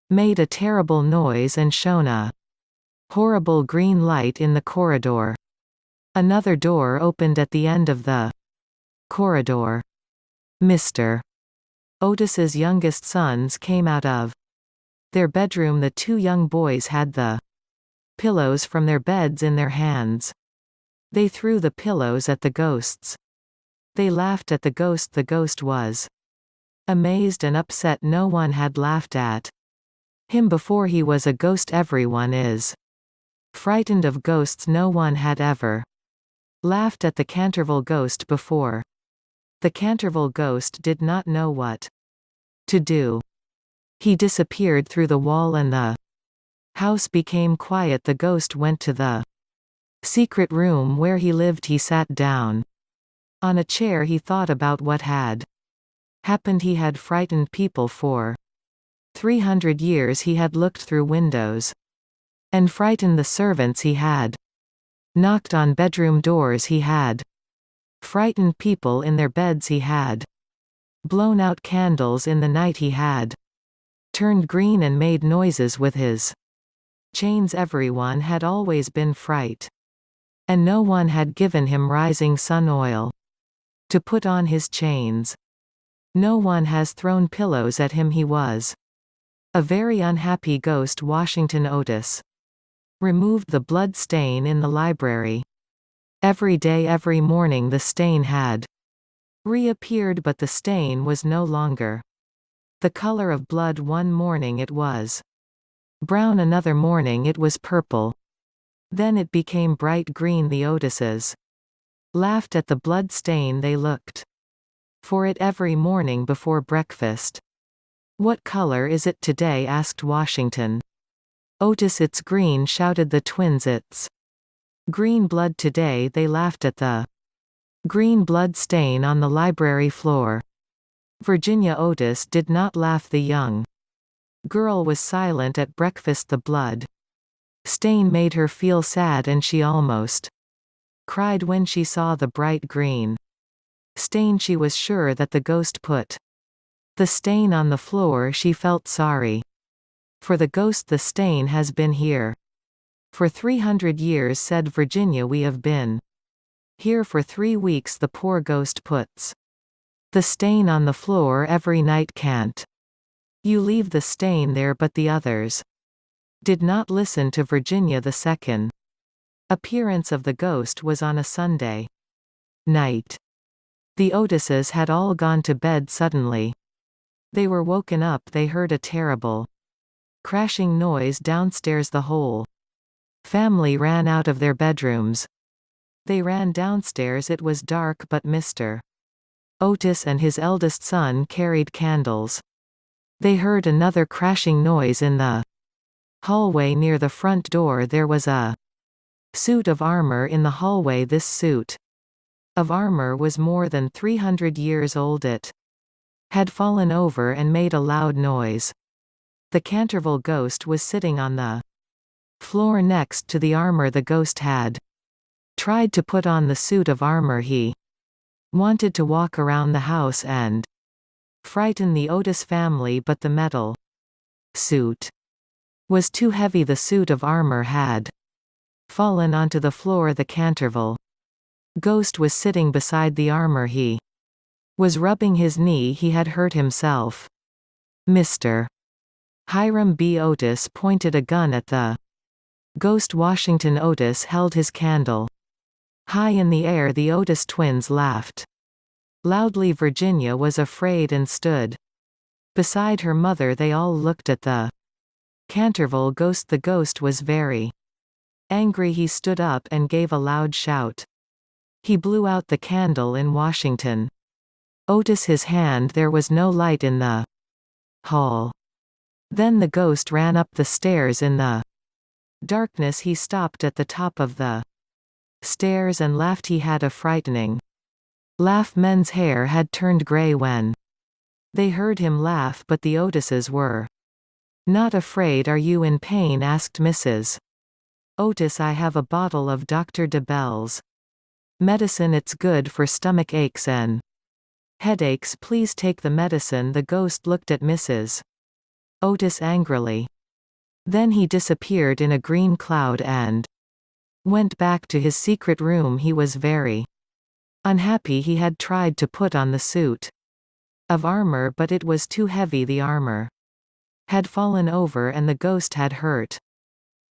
S2: made a terrible noise and shone a horrible green light in the corridor. Another door opened at the end of the corridor. Mr. Otis's youngest sons came out of their bedroom. The two young boys had the pillows from their beds in their hands. They threw the pillows at the ghosts. They laughed at the ghost. The ghost was amazed and upset. No one had laughed at him before. He was a ghost. Everyone is frightened of ghosts. No one had ever laughed at the Canterville ghost before. The Canterville ghost did not know what to do. He disappeared through the wall and the house became quiet. The ghost went to the secret room where he lived. He sat down on a chair. He thought about what had happened. He had frightened people for 300 years. He had looked through windows and frightened the servants. He had knocked on bedroom doors. He had frightened people in their beds. He had blown out candles in the night. He had turned green and made noises with his chains. Everyone had always been frightened And no one had given him rising sun oil to put on his chains. No one has thrown pillows at him. He was a very unhappy ghost. Washington Otis removed the blood stain in the library. Every day, every morning, the stain had reappeared, but the stain was no longer the color of blood. One morning it was brown, another morning it was purple. Then it became bright green. The Otises laughed at the blood stain. They looked for it every morning before breakfast. "What color is it today?" asked Washington. "Otis, it's green," shouted the twins. "It's green blood today." They laughed at the green blood stain on the library floor. Virginia Otis did not laugh. The young girl was silent at breakfast. The blood stain made her feel sad, and she almost cried when she saw the bright green stain. She was sure that the ghost put the stain on the floor. She felt sorry for the ghost. "The stain has been here for 300 years," said Virginia. "We have been here for 3 weeks. The poor ghost puts the stain on the floor every night. Can't you leave the stain there?" But the others did not listen to Virginia. The second appearance of the ghost was on a Sunday night. The Otises had all gone to bed. Suddenly they were woken up. They heard a terrible crashing noise downstairs. The whole family ran out of their bedrooms. They ran downstairs. It was dark, but Mr. Otis and his eldest son carried candles. They heard another crashing noise in the hallway near the front door. There was a suit of armor in the hallway. This suit of armor was more than 300 years old. It had fallen over and made a loud noise. The Canterville ghost was sitting on the floor next to the armor. The ghost had tried to put on the suit of armor. He wanted to walk around the house and frighten the Otis family, but the metal suit was too heavy. The suit of armor had fallen onto the floor. The Canterville ghost was sitting beside the armor. He was rubbing his knee. He had hurt himself. Mr. Hiram B. Otis pointed a gun at the ghost. Washington Otis held his candle high in the air. The Otis twins laughed loudly. Virginia was afraid and stood beside her mother. They all looked at the Canterville ghost. The ghost was very angry. He stood up and gave a loud shout. He blew out the candle in Washington Otis his hand. There was no light in the hall. Then the ghost ran up the stairs. In the darkness he stopped at the top of the stairs and laughed. He had a frightening laugh. Men's hair had turned gray when they heard him laugh, but the Otises were not afraid. "Are you in pain?" asked Mrs. Otis. "I have a bottle of Dr. DeBell's medicine. It's good for stomach aches and headaches. Please take the medicine." The ghost looked at Mrs. Otis angrily. Then he disappeared in a green cloud and went back to his secret room. He was very unhappy. He had tried to put on the suit of armor, but it was too heavy. The armor had fallen over and the ghost had hurt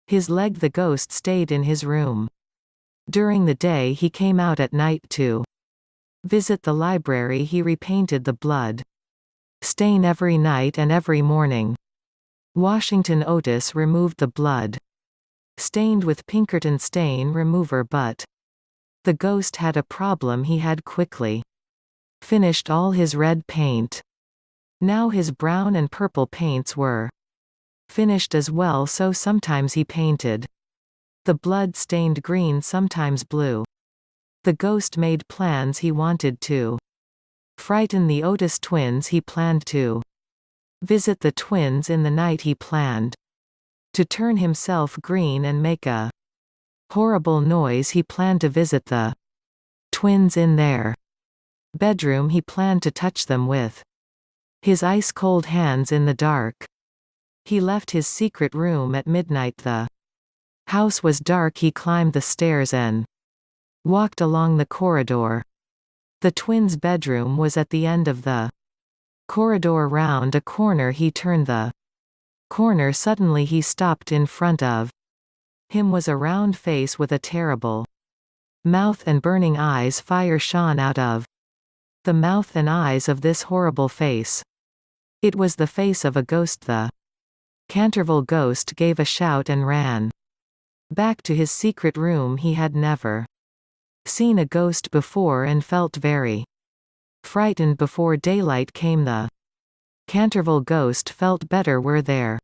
S2: his leg. The ghost stayed in his room during the day. He came out at night to visit the library. He repainted the blood stain every night and every morning. Washington Otis removed the blood stained with Pinkerton stain remover, but the ghost had a problem. He had quickly finished all his red paint. Now his brown and purple paints were finished as well, so sometimes he painted the blood-stained green, sometimes blue. The ghost made plans. He wanted to frighten the Otis twins. He planned to visit the twins in the night. He planned to turn himself green and make a horrible noise. He planned to visit the twins in their bedroom. He planned to touch them with his ice-cold hands in the dark. He left his secret room at midnight. The house was dark. He climbed the stairs and Walked along the corridor. The twins' bedroom was at the end of the corridor. Round a corner he turned the corner. Suddenly he stopped. In front of him was a round face with a terrible mouth and burning eyes. Fire shone out of the mouth and eyes of this horrible face. It was the face of a ghost. The Canterville ghost gave a shout and ran back to his secret room. He had never seen a ghost before and felt very frightened. Before daylight came, the Canterville ghost felt better. Were there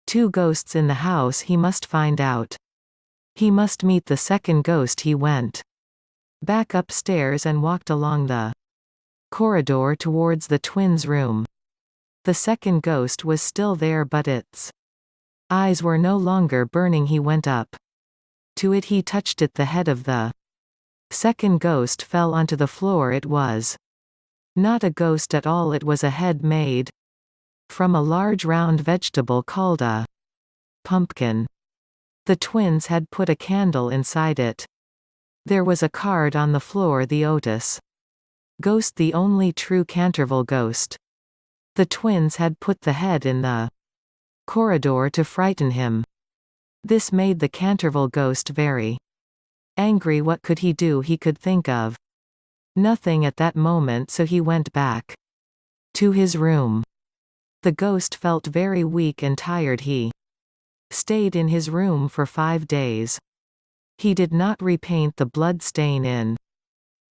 S2: two ghosts in the house? He must find out. He must meet the second ghost. He went back upstairs and walked along the corridor towards the twins' room. The second ghost was still there, but its eyes were no longer burning. He went up to it. He touched it. The head of the second ghost fell onto the floor. It was not a ghost at all. It was a head made from a large round vegetable called a pumpkin. The twins had put a candle inside it. There was a card on the floor. The Otis ghost, the only true Canterville ghost. The twins had put the head in the corridor to frighten him. This made the Canterville ghost very angry. What could he do? He could think of nothing at that moment, so he went back to his room. The ghost felt very weak and tired. He stayed in his room for 5 days. He did not repaint the blood stain in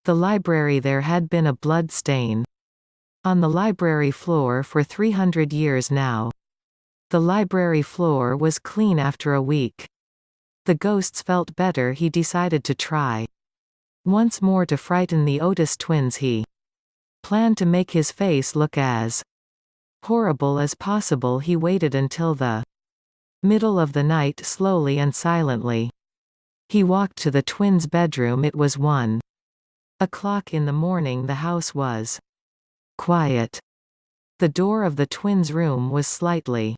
S2: the library. There had been a blood stain on the library floor for 300 years now. The library floor was clean after a week. The ghosts felt better. He decided to try once more to frighten the Otis twins. He planned to make his face look as horrible as possible. He waited until the middle of the night. Slowly and silently he walked to the twins' bedroom. It was 1 o'clock in the morning. The house was quiet. The door of the twins' room was slightly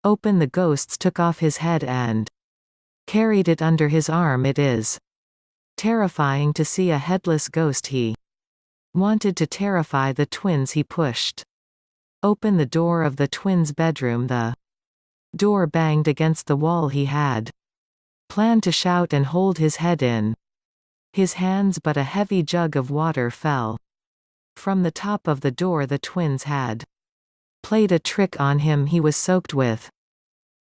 S2: open. The ghosts took off his head and carried it under his arm. It is terrifying to see a headless ghost. He wanted to terrify the twins. He pushed open the door of the twins' bedroom. The door banged against the wall. He had planned to shout and hold his head in his hands, but a heavy jug of water fell from the top of the door. The twins had played a trick on him. He was soaked with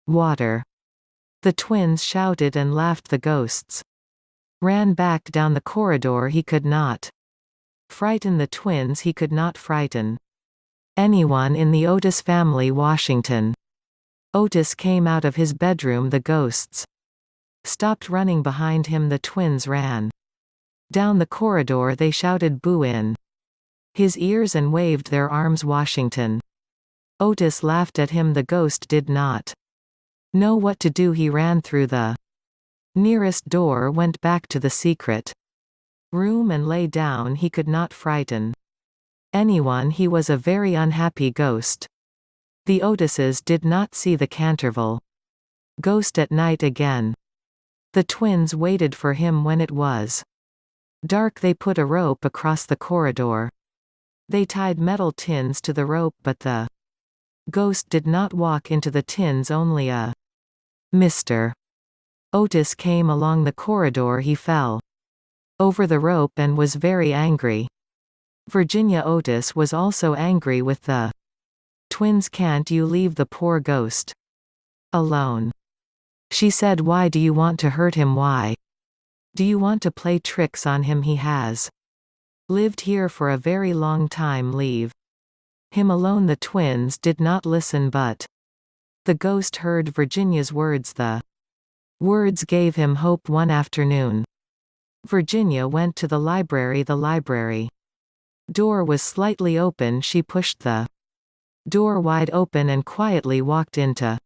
S2: water. The twins shouted and laughed. The ghosts ran back down the corridor. He could not frighten the twins. He could not frighten anyone in the Otis family. Washington Otis came out of his bedroom. The ghosts stopped running behind him. The twins ran down the corridor. They shouted boo in his ears and waved their arms. Washington Otis laughed at him. The ghost did not know what to do. He ran through the nearest door, went back to the secret room and lay down. He could not frighten anyone. He was a very unhappy ghost. The Otises did not see the Canterville ghost at night again. The twins waited for him. When it was dark, they put a rope across the corridor. They tied metal tins to the rope, but the ghost did not walk into the tins. Only a Mr. Otis came along the corridor. He fell over the rope and was very angry. Virginia Otis was also angry with the twins. Can't you leave the poor ghost alone? She said. Why do you want to hurt him? Why do you want to play tricks on him? He has lived here for a very long time. Leave him alone. The twins did not listen, but the ghost heard Virginia's words. The words gave him hope. One afternoon, Virginia went to the library. The library door was slightly open. She pushed the door wide open and quietly walked into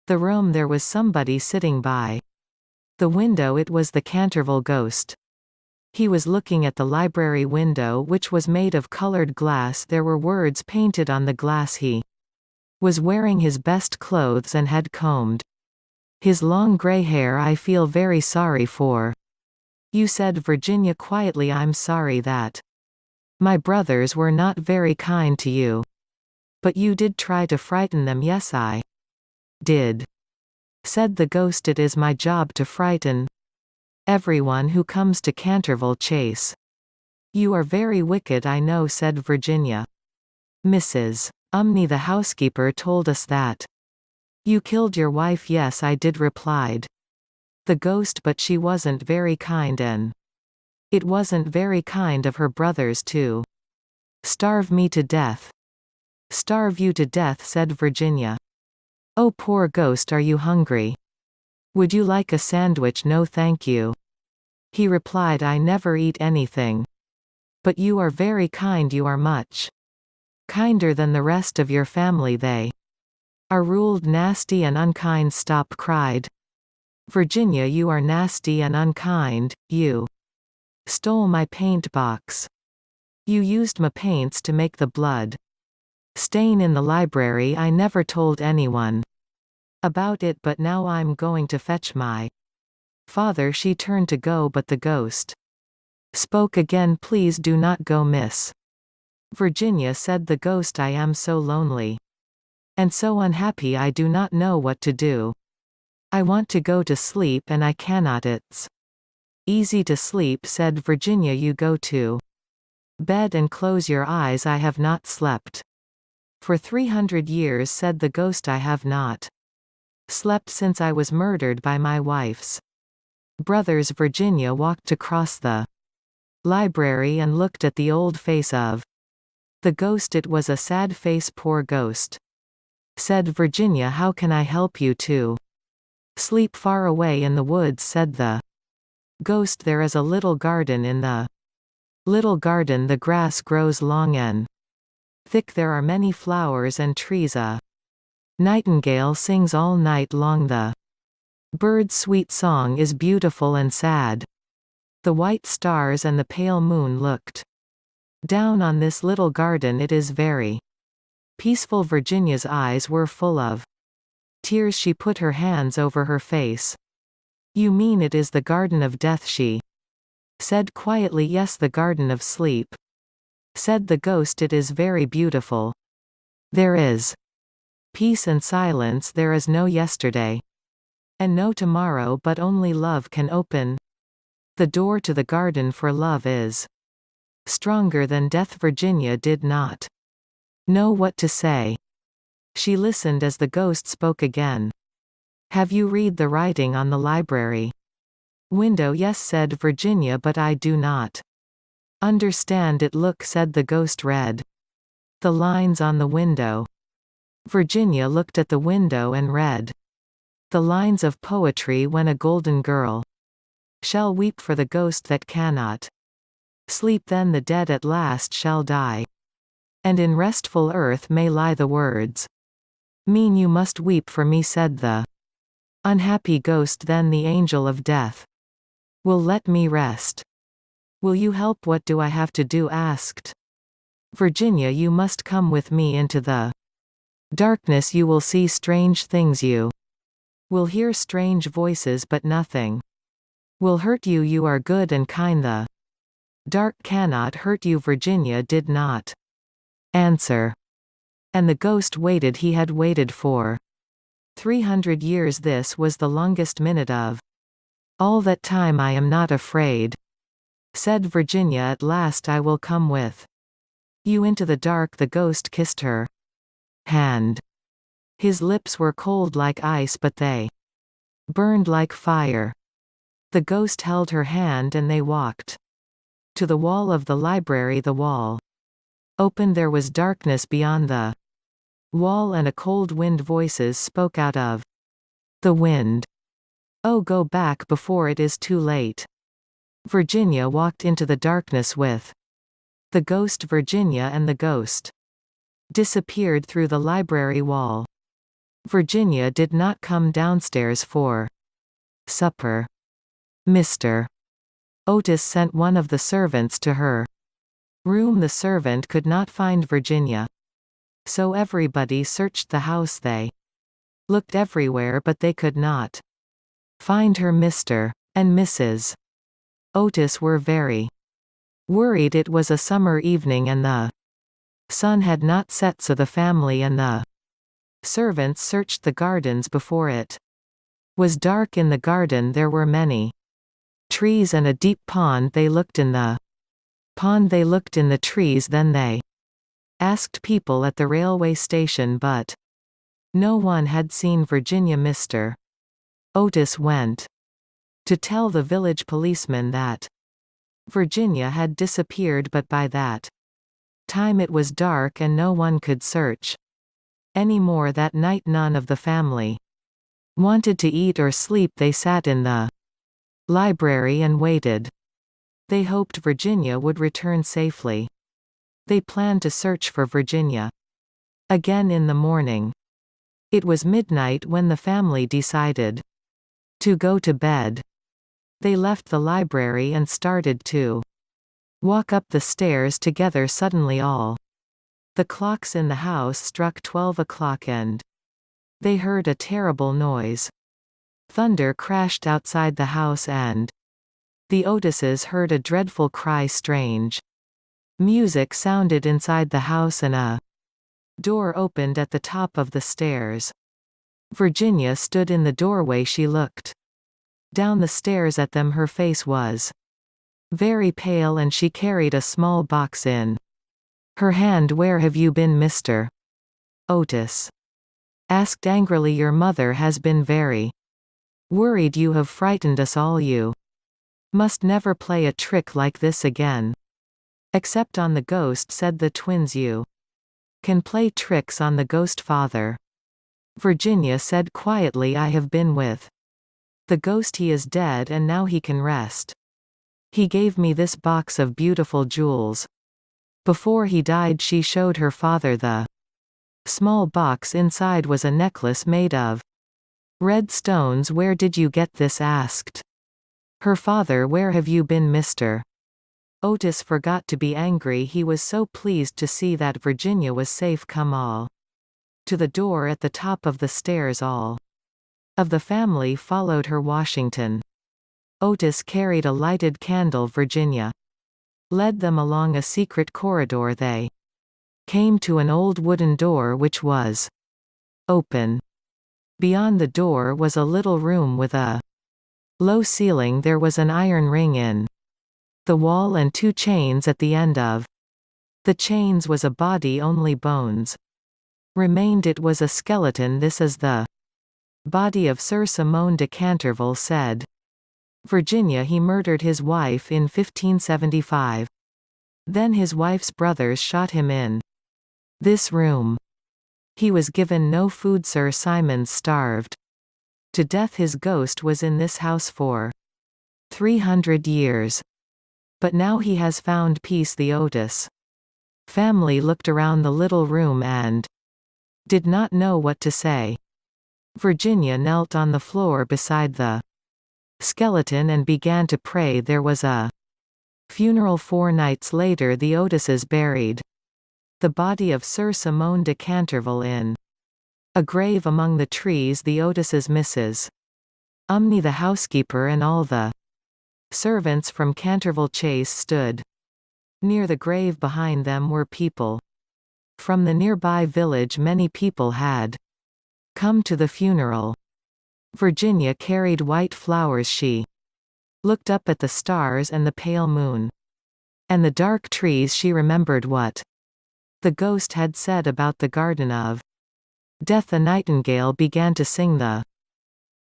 S2: the room. There was somebody sitting by the window. It was the Canterville ghost. He was looking at the library window, which was made of colored glass. There were words painted on the glass. He was wearing his best clothes and had combed his long gray hair. I feel very sorry for You said Virginia quietly. I'm sorry that my brothers were not very kind to you. But you did try to frighten them. Yes, I did. Said the ghost. It is my job to frighten everyone who comes to Canterville Chase. You are very wicked, I know, said Virginia. Mrs. Umney the housekeeper told us that you killed your wife. Yes, I did, replied the ghost, but she wasn't very kind, and it wasn't very kind of her brothers to starve me to death. Starve you to death, said Virginia. Oh, poor ghost, are you hungry? Would you like a sandwich? No, thank you. He replied, I never eat anything. But you are very kind. You are much kinder than the rest of your family. They are ruled nasty and unkind. Stop, cried Virginia. You are nasty and unkind. You stole my paint box. You used my paints to make the blood stain in the library. I never told anyone about it, but now I'm going to fetch my father. She turned to go, but the ghost spoke again. Please do not go, Miss Virginia, said the ghost. I am so lonely and so unhappy. I do not know what to do. I want to go to sleep and I cannot. It's easy to sleep, said Virginia. You go to bed and close your eyes. I have not slept for 300 years, said the ghost. I have not slept since I was murdered by my wife's brothers. Virginia walked across the library and looked at the old face of the ghost. It was a sad face. Poor ghost, said Virginia. How can I help you to sleep? Far away in the woods, said the ghost, there is a little garden. In the little garden the grass grows long and thick. There are many flowers and trees. A nightingale sings all night long. The bird's sweet song is beautiful and sad. The white stars and the pale moon looked down on this little garden. It is very peaceful. Virginia's eyes were full of tears. She put her hands over her face. You mean it is the garden of death? She said quietly. Yes, the garden of sleep, said the ghost. It is very beautiful. There is peace and silence. There is no yesterday and no tomorrow, but only love can open the door to the garden, for love is stronger than death. Virginia did not know what to say. She listened as the ghost spoke again. Have you read the writing on the library window? Yes, said Virginia, but I do not understand it. Look, said the ghost. Read the lines on the window. Virginia looked at the window and read the lines of poetry. When a golden girl shall weep for the ghost that cannot sleep, then the dead at last shall die, and in restful earth may lie the words, mean you must weep for me, said the unhappy ghost. Then the angel of death will let me rest. Will you help? What do I have to do? Asked Virginia. You must come with me into the darkness. You will see strange things. You will hear strange voices, but nothing will hurt you. You are good and kind. The dark cannot hurt you. Virginia did not answer, and the ghost waited. He had waited for 300 years. This was the longest minute of all that time. I am not afraid, said Virginia. At last I will come with you into the dark. The ghost kissed her hand. His lips were cold like ice, but they burned like fire. The ghost held her hand and they walked to the wall of the library. The wall opened. There was darkness beyond the wall and a cold wind. Voices spoke out of the wind. Oh, go back before it is too late. Virginia walked into the darkness with the ghost. Virginia and the ghost disappeared through the library wall. Virginia did not come downstairs for supper. Mr. Otis sent one of the servants to her room. The servant could not find Virginia, so everybody searched the house. They looked everywhere, but they could not find her. Mr. and Mrs. Otis were very worried. It was a summer evening and the sun had not set, so the family and the servants searched the gardens before it was dark. In the garden there were many trees and a deep pond. They looked in the pond, they looked in the trees, then they asked people at the railway station, but no one had seen Virginia. Mr. Otis went to tell the village policeman that Virginia had disappeared, but by that time it was dark and no one could search any more that night. None of the family wanted to eat or sleep. They sat in the library and waited. They hoped Virginia would return safely. They planned to search for Virginia again in the morning. It was midnight when the family decided to go to bed. They left the library and started to walk up the stairs together. Suddenly all the clocks in the house struck 12 o'clock and they heard a terrible noise. Thunder crashed outside the house and the Otises heard a dreadful cry. Strange music sounded inside the house and a door opened at the top of the stairs. Virginia stood in the doorway. She looked down the stairs at them. Her face was very pale and she carried a small box in her hand. Where have you been, Mr. Otis asked angrily. Your mother has been very worried. You have frightened us all. You must never play a trick like this again. Except on the ghost, said the twins. You can play tricks on the ghost, father. Virginia said quietly. I have been with the ghost. He is dead and now he can rest. He gave me this box of beautiful jewels. Before he died, she showed her father the small box. Inside was a necklace made of red stones. Where did you get this, asked her father. Where have you been, Mr. Otis forgot to be angry. He was so pleased to see that Virginia was safe. Come all to the door at the top of the stairs. All of the family followed her. Washington Otis carried a lighted candle. Virginia led them along a secret corridor. They came to an old wooden door which was open. Beyond the door was a little room with a low ceiling. There was an iron ring in the wall and 2 chains at the end of the chains was a body. Only bones remained. It was a skeleton. This is the body of Sir Simon de Canterville, said Virginia. He murdered his wife in 1575. Then his wife's brothers shot him in this room. He was given no food. Sir Simon's starved to death. His ghost was in this house for 300 years. But now he has found peace. The Otis family looked around the little room and did not know what to say. Virginia knelt on the floor beside the skeleton and began to pray. There was a funeral. 4 nights later, the Otises buried the body of Sir Simon de Canterville in a grave among the trees. The Otises, Mrs. Umney the housekeeper and all the servants from Canterville Chase stood near the grave. Behind them were people from the nearby village. Many people had come to the funeral. Virginia carried white flowers. She looked up at the stars and the pale moon and the dark trees. She remembered what the ghost had said about the Garden of Death. A nightingale began to sing. The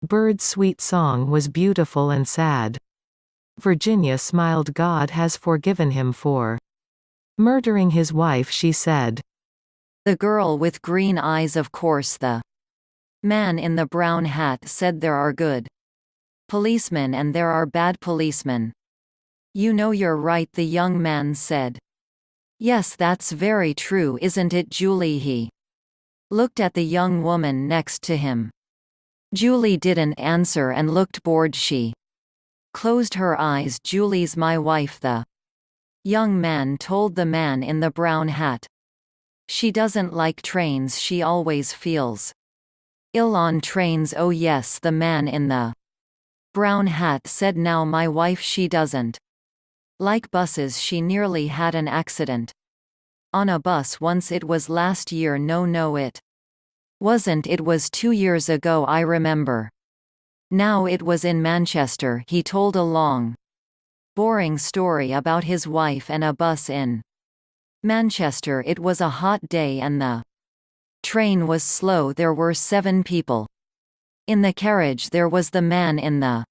S2: bird's sweet song was beautiful and sad. Virginia smiled. God has forgiven him for murdering his wife, she said.
S1: The girl with green eyes. Of course the man in the brown hat said there are good policemen and there are bad policemen. You know you're right, the young man said. Yes, that's very true, isn't it, Julie? He looked at the young woman next to him. Julie didn't answer and looked bored. She closed her eyes. Julie's my wife, the young man told the man in the brown hat. She doesn't like trains. She always feels ill on trains. Oh yes, the man in the brown hat said. Now my wife, she doesn't Like buses, she nearly had an accident. On a bus once. It was last year. No, it wasn't. It was 2 years ago, I remember. Now it was in Manchester. He told a long, boring story about his wife and a bus in Manchester. It was a hot day and the train was slow. There were 7 people in the carriage. There was the man in the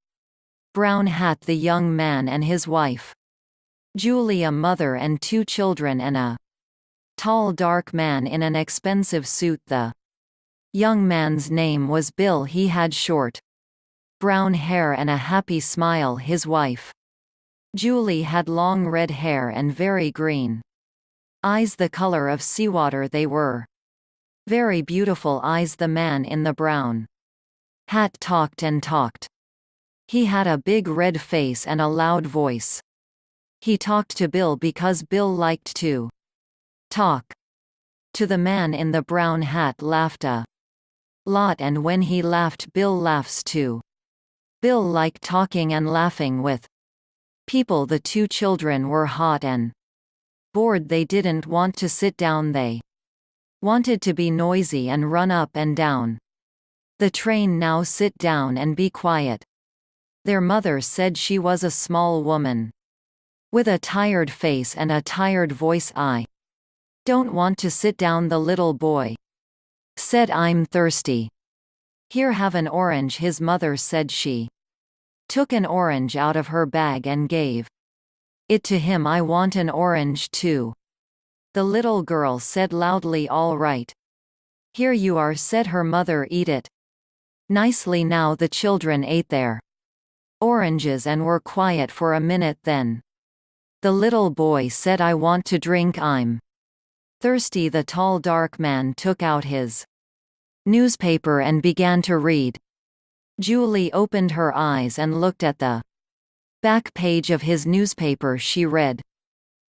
S1: brown hat, the young man and his wife, Julie, a mother and 2 children, and a tall dark man in an expensive suit. The young man's name was Bill. He had short brown hair and a happy smile. His wife, Julie, had long red hair and very green eyes, the color of seawater. They were very beautiful eyes. The man in the brown hat talked and talked. He had a big red face and a loud voice. He talked to Bill because Bill liked to talk to the man in the brown hat. Laughed a lot, and when he laughed, Bill laughs too. Bill liked talking and laughing with people. The 2 children were hot and bored. They didn't want to sit down. They wanted to be noisy and run up and down the train. Now sit down and be quiet, their mother said. She was a small woman with a tired face and a tired voice. I don't want to sit down, the little boy said. I'm thirsty. Here, have an orange, his mother said. She took an orange out of her bag and gave it to him. I want an orange too, the little girl said loudly. All right. Here you are, said her mother. Eat it nicely. Now the children ate their oranges and were quiet for a minute. Then the little boy said, I want to drink. I'm thirsty. The tall dark man took out his newspaper and began to read. Julie opened her eyes and looked at the back page of his newspaper. She read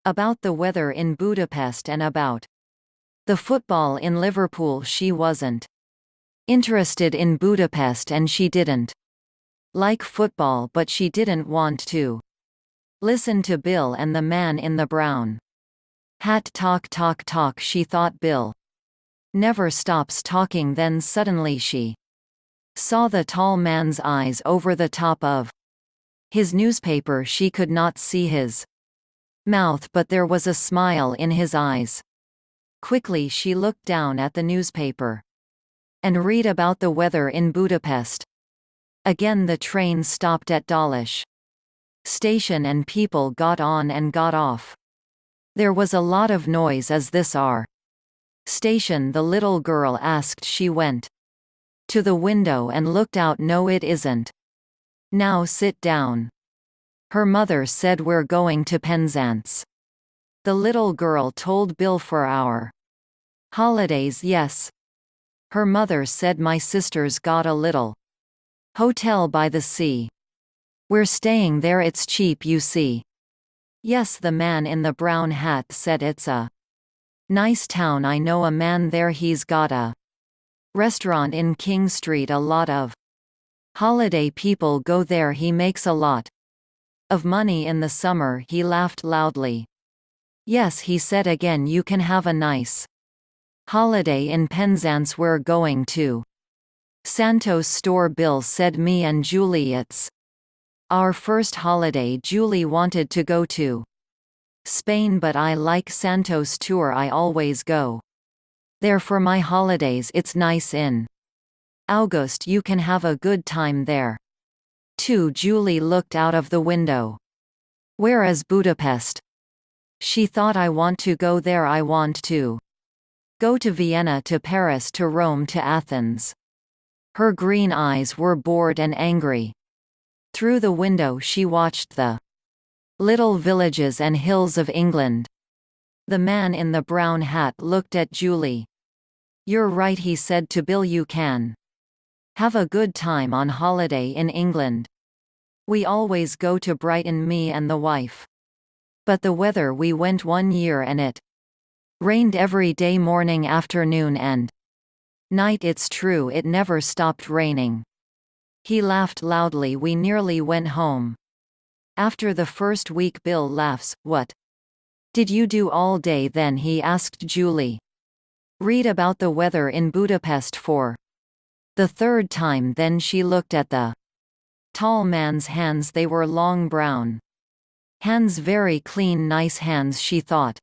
S1: about the weather in Budapest and about the football in Liverpool. She wasn't interested in Budapest and she didn't like football, but she didn't want to listen to Bill and the man in the brown hat talk. She thought, Bill never stops talking. Then suddenly she saw the tall man's eyes over the top of his newspaper. She could not see his mouth, but there was a smile in his eyes. Quickly she looked down at the newspaper and read about the weather in Budapest. Again the train stopped at Dawlish station and people got on and got off. There was a lot of noise. Is this our station? the little girl asked. She went to the window and looked out. No, it isn't. Now sit down, her mother said. We're going to Penzance, the little girl told Bill. For our holidays? Yes, her mother said. My sister's got a little hotel by the sea. We're staying there. It's cheap, you see. Yes, the man in the brown hat said. It's a nice town. I know a man there. He's got a restaurant in King Street. A lot of holiday people go there. He makes a lot of money in the summer. He laughed loudly. Yes, he said again. You can have a nice holiday in Penzance. We're going to Santos store, Bill said. Me and Julie, it's our first holiday. Julie wanted to go to Spain, but I like Santos tour. I always go there for my holidays. It's nice in August. You can have a good time there too. Julie looked out of the window. Where is Budapest? She thought. I want to go there. I want to go to Vienna, to Paris, to Rome, to Athens. Her green eyes were bored and angry. Through the window she watched the little villages and hills of England. The man in the brown hat looked at Julie. You're right, he said to Bill. You can have a good time on holiday in England. We always go to Brighton, me and the wife. But the weather, we went one year and it rained every day, morning, afternoon and night. It's true, it never stopped raining. He laughed loudly. We nearly went home After the first week Bill laughs. What did you do all day then? He asked Julie. Read about the weather in Budapest for the third time. Then she looked at the tall man's hands. They were long brown hands, very clean, nice hands, she thought.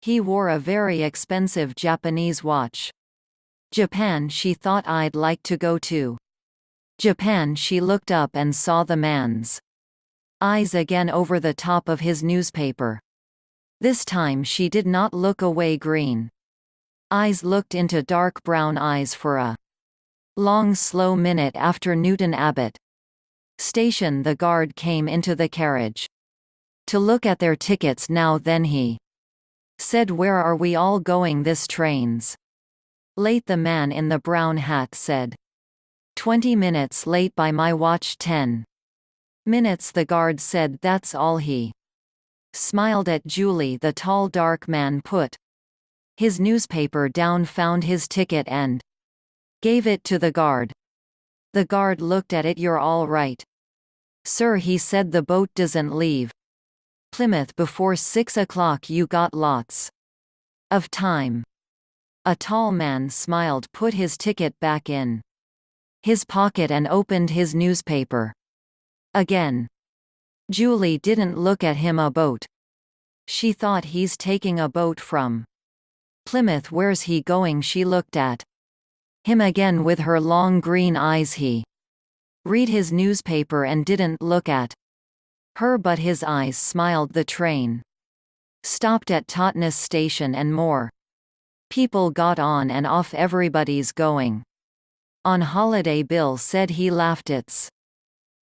S1: He wore a very expensive Japanese watch. Japan, she thought. I'd like to go to Japan. She looked up and saw the man's eyes again over the top of his newspaper. This time she did not look away. Green eyes looked into dark brown eyes for a long slow minute. After Newton Abbot station the guard came into the carriage to look at their tickets. Now then, he said, where are we all going? This train's late. The man in the brown hat said, 20 minutes late by my watch. 10 minutes, the guard said. That's all. He smiled at Julie. The tall dark man put his newspaper down, found his ticket and gave it to the guard. The guard looked at it. You're all right, sir, he said. The boat doesn't leave Plymouth before 6 o'clock. You got lots of time. A tall man smiled, put his ticket back in his pocket and opened his newspaper again. Julie didn't look at him. A boat. She thought, he's taking a boat from Plymouth. Where's he going? She looked at him again with her long green eyes. He read his newspaper and didn't look at her, but his eyes smiled. The train stopped at Totnes station and more people got on and off. Everybody's going on holiday. Bill said. He laughed. It's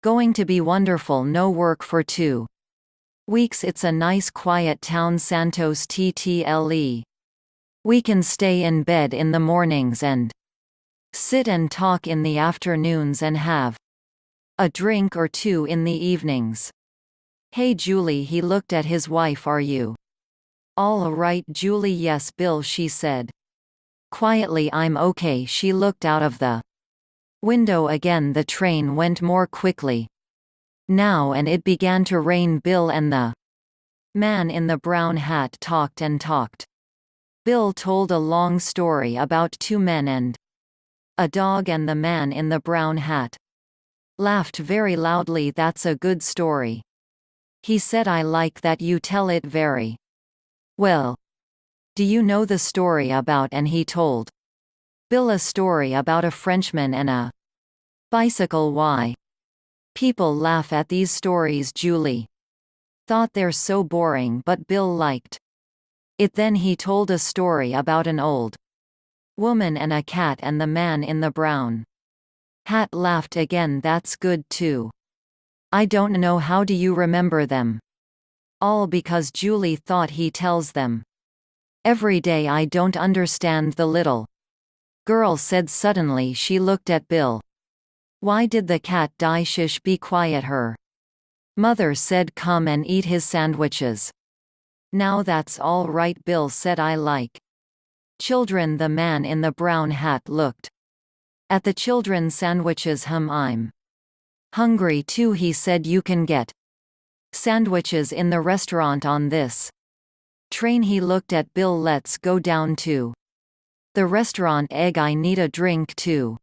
S1: going to be wonderful. No work for 2 weeks. It's a nice quiet town. Santos Ttle. We can stay in bed in the mornings and sit and talk in the afternoons and have a drink or two in the evenings. Hey Julie, he looked at his wife. Are you all right, Julie? Yes, Bill, she said quietly. I'm okay. She looked out of the window again. The train went more quickly now and it began to rain. Bill and the man in the brown hat talked and talked. Bill told a long story about 2 men and a dog, and the man in the brown hat laughed very loudly. That's a good story, he said. I like that you tell it very well. Do you know the story about? And he told Bill a story about a Frenchman and a bicycle. Why people laugh at these stories? Julie thought they're so boring, but Bill liked it. Then he told a story about an old woman and a cat, and the man in the brown hat laughed again. That's good too. I don't know, how do you remember them all? Because Julie thought he tells them every day. I don't understand, the little girl said suddenly. She looked at Bill. Why did the cat die? Shush, be quiet, her mother said. Come and eat his sandwiches now. That's all right, Bill said. I like children. The man in the brown hat looked at the children's sandwiches. I'm hungry too, he said. You can get sandwiches in the restaurant on this train. He looked at Bill. Let's go down to the restaurant. Egg, I need a drink too.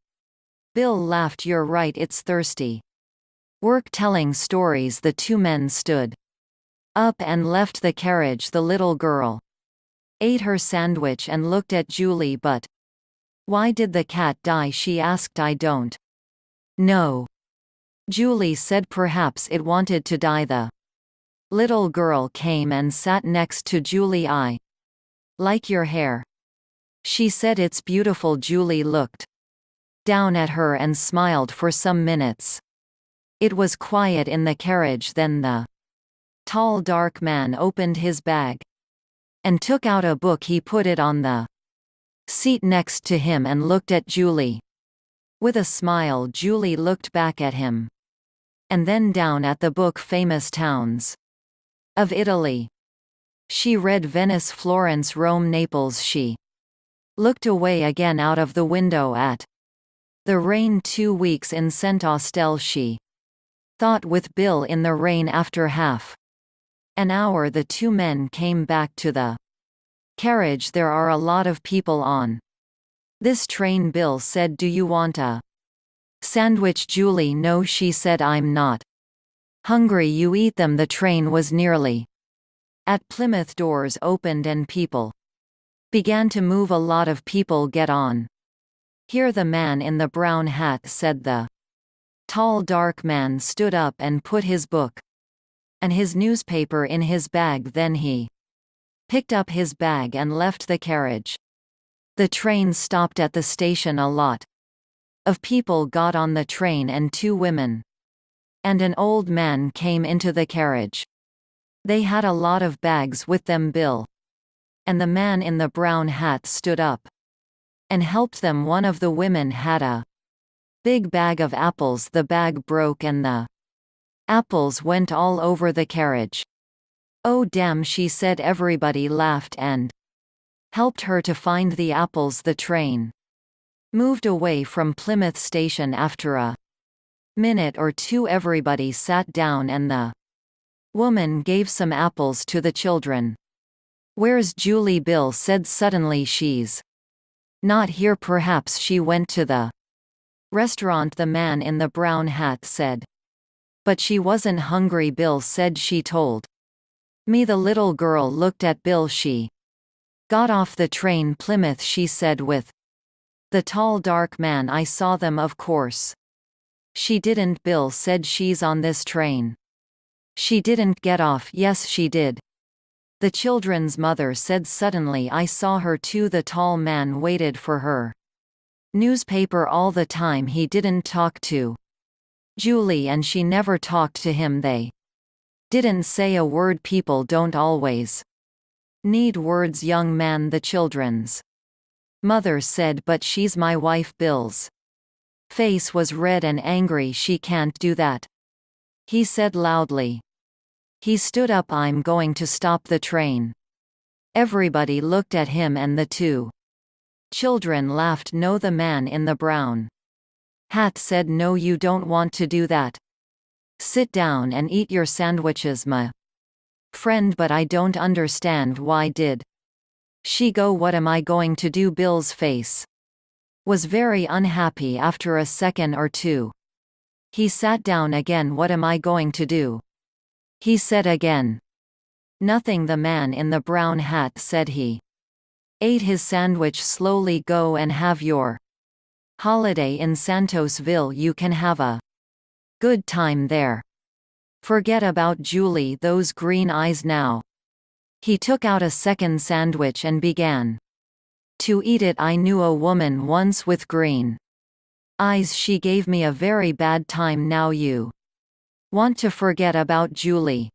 S1: Bill laughed. You're right, it's thirsty work telling stories. The 2 men stood up and left the carriage. The little girl ate her sandwich and looked at Julie. But why did the cat die? She asked. I don't know, Julie said. Perhaps it wanted to die. The little girl came and sat next to Julie. I like your hair, she said. It's beautiful. Julie looked down at her and smiled for some minutes. It was quiet in the carriage. Then the tall dark man opened his bag and took out a book. He put it on the seat next to him and looked at Julie. With a smile, Julie looked back at him and then down at the book. Famous towns of Italy. She read Venice, Florence, Rome, Naples. She looked away again out of the window at the rain. 2 weeks in Saint-Austell. She thought with Bill in the rain. After half an hour the two men came back to the carriage. There are a lot of people on this train, Bill said. Do you want a sandwich, Julie? No, she said. I'm not hungry. You eat them. The train was nearly at Plymouth. Doors opened and people began to move. A lot of people get on here. The man in the brown hat said. The tall dark man stood up and put his book and his newspaper in his bag. Then he picked up his bag and left the carriage. The train stopped at the station. A lot of people got on the train and two women and an old man came into the carriage. They had a lot of bags with them. Bill and the man in the brown hat stood up and helped them. One of the women had a big bag of apples. The bag broke and the apples went all over the carriage. Oh damn, she said. Everybody laughed and helped her to find the apples. The train moved away from Plymouth Station. After a minute or two everybody sat down and the woman gave some apples to the children. Where's Julie? Bill said suddenly. She's not here. Perhaps she went to the restaurant, the man in the brown hat said. But she wasn't hungry, Bill said. She told me. The little girl looked at Bill. She got off the train. Plymouth, she said with the tall dark man. I saw them. Of course she didn't, Bill said. She's on this train. She didn't get off. Yes, she did, the children's mother said suddenly. I saw her too. The tall man waited for her newspaper all the time. He didn't talk to Julie and she never talked to him. They didn't say a word. People don't always need words, young man, the children's mother said. But she's my wife. Bill's face was red and angry. She can't do that, he said loudly. He stood up. I'm going to stop the train. Everybody looked at him and the two children laughed. No, the man in the brown hat said. No, you don't want to do that. Sit down and eat your sandwiches, my friend. But I don't understand. Why did she go? What am I going to do? Bill's face was very unhappy. After a second or two he sat down again. What am I going to do? He said again. Nothing, the man in the brown hat said. He ate his sandwich slowly. Go and have your holiday in Santosville. You can have a good time there. Forget about Julie, those green eyes now. He took out a second sandwich and began to eat it. I knew a woman once with green eyes. She gave me a very bad time. Now you want to forget about Julie.